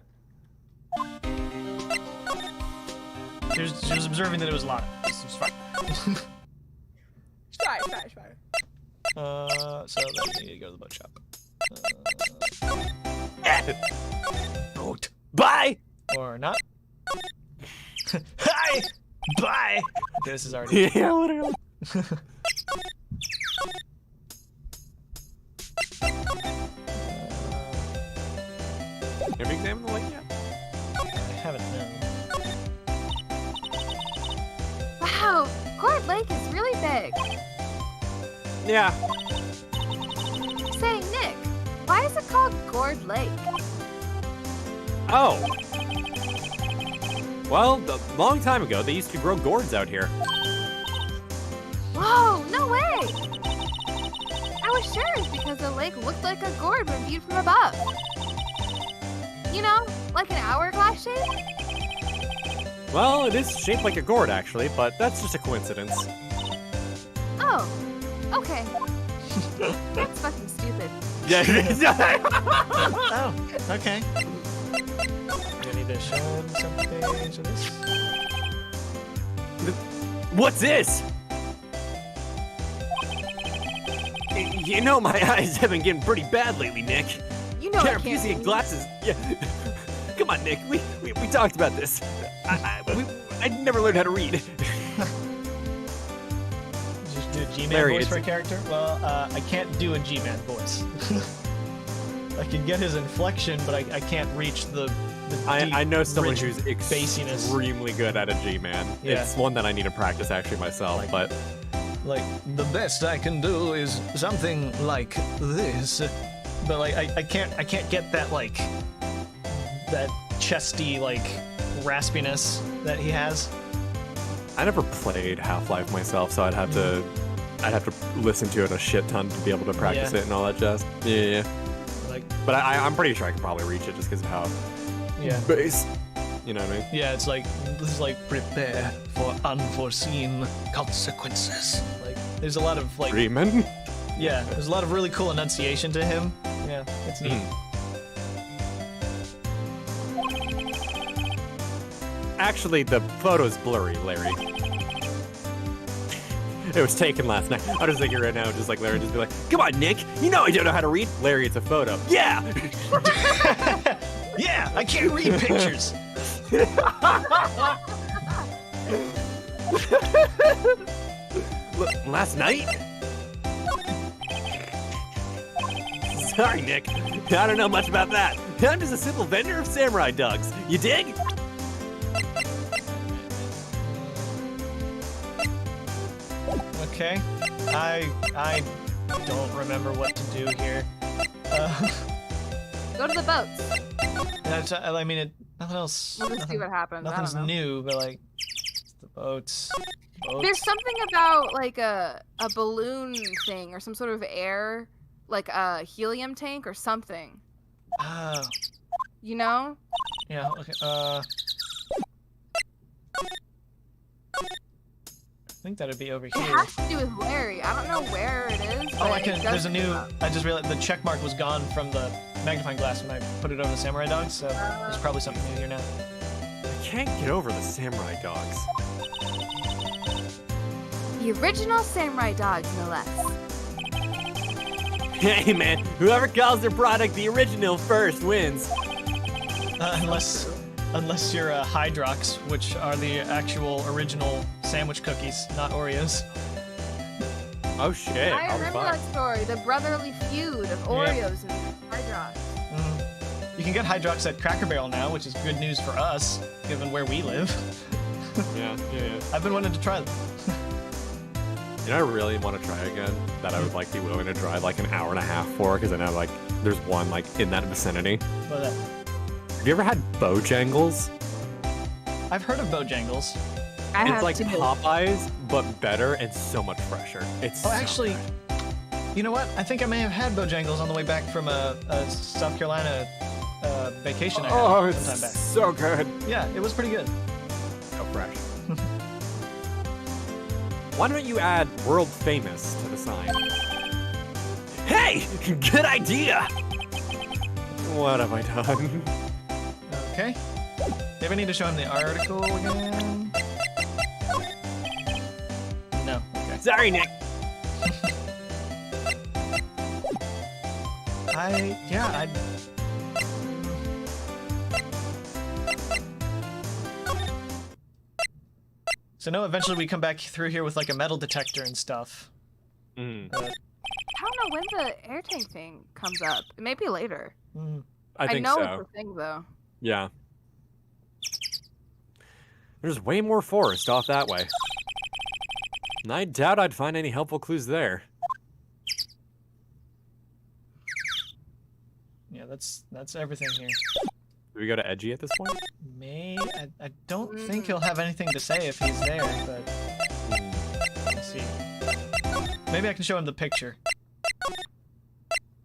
She was observing that it was a lot. This was fine. Try. So then we need to go to the boat shop. Boat. Bye! Or not. Hi! Bye! Okay, this is already... Yeah, literally. Have you examined the lake yet? I haven't, no. Wow, Gourd Lake is really big. Yeah. Say, Nick, why is it called Gourd Lake? Oh. Well, a long time ago, they used to grow gourds out here. Whoa, no way! I was sure it's because the lake looked like a gourd when viewed from above. You know, like an hourglass shape? Well, it is shaped like a gourd, actually, but that's just a coincidence. Oh, okay. That's fucking stupid. Yeah. Oh, okay. I need to show him some page of this. What's this? You know my eyes have been getting pretty bad lately, Nick. You know I Can't can't refuse to see. get glasses. Yeah. Come on, Nick. We talked about this. I never learned how to read. Just do a G-Man Larry, voice it's- for a character? Well, I can't do a G-Man voice. I can get his inflection, but I can't reach the I know someone rich who's bassiness. extremely good at a G-Man. Yeah. It's one that I need to practice actually myself, but Like, the best I can do is something like this. But like, I can't get that, like, that chesty, like, raspiness that he has. I never played Half-Life myself, so I'd have to listen to it a shit ton to be able to practice Yeah. it and all that jazz. Yeah. Like, But I'm pretty sure I could probably reach it just because of how yeah. bass. You know what I mean? Yeah, it's like, this is like, prepare for unforeseen consequences. Like, there's a lot of, like, Freeman? yeah, there's a lot of really cool enunciation to him. Yeah, it's neat. Actually, the photo's blurry, Larry. It was taken last night. I'm just thinking right now, just like Larry, just be like, "Come on, Nick, you know I don't know how to read." Larry, it's a photo. Yeah. Yeah, I can't read pictures. Look, last night? Sorry, Nick. I don't know much about that. I'm just a simple vendor of samurai dogs. You dig? Okay, I don't remember what to do here. Go to the boats. I mean, nothing else. We'll just see what happens. I Nothing's don't know. new, but like the boats. There's something about like a balloon thing or some sort of air, like a helium tank or something. Oh, You know? yeah. Okay. I think that'd be over It here. has to do with Larry. I don't know where it is. Oh, but I can. it There's does a new. come up. I just realized the check mark was gone from the magnifying glass when I put it over the samurai dog. So there's probably something new here now. I can't get over the samurai dogs. The original samurai dogs, no less. Hey, man, whoever calls their product the original first wins. Unless you're Hydrox, which are the actual original sandwich cookies, not Oreos. Oh shit! I I'm remember fine. that story, the brotherly feud of Oreos and Hydrox. You can get Hydrox at Cracker Barrel now, which is good news for us, given where we live. Yeah. I've been wanting to try them. You know, I really want to try again. That I would like be willing to drive like an hour and a half for, because I know like there's one like in that vicinity. But, Have you ever had Bojangles? I've heard of Bojangles. I It's have like to. Popeyes, but better and so much fresher. It's Oh, so actually, good. you know what? I think I may have had Bojangles on the way back from a South Carolina vacation I had Oh, some it's time back. so good. Yeah, it was pretty good. So fresh. Why don't you add world famous to the sign? Hey, good idea. What have I done? Okay. Maybe I need to show him the article again. No. Okay. Sorry, Nick. I. So no, eventually we come back through here with like a metal detector and stuff. Mm, I don't know when the air tank thing comes up. It may be later. I think know so. it's a thing though. Yeah. There's way more forest off that way. And I doubt I'd find any helpful clues there. Yeah, that's everything here. Do we go to Edgy at this point? I don't think he'll have anything to say if he's there, but let's see. Maybe I can show him the picture.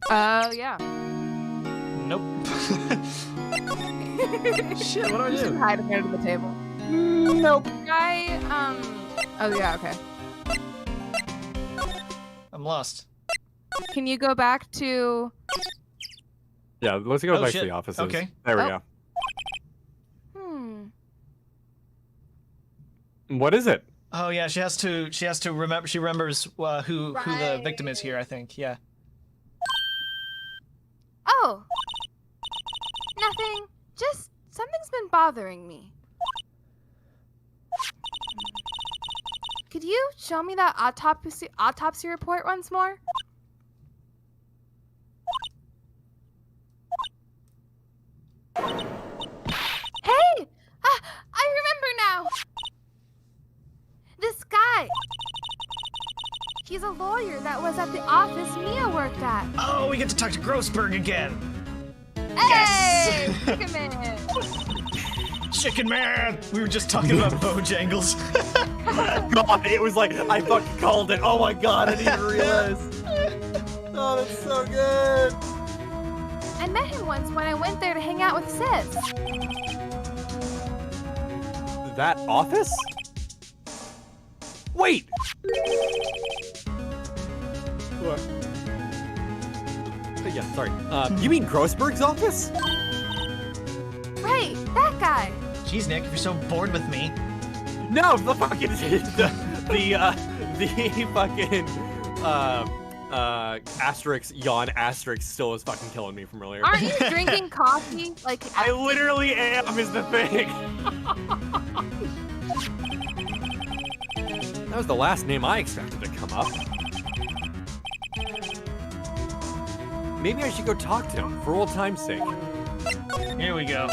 Oh yeah. Nope. Shit, what do I You should do? hide him under the table. Nope. Oh yeah, okay. I'm lost. Can you go back to? Yeah, let's go Oh, back shit. to the offices. Okay. There we Oh. go. Hmm. What is it? Oh yeah, she has to remember. She remembers who the Right. victim is here. I think. Yeah. Oh. Nothing. Just something's been bothering me. Could you show me that autopsy report once more? Hey! I remember now! This guy! He's a lawyer that was at the office Mia worked at. Oh, we get to talk to Grossberg again. Hey! Chicken Man! Chicken Man. We were just talking about Bojangles. God, it was like, I fucking called it. Oh my god, I didn't even realize. Oh, that's so good. I met him once when I went there to hang out with Sis. office? Wait! What? Yeah, sorry. You mean Grossberg's office? Right, that guy. Jeez, Nick, if you're so bored with me. No, the fucking the fucking asterisk yawn asterisk still is fucking killing me from earlier. Aren't you drinking coffee? Like I literally am is the thing. That was the last name I expected to come up. Maybe I should go talk to him for old time's sake. Here we go.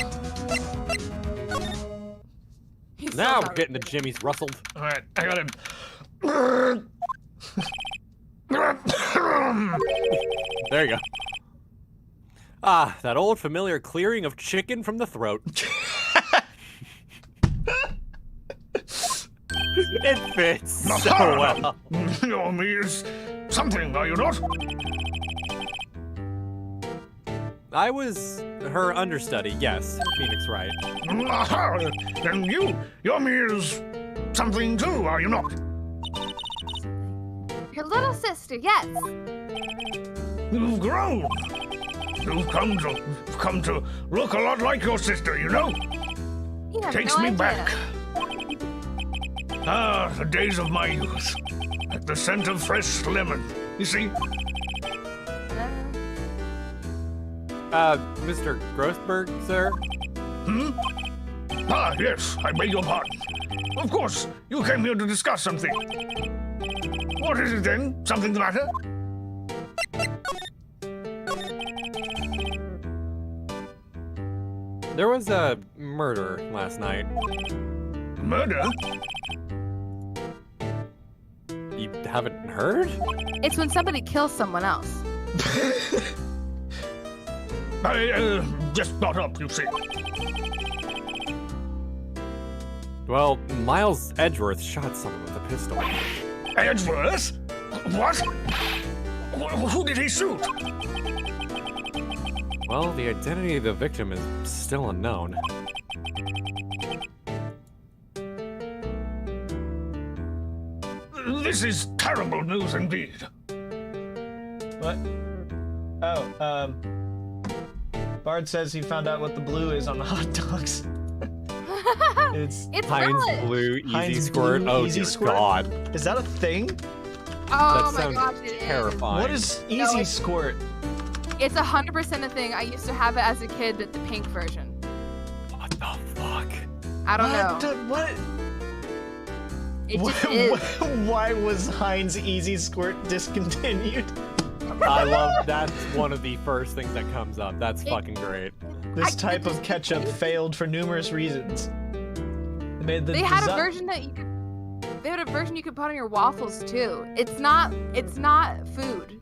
He's Now so we're getting the jimmies rustled. All right, I got him. There you go. Ah, that old familiar clearing of chicken from the throat. It fits so well. Your me's something, are you not? I was her understudy, yes, Phoenix Wright. Aha! Then your me's something too, are you not? Your little sister, yes. You've grown. You've come to look a lot like your sister, you know? You have Takes no me idea. back. Ah, the days of my youth. Like the scent of fresh lemon. You see? Mr. Grossberg, sir? Hmm? Ah, yes, I beg your pardon. Of course, you came here to discuss something. What is it then? Something the matter? There was a murder last night. Murder? You haven't heard? It's when somebody kills someone else. I just got up, you see. Well, Miles Edgeworth shot someone with a pistol. Edgeworth? What? Who did he shoot? Well, the identity of the victim is still unknown. This is terrible news indeed. What? Oh, Bard says he found out what the blue is on the hot dogs. It's It's Heinz relish. Blue Easy Heinz Squirt. Blue Oh Easy dear Squirt? God. Is that a thing? Oh That my sounds gosh, it is. terrifying. What is No, Easy it's- Squirt? It's 100% a thing. I used to have it as a kid, but the pink version. What the fuck? I don't know. What? It just is. Why was Heinz Easy Squirt discontinued? I love that's one of the first things that comes up. That's It- fucking great. This type of ketchup failed for numerous reasons. They made the They had a desi- version that you could. They had a version you could put on your waffles too. It's not food.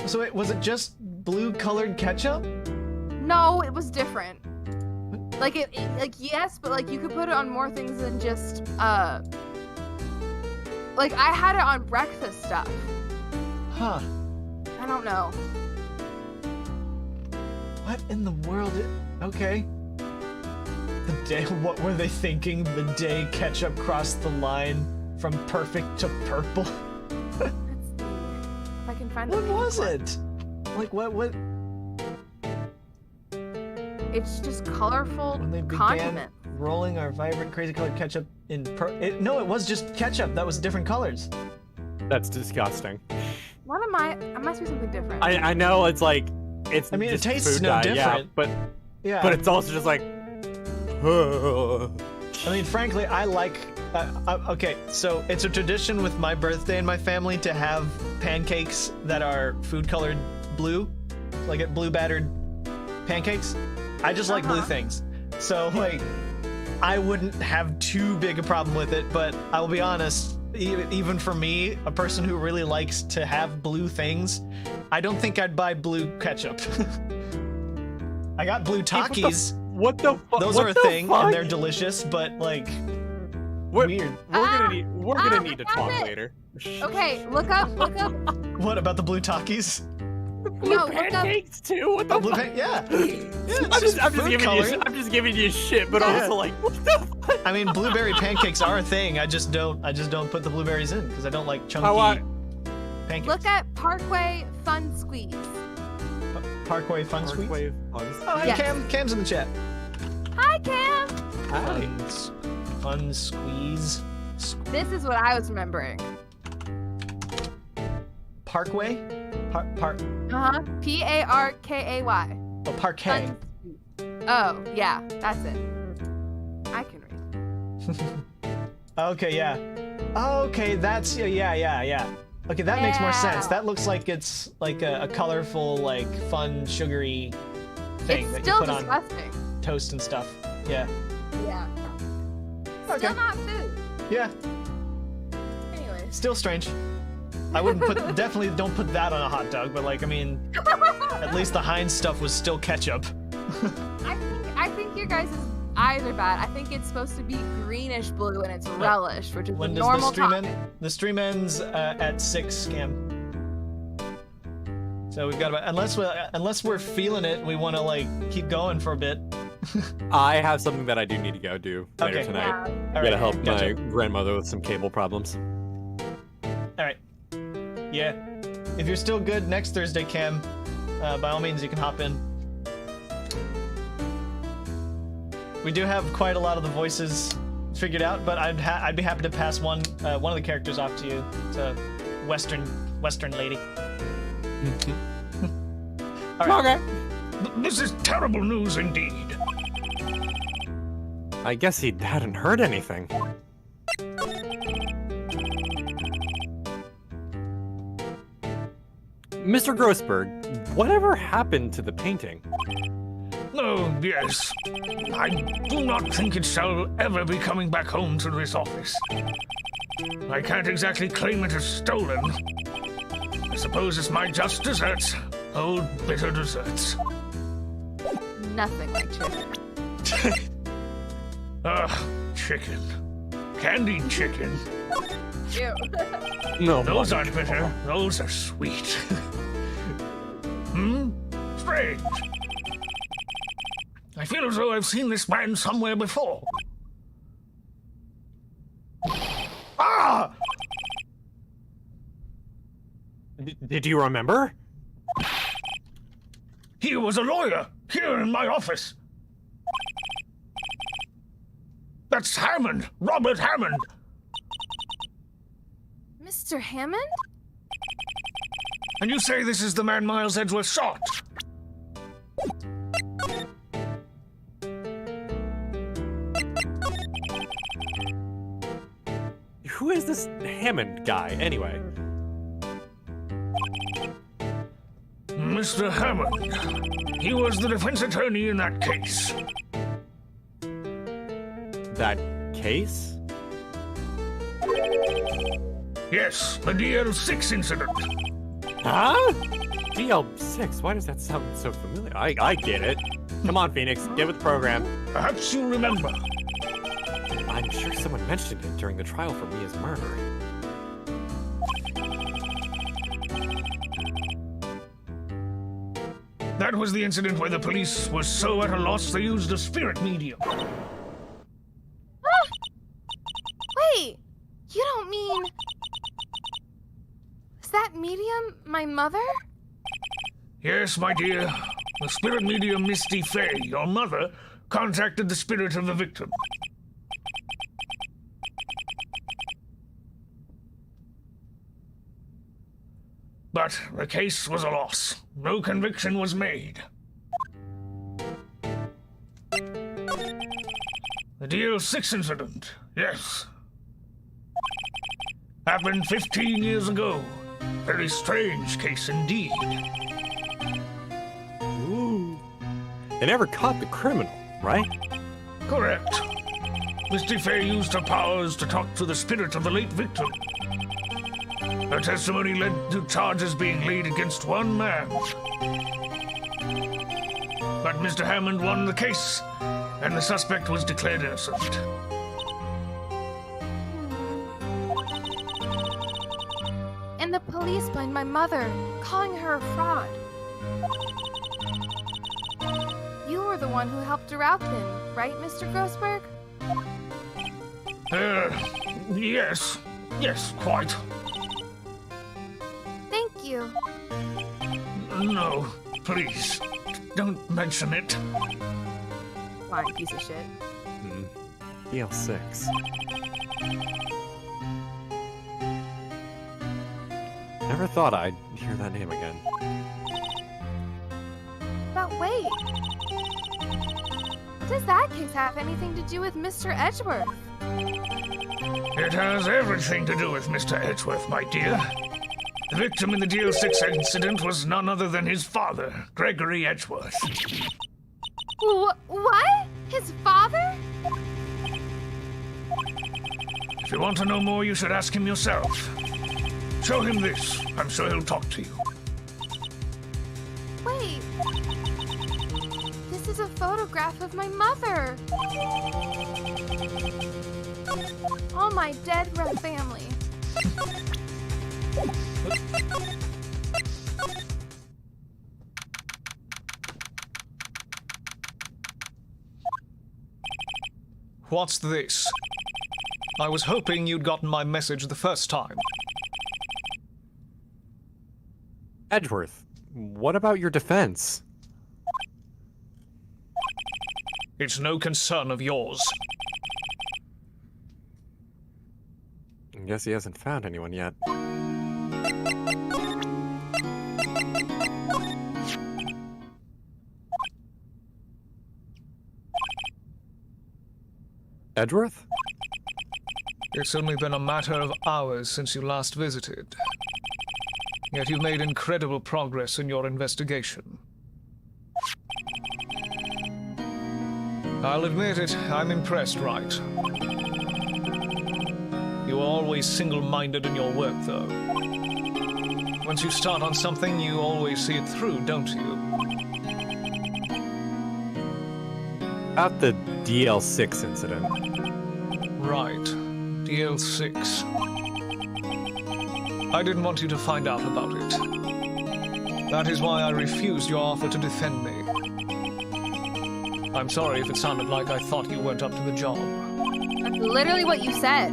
So wait, was it just blue-colored ketchup? No, it was different. Like like yes, but like you could put it on more things than just like I had it on breakfast stuff. Huh. I don't know. What in the world? Okay. The day. What were they thinking? The day ketchup crossed the line from perfect to purple. Let's see if I can find the What pink was one. it? Like what? It's just colorful When they began condiment. rolling our vibrant, crazy-colored ketchup in no, it was just ketchup. That was different colors. That's disgusting. What am I? I must be something different. I know it's like it's. I mean, it just tastes food no dye, different. Yeah, Yeah. but it's also just like. I mean, frankly, I like. Okay, so it's a tradition with my birthday in my family to have pancakes that are food-colored blue, like it blue-battered pancakes. I just like blue things, so like, I wouldn't have too big a problem with it. But I will be honest, even for me, a person who really likes to have blue things, I don't think I'd buy blue ketchup. I got blue Takis. What the fuck? Those are a thing, and they're delicious, but like, weird. We're gonna need to I talk found it. later. Okay, look up. What about the blue Takis? No, look up. Pancakes too. What the Blue fuck? paint, yeah. I'm just giving you shit, but Yeah. also like, what the fuck? I mean, blueberry pancakes are a thing. I just don't put the blueberries in because I don't like chunky pancakes. Look at Parkway Fun Squeeze. Parkway Fun Squeeze. Parkway Fun Oh, hey, Yes. Cam's in the chat. Hi, Cam. Hi. Fun Squeeze. This is what I was remembering. Parkway? Parkay. Oh, parquet. Oh, yeah, that's it. I can read. Okay, yeah. Okay, that's yeah. Okay, that makes more sense. That looks like it's like a colorful, like fun, sugary thing It's that still you put disgusting. on toast and stuff. Yeah. Yeah. Okay. Still not food. Yeah. Anyways. Still strange. I wouldn't definitely don't put that on a hot dog, but like, I mean, at least the Heinz stuff was still ketchup. I think your guys' eyes are bad. I think it's supposed to be greenish blue and it's relish, which is When the does normal the stream topic. end? The stream ends at 6 Cam. So we've got about unless we're feeling it, we want to like keep going for a bit. I have something that I do need to go do later Okay. tonight. Yeah. All Gotta right, help gotcha. my grandmother with some cable problems. All right. Yeah. If you're still good next Thursday, Cam, by all means you can hop in. We do have quite a lot of the voices figured out, but I'd be happy to pass one of the characters off to you. It's a Western lady. All right. Okay. This is terrible news indeed. I guess he hadn't heard anything. Mr. Grossberg, whatever happened to the painting? Oh, yes. I do not think it shall ever be coming back home to this office. I can't exactly claim it as stolen. I suppose it's my just desserts. Old bitter desserts. Nothing like chicken. Chicken. Candied chicken. Ew. No. Those aren't bitter. Those are sweet. Strange. I feel as though I've seen this man somewhere before. Ah! Did you remember? He was a lawyer here in my office. That's Hammond, Robert Hammond. Mr. Hammond? And you say this is the man Miles Edgeworth shot? Who is this Hammond guy, anyway? Mr. Hammond. He was the defense attorney in that case. That case? Yes, the DL6 incident. Huh? DL6? Why does that sound so familiar? I get it. Come on, Phoenix, get with the program. Perhaps you remember. I'm sure someone mentioned it during the trial for Mia's murder. That was the incident where the police were so at a loss they used a spirit medium. Wait, you don't mean... Is that medium my mother? Yes, my dear. The spirit medium Misty Fay, your mother, contacted the spirit of the victim. But the case was a loss. No conviction was made. The DL6 incident, yes. Happened 15 years ago. Very strange case indeed. Ooh. They never caught the criminal, right? Correct. Misty Fay used her powers to talk to the spirit of the late victim. Her testimony led to charges being laid against one man. But Mr. Hammond won the case, and the suspect was declared innocent. And the police blamed my mother, calling her a fraud. You were the one who helped her out then, right, Mr. Grossberg? Yes. Yes, quite. Thank you. No, please, don't mention it. Lying piece of shit. DL6. Never thought I'd hear that name again. But wait. Does that case have anything to do with Mr. Edgeworth? It has everything to do with Mr. Edgeworth, my dear. The victim in the DL6 incident was none other than his father, Gregory Edgeworth. What? His father? If you want to know more, you should ask him yourself. Show him this. I'm sure he'll talk to you. Wait. This is a photograph of my mother. All my dead family. What's this? I was hoping you'd gotten my message the first time. Edgeworth, what about your defense? It's no concern of yours. I guess he hasn't found anyone yet. Edgeworth? It's only been a matter of hours since you last visited. Yet you've made incredible progress in your investigation. I'll admit it, I'm impressed, Wright. You are always single-minded in your work, though. Once you start on something, you always see it through, don't you? About the DL6 incident. Right. DL6. I didn't want you to find out about it. That is why I refused your offer to defend me. I'm sorry if it sounded like I thought you weren't up to the job. That's literally what you said.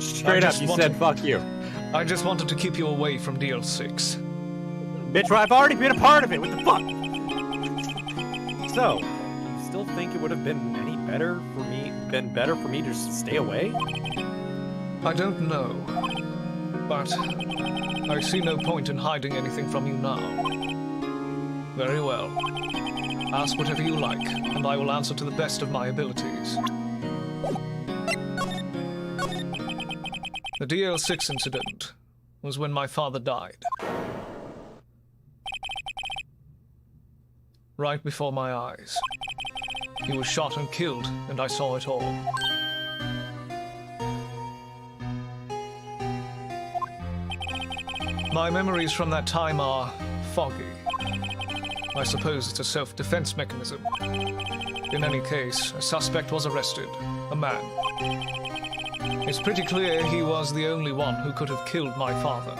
Straight up, you said fuck you. I just wanted to keep you away from DL6. Bitch, I've already been a part of it, what the fuck? So, you still think it would have been any better for me to just stay away? I don't know. But I see no point in hiding anything from you now. Very well. Ask whatever you like, and I will answer to the best of my abilities. The DL6 incident was when my father died. Right before my eyes. He was shot and killed, and I saw it all. My memories from that time are foggy. I suppose it's a self-defense mechanism. In any case, a suspect was arrested, a man. It's pretty clear he was the only one who could have killed my father.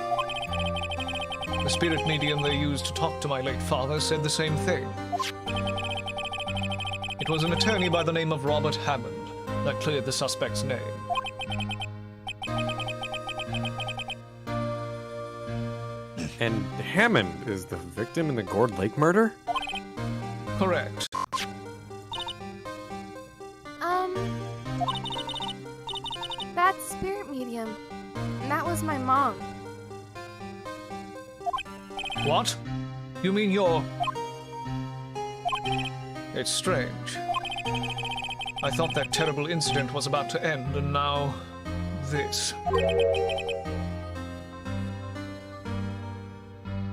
The spirit medium they used to talk to my late father said the same thing. It was an attorney by the name of Robert Hammond that cleared the suspect's name. And Hammond is the victim in the Gourd Lake murder? Correct. That spirit medium. That was my mom. What? You mean you're... It's strange. I thought that terrible incident was about to end, and now... this.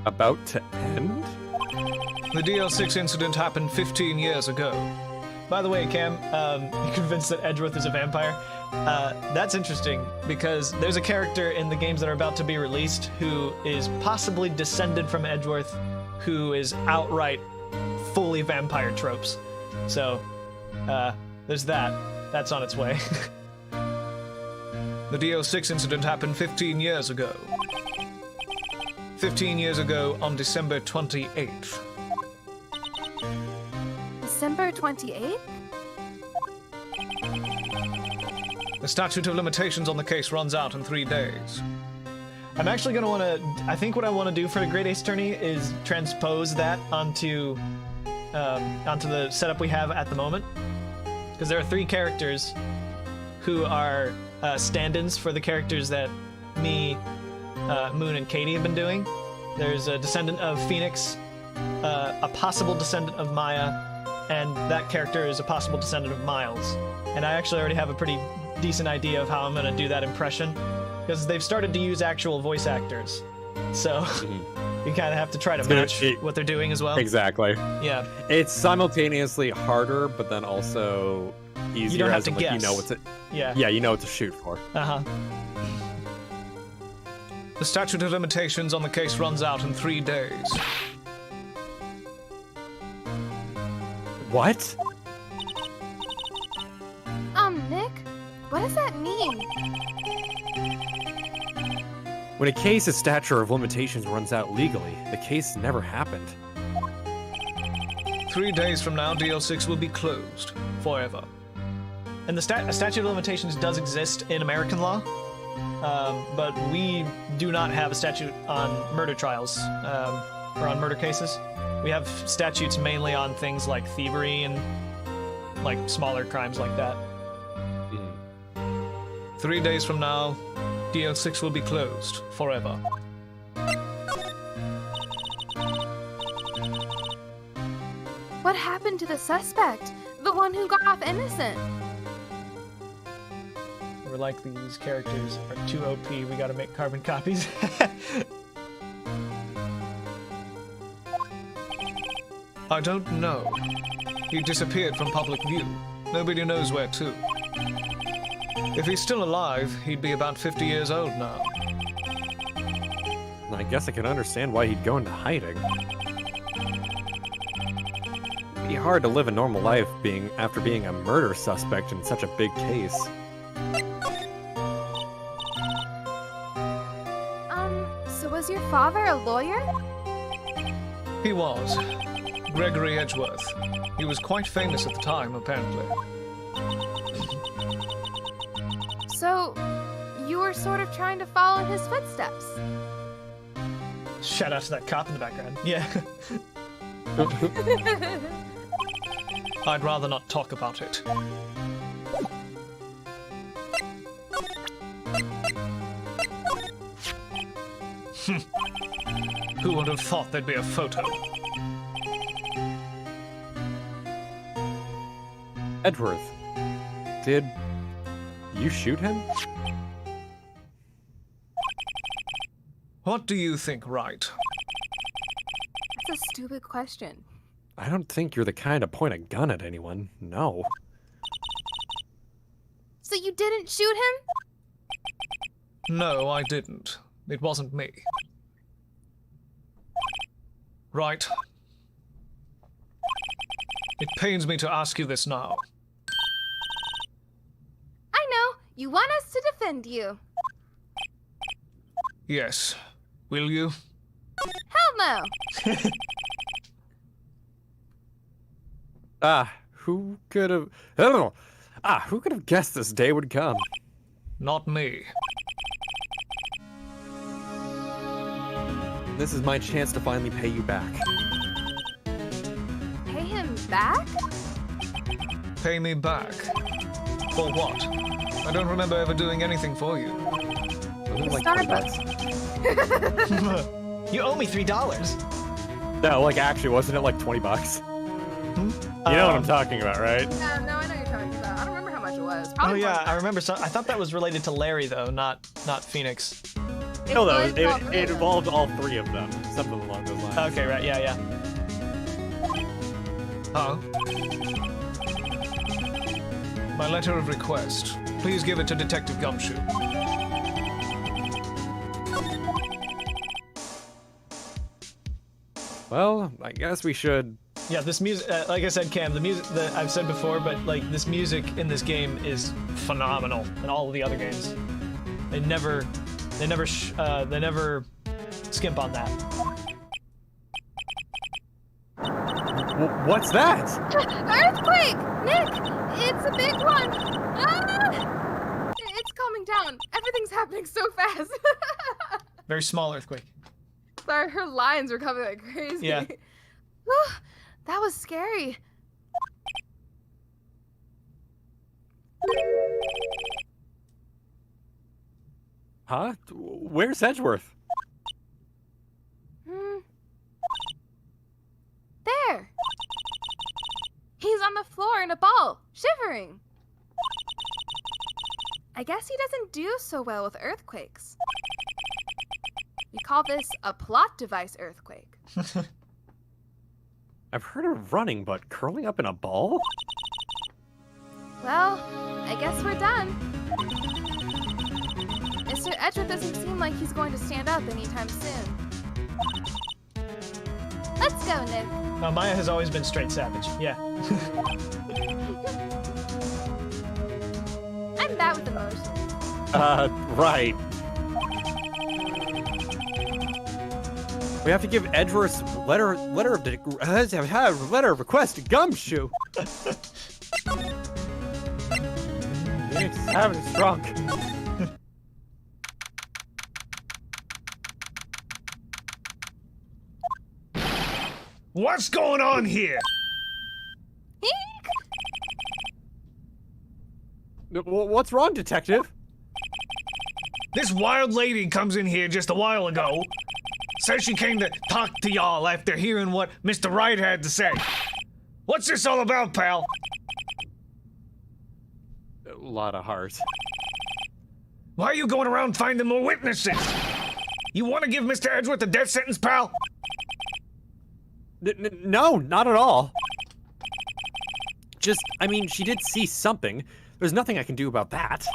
About to end? The DL6 incident happened 15 years ago. By the way, Cam, you convinced that Edgeworth is a vampire? That's interesting, because there's a character in the games that are about to be released who is possibly descended from Edgeworth, who is outright fully vampire tropes. So, there's that. That's on its way. The DL6 incident happened 15 years ago. 15 years ago on December 28th. December 28th? The statute of limitations on the case runs out in 3 days. I'm actually going to want to... I think what I want to do for the Great Ace Attorney is transpose that onto the setup we have at the moment. Because there are 3 characters who are stand-ins for the characters that me, Moon, and Katie have been doing. There's a descendant of Phoenix, a possible descendant of Maya, and that character is a possible descendant of Miles. And I actually already have a pretty decent idea of how I'm going to do that impression, because they've started to use actual voice actors. So you kind of have to try to match what they're doing as well. Exactly. Yeah. It's simultaneously harder, but then also easier. You don't have as to in, like, guess. You know what to, Yeah. yeah, you know what to shoot for. Uh-huh. The statute of limitations on the case runs out in 3 days. What? Nick, what does that mean? When a case's statute of limitations runs out legally, the case never happened. 3 days from now, DL6 will be closed forever. And the statute of limitations does exist in American law, but we do not have a statute on murder trials, or on murder cases. We have statutes mainly on things like thievery and like smaller crimes like that. 3 days from now, DL6 will be closed forever. What happened to the suspect? The one who got off innocent? We're like, these characters are too OP, we gotta make carbon copies. I don't know. He disappeared from public view. Nobody knows where to. If he's still alive, he'd be about 50 years old now. I guess I can understand why he'd go into hiding. It'd be hard to live a normal life after being a murder suspect in such a big case. So was your father a lawyer? He was. Gregory Edgeworth. He was quite famous at the time, apparently. So, you were sort of trying to follow in his footsteps. Shout out to that cop in the background. Yeah. I'd rather not talk about it. Who would have thought there'd be a photo? Edgeworth, did you shoot him? What do you think, Wright? That's a stupid question. I don't think you're the kind to point a gun at anyone. No. So you didn't shoot him? No, I didn't. It wasn't me. Right. It pains me to ask you this now. I know. You want us to defend you. Yes. Will you? Hell no. Who could have... who could have guessed this day would come? Not me. This is my chance to finally pay you back. Pay him back? Pay me back. For what? I don't remember ever doing anything for you. Only like Starbucks. You owe me $3. No, like actually, wasn't it like 20 bucks? You know what I'm talking about, right? No, I know you're talking about. I don't remember how much it was. Oh Probably yeah, more. I remember. I thought that was related to Larry though, not Phoenix. No, though, was all three it of them. involved all 3 of them. Something along those lines. Okay, right, yeah. Huh? My letter of request. Please give it to Detective Gumshoe. Well, I guess we should... Yeah, this music, like I said, Cam, the music that I've said before, but like this music in this game is phenomenal in all of the other games. They never skimp on that. What's that? Earthquake! Nick! It's a big one! Ah! It's calming down. Everything's happening so fast. Very small earthquake. Sorry, her lines were coming like crazy. Yeah. Whew, that was scary. Huh? Where's Edgeworth? There. He's on the floor in a ball, shivering. I guess he doesn't do so well with earthquakes. We call this a plot device earthquake. I've heard of running, but curling up in a ball? Well, I guess we're done. Mr. Edgeworth doesn't seem like he's going to stand up anytime soon. Let's go, Nick. Maya has always been straight savage. Yeah. I'm bad with emotions. Right. We have to give Edgeworth's letter of request to Gumshoe. Nick's having drunk. What's going on here? What's wrong, Detective? This wild lady comes in here just a while ago. Says she came to talk to y'all after hearing what Mr. Wright had to say. What's this all about, pal? A lot of heart. Why are you going around finding more witnesses? You want to give Mr. Edgeworth a death sentence, pal? No, not at all. Just, I mean, she did see something. There's nothing I can do about that.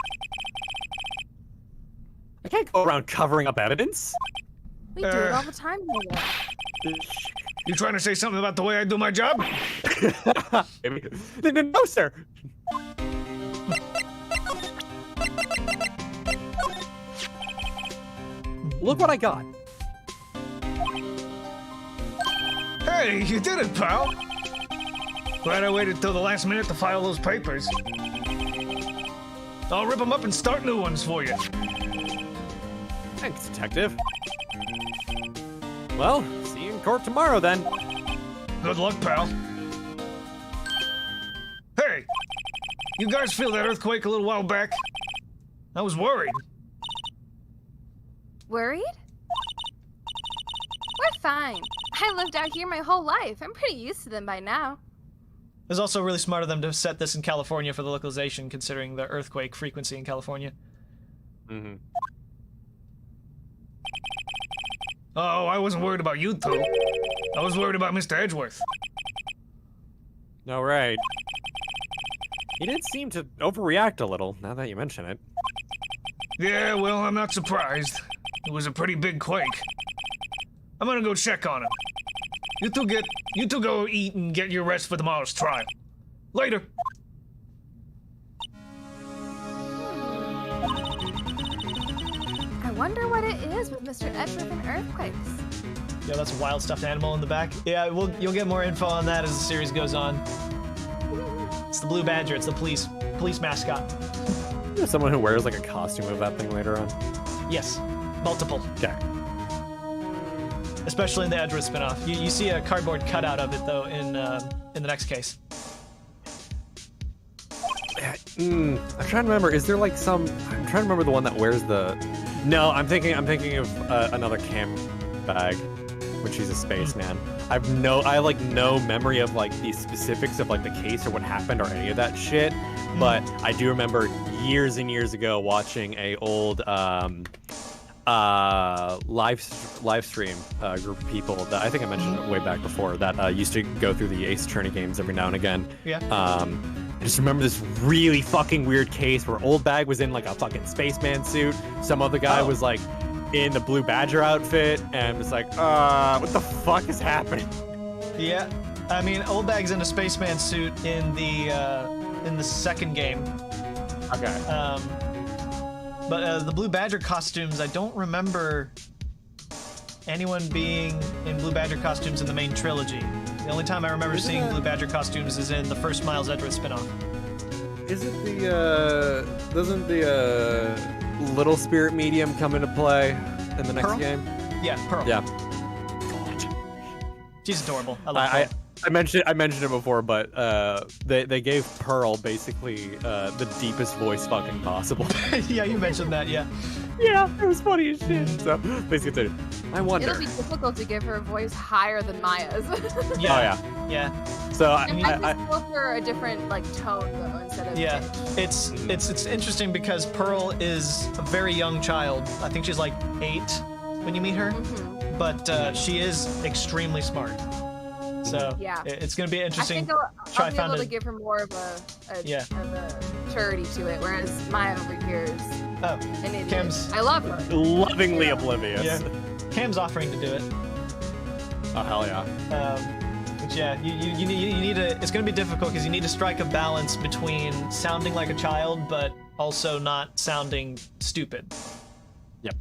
I can't go around covering up evidence. We do it all the time here. You trying to say something about the way I do my job? No, sir. Look what I got. Hey, you did it, pal. Glad I waited till the last minute to file those papers. I'll rip them up and start new ones for you. Thanks, Detective. Well, see you in court tomorrow, then. Good luck, pal. Hey, you guys feel that earthquake a little while back? I was worried. Worried? We're fine. I lived out here my whole life. I'm pretty used to them by now. It was also really smart of them to set this in California for the localization, considering the earthquake frequency in California. Mm-hmm. Oh, I wasn't worried about you two. I was worried about Mr. Edgeworth. No, right. He did seem to overreact a little, now that you mention it. Yeah, well, I'm not surprised. It was a pretty big quake. I'm gonna go check on him. You two go eat and get your rest for tomorrow's trial. Later. I wonder what it is with Mr. Edgeworth and earthquakes. Yeah, that's a wild stuffed animal in the back. Yeah, you'll get more info on that as the series goes on. It's the Blue Badger. It's the police mascot. There's someone who wears like a costume of that thing later on. Yes, multiple. Okay. Especially in the Edgeworth spinoff. You see a cardboard cutout of it though in the next case. I'm trying to remember. Is there like some? I'm trying to remember the one that wears the. No, I'm thinking of another cam bag, when she's a spaceman. I like no memory of like the specifics of like the case or what happened or any of that shit. But I do remember years and years ago watching a old live stream group of people that I think I mentioned way back before that used to go through the Ace Attorney games every now and again. Yeah. I just remember this really fucking weird case where Old Bag was in like a fucking spaceman suit. Some other guy was like in the Blue Badger outfit and was like, what the fuck is happening? Yeah. I mean, Old Bag's in a spaceman suit in the second game. Okay. But the Blue Badger costumes, I don't remember anyone being in Blue Badger costumes in the main trilogy. The only time I remember seeing Blue Badger costumes is in the first Miles Edgeworth spinoff. Isn't doesn't the little spirit medium come into play in the next Pearl? game? Yeah, Pearl. Yeah. She's adorable. I love Pearl. I mentioned it before, but they gave Pearl basically the deepest voice fucking possible. Yeah, you mentioned that, yeah. Yeah, it was funny as shit. So please continue. I wonder. It'll be difficult to give her a voice higher than Maya's. Yeah. Oh yeah. Yeah. So It might just go for a different like tone though instead of Yeah, pitch. it's interesting because Pearl is a very young child. I think she's like 8 when you meet her, but she is extremely smart. So Yeah. it's gonna be I interesting. think I'll be able to it. give her more of a Yeah. of a maturity to it, whereas Maya over here is Oh, an idiot. Cam's I love her. lovingly oblivious. yeah, Cam's offering to do it. Oh hell yeah. But yeah, you need to. It's gonna be difficult because you need to strike a balance between sounding like a child but also not sounding stupid. Yep.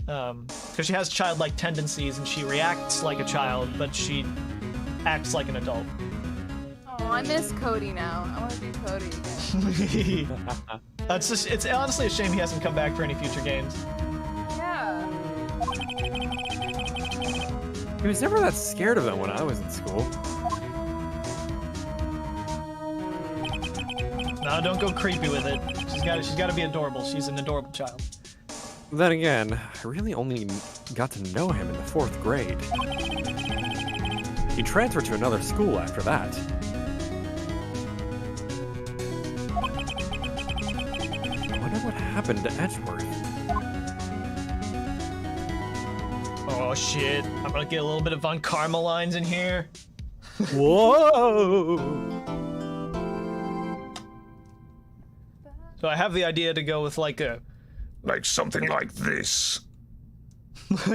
Because she has childlike tendencies and she reacts like a child, but she acts like an adult. Oh, I miss Cody now. I want to be Cody again. It's honestly a shame he hasn't come back for any future games. Yeah. He was never that scared of them when I was in school. No, don't go creepy with it. She's got to be adorable. She's an adorable child. Then again, I really only got to know him in the 4th grade. He transferred to another school after that. I wonder what happened to Edgeworth. Oh shit! I'm gonna get a little bit of Von Karma lines in here. Whoa! So I have the idea to go with like something like this.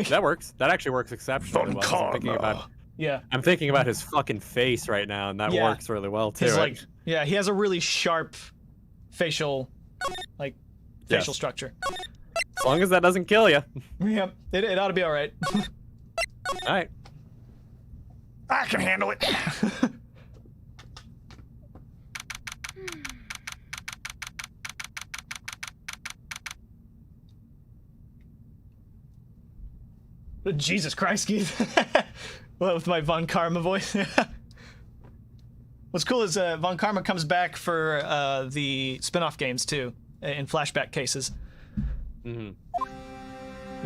That works. That actually works exceptionally Von well. Karma. yeah. I'm thinking about his fucking face right now, and that Yeah. works really well too. He's like, yeah, he has a really sharp facial structure. As long as that doesn't kill you. Yep, it ought to be all right. All right. I can handle it. Jesus Christ, Keith. Well, with my Von Karma voice. What's cool is Von Karma comes back for the spin-off games too, in flashback cases. Mm-hmm.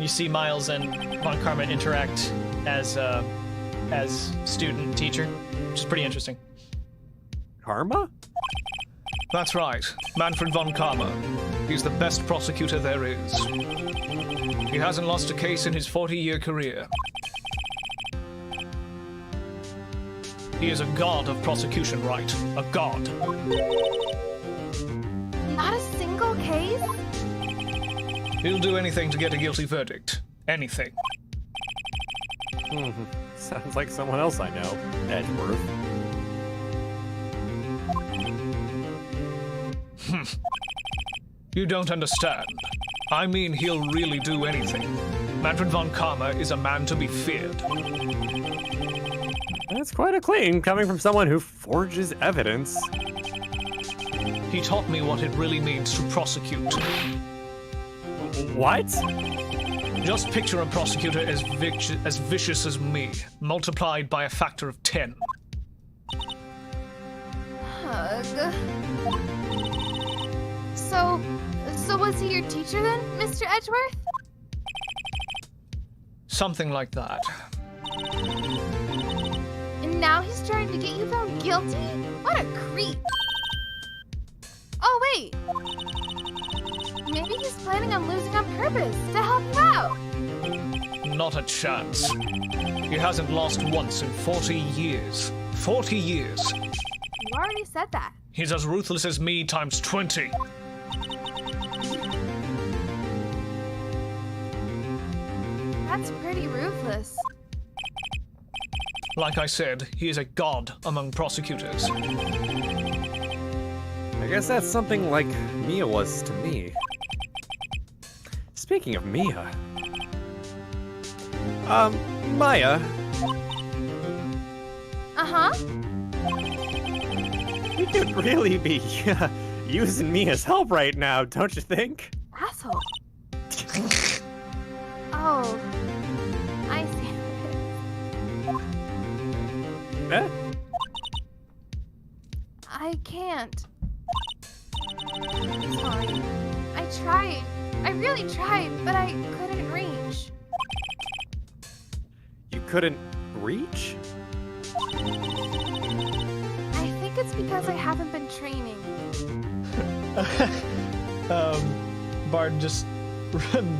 You see Miles and Von Karma interact as student and teacher, which is pretty interesting. Karma? That's right. Manfred von Karma. He's the best prosecutor there is. He hasn't lost a case in his 40-year career. He is a god of prosecution, Wright. A god. Not a single case? He'll do anything to get a guilty verdict. Anything. Sounds like someone else I know. Edgeworth. You don't understand. I mean, he'll really do anything. Manfred von Karma is a man to be feared. That's quite a claim coming from someone who forges evidence. He taught me what it really means to prosecute. What? Just picture a prosecutor as vicious as me, multiplied by a factor of 10. Hug. So was he your teacher then, Mr. Edgeworth? Something like that. And now he's trying to get you found guilty? What a creep. Oh, wait. Maybe he's planning on losing on purpose to help you out. Not a chance. He hasn't lost once in 40 years. 40 years. You already said that. He's as ruthless as me times 20. That's pretty ruthless. Like I said, he is a god among prosecutors. I guess that's something like Mia was to me. Speaking of Mia, Maya, Uh-huh. you could really be using me as help right now, don't you think? Asshole. Oh. I see. Eh? I can't. Sorry. I tried. I really tried, but I couldn't reach. You couldn't reach? I think it's because I haven't been training. Bard just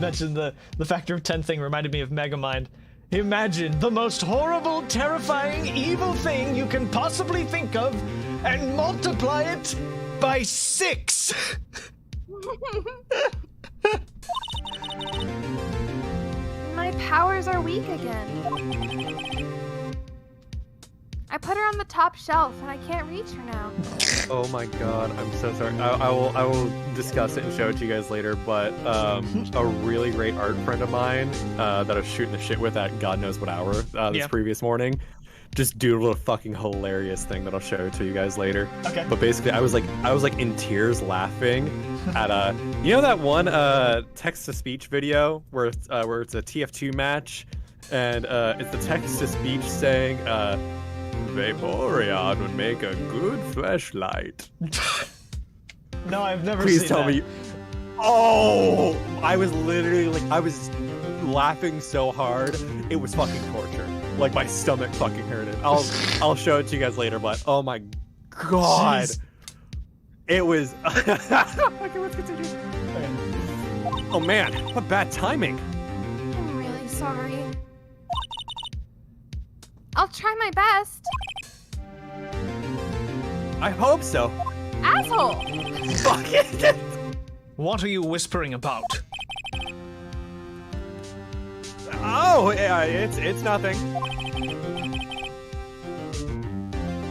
mentioned the factor of 10 thing reminded me of Megamind. Imagine the most horrible, terrifying, evil thing you can possibly think of and multiply it by 6. My powers are weak again. I put her on the top shelf and I can't reach her now. Oh my god, I'm so sorry. I will discuss it and show it to you guys later, but a really great art friend of mine that I was shooting the shit with at God knows what hour this previous morning just doodled a fucking hilarious thing that I'll show to you guys later. Okay. But basically I was like in tears laughing at you know that one text to speech video where it's a TF2 match and it's the text to speech saying Vaporeon would make a good flashlight. No, I've never Please seen tell that. me. Oh, I was literally like, I was laughing so hard, it was fucking torture. Like my stomach fucking hurted. I'll show it to you guys later, but oh my god, Jeez. it was. Okay, let's continue. Oh man, what bad timing. I'm really sorry. I'll try my best. I hope so. Asshole! Fuck it. What are you whispering about? Oh, yeah, it's nothing.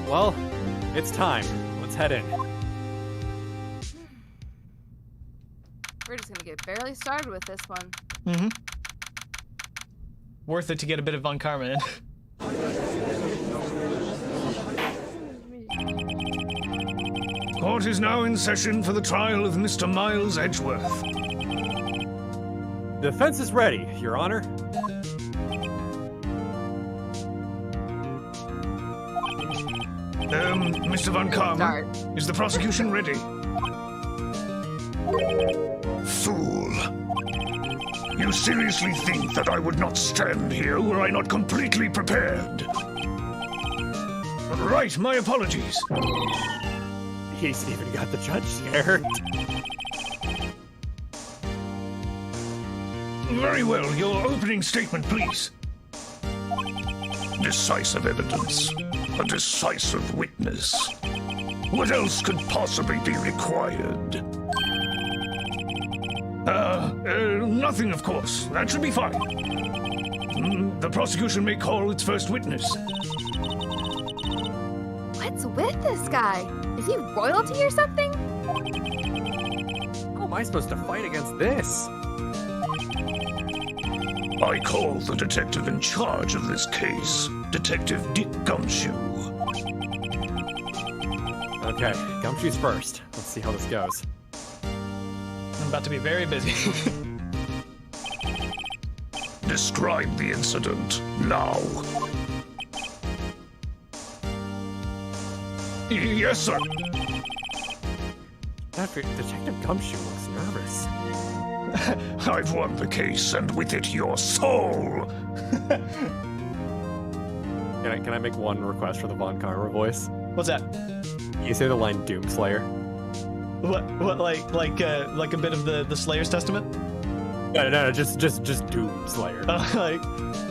Well, it's time. Let's head in. We're just gonna get barely started with this one. Mm-hmm. Worth it to get a bit of Von Karma in. Court is now in session for the trial of Mr. Miles Edgeworth. The defense is ready, Your Honor. Mr. Von Karma, Start. is the prosecution ready? Fool. You seriously think that I would not stand here were I not completely prepared? Right, my apologies. He's even got the judge scared. Very well, your opening statement, please. Decisive evidence. A decisive witness. What else could possibly be required? Nothing, of course. That should be fine. The prosecution may call its first witness. What's with this guy? Is he royalty or something? How am I supposed to fight against this? I call the detective in charge of this case, Detective Dick Gumshoe. Okay, Gumshoe's first. Let's see how this goes. I'm about to be very busy. Describe the incident now. Yes, sir. Detective Gumshoe looks nervous. I've won the case, and with it, your soul. Can I make one request for the Von Karma voice? What's that? You say the line Doomslayer. What like a bit of the Slayer's Testament? No, just Doomslayer.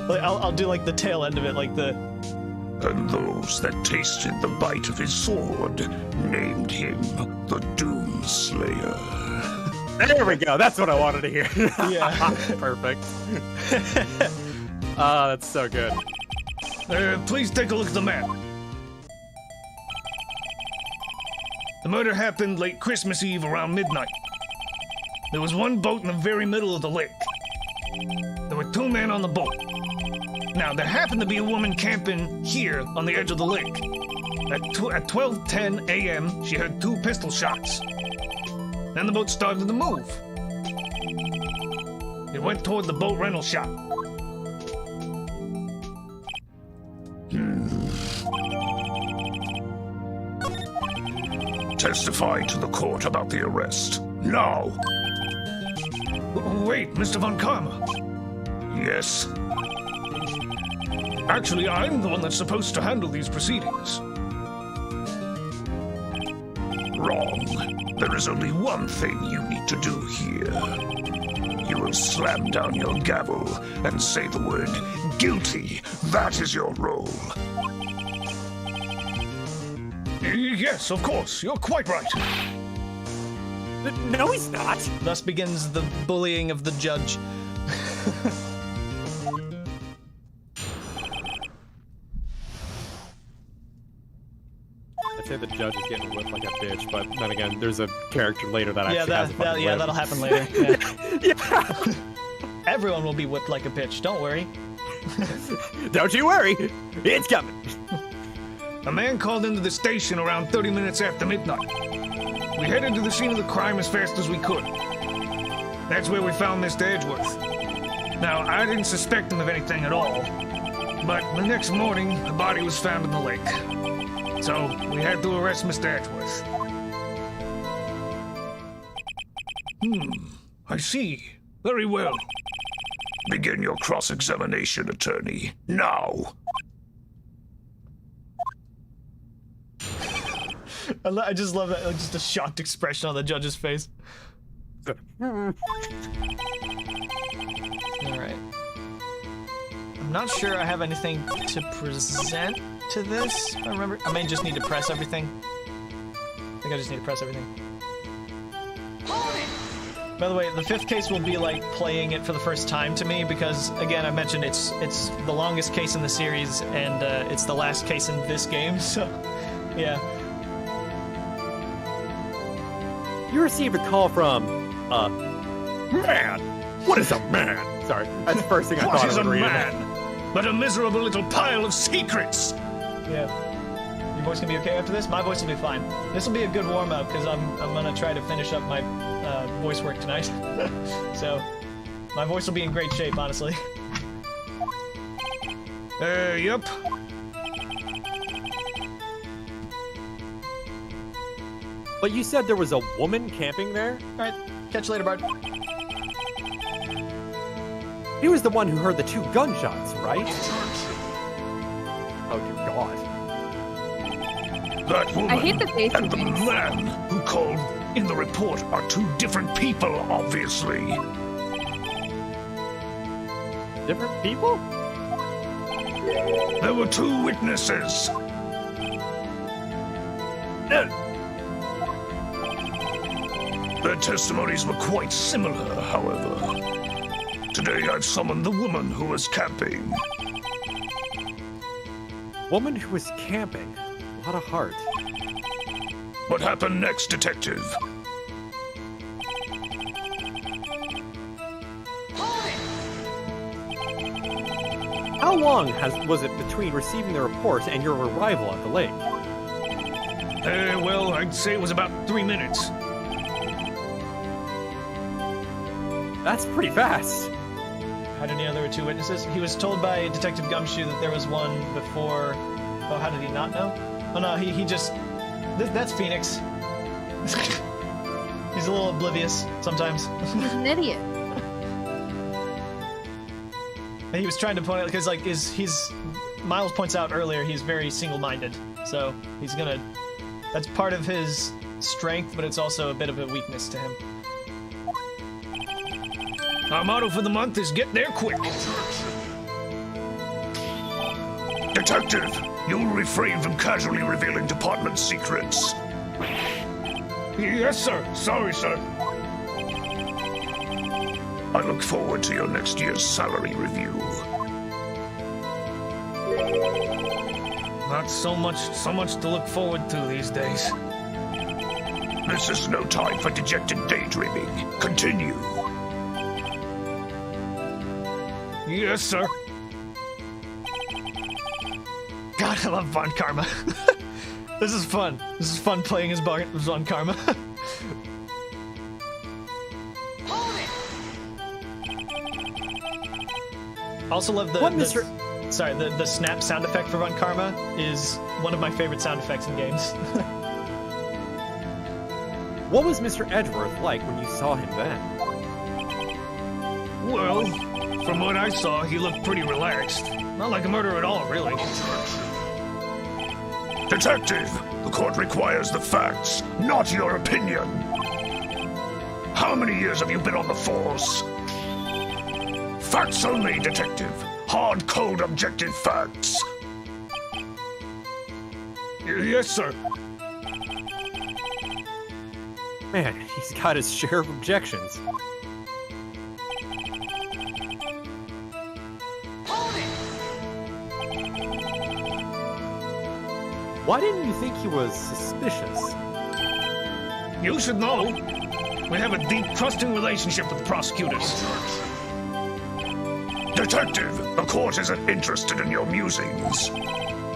Like I'll do like the tail end of it, like the. And those that tasted the bite of his sword named him the Doomslayer. There we go. That's what I wanted to hear. Yeah. Perfect. That's so good. Please take a look at the map. The murder happened late Christmas Eve around midnight. There was one boat in the very middle of the lake. There were 2 men on the boat. Now, there happened to be a woman camping here on the edge of the lake. At 12:10 a.m., she heard 2 pistol shots. Then the boat started to move. It went toward the boat rental shop. Testify to the court about the arrest. Now! Wait, Mr. Von Karma. Yes? Actually, I'm the one that's supposed to handle these proceedings. Wrong. There is only one thing you need to do here. You will slam down your gavel and say the word guilty. That is your role. Yes, of course. You're quite right. No, he's not. Thus begins the bullying of the judge. I'd say the judge is getting whipped like a bitch, but then again, there's a character later that actually has a fucking whip. that'll happen later. Yeah. Yeah. Everyone will be whipped like a bitch. Don't worry. Don't you worry, it's coming. A man called into the station around 30 minutes after midnight. We headed to the scene of the crime as fast as we could. That's where we found Mr. Edgeworth. Now, I didn't suspect him of anything at all, but the next morning, the body was found in the lake. So, we had to arrest Mr. Edgeworth. I see. Very well. Begin your cross-examination, attorney. Now! I just love that, like, just a shocked expression on the judge's face. Alright. I'm not sure I have anything to present to this, if I remember. I may just need to press everything. I think I just need to press everything. By the way, the 5th case will be like playing it for the first time to me because, again, I mentioned it's the longest case in the series and it's the last case in this game, so yeah. You received a call from Man! What is a man? Sorry, that's the first thing I What thought is I a would read. man but a miserable little pile of secrets? Yeah. Your voice gonna be okay after this? My voice will be fine. This will be a good warm-up because I'm gonna try to finish up my voice work tonight. So my voice will be in great shape, honestly. Yep. But you said there was a woman camping there? Alright, catch you later, Bart. He was the one who heard the 2 gunshots, right? Oh dear God. That woman I hate the face and the face. man who called in the report are 2 different people, obviously. Different people? There were 2 witnesses. Their testimonies were quite similar, however. Today I've summoned the woman who was camping. Woman who was camping. What a heart. What happened next, detective? How long was it between receiving the report and your arrival at the lake? Well, I'd say it was about 3 minutes. That's pretty fast. How did he know there were 2 witnesses? He was told by Detective Gumshoe that there was one before... Oh, how did he not know? Oh no, he just... That's Phoenix. He's a little oblivious sometimes. He's an idiot. He was trying to point out, because like, he's... Miles points out earlier, he's very single-minded. So, he's gonna... That's part of his strength, but it's also a bit of a weakness to him. Our motto for the month is get there quick. Detective, you'll refrain from casually revealing department secrets. Yes, sir. Sorry, sir. I look forward to your next year's salary review. Not so much to look forward to these days. This is no time for dejected daydreaming. Continue. Yes, sir. God, I love Von Karma. This is fun. This is fun playing as Von Karma. Also love the snap sound effect for Von Karma is one of my favorite sound effects in games. What was Mr. Edgeworth like when you saw him then? Well, from what I saw, he looked pretty relaxed. Not like a murderer at all, really. Detective, the court requires the facts, not your opinion. How many years have you been on the force? Facts only, Detective. Hard code objective facts. Yes, sir. Man, he's got his share of objections. Why didn't you think he was suspicious? You should know. We have a deep, trusting relationship with the prosecutors. Detective, the court isn't interested in your musings.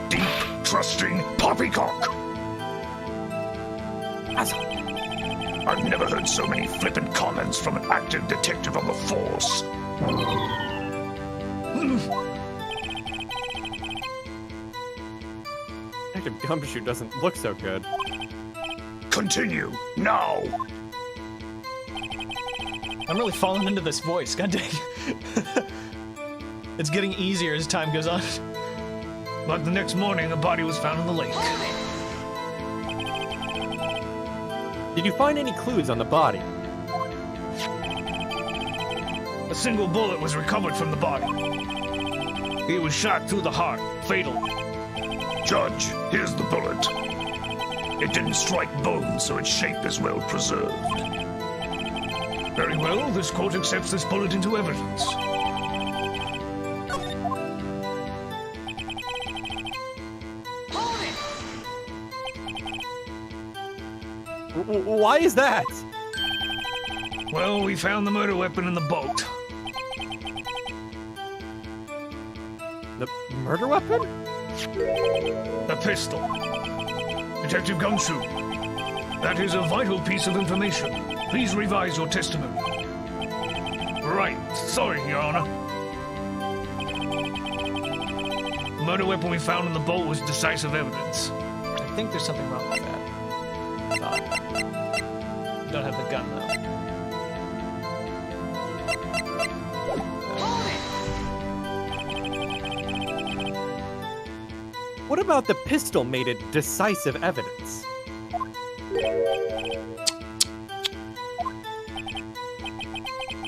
Deep, trusting poppycock. I've never heard so many flippant comments from an active detective on the force. Active Gumshoe doesn't look so good. Continue, now. I'm really falling into this voice, god dang. It's getting easier as time goes on. But the next morning, a body was found in the lake. Did you find any clues on the body? A single bullet was recovered from the body. He was shot through the heart, fatal. Judge, here's the bullet. It didn't strike bone, so its shape is well preserved. Very well, this court accepts this bullet into evidence. Why is that? Well, we found the murder weapon in the boat. The murder weapon? A pistol. Detective Gumshoe, that is a vital piece of information. Please revise your testimony. Right. Sorry, Your Honor. The murder weapon we found in the boat was decisive evidence. I think there's something wrong with that. Don't have the gun though. What about the pistol made it decisive evidence?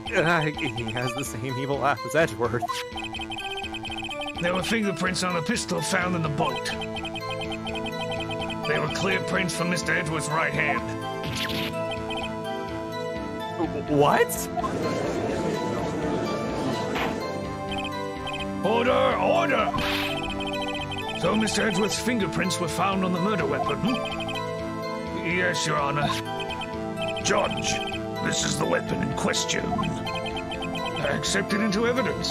He has the same evil laugh as Edgeworth. There were fingerprints on the pistol found in the boat. They were clear prints from Mr. Edgeworth's right hand. What? Order! Order! So Mr. Edgeworth's fingerprints were found on the murder weapon, Yes, Your Honor. Judge, this is the weapon in question. Accept it into evidence.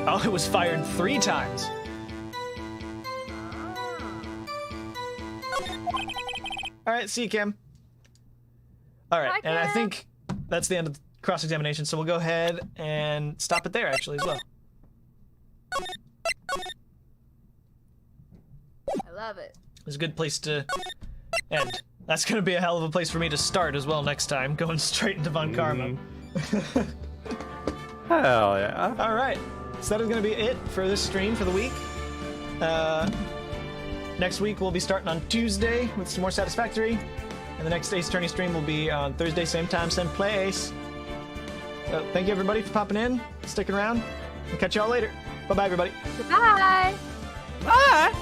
Oh, it was fired 3 times. Alright, see you, Kim. Alright, Bye, and I Kim. think that's the end of the cross-examination, so we'll go ahead and stop it there, actually, as well. I love it. It's a good place to end. That's gonna be a hell of a place for me to start as well next time, going straight into Von Karma. Hell yeah. Alright, so that is gonna be it for this stream for the week. Next week we'll be starting on Tuesday with some more Satisfactory, and the next Ace Attorney stream will be on Thursday, same time, same place. So thank you everybody for popping in, sticking around, and catch y'all later. Bye-bye, everybody. Goodbye. Bye!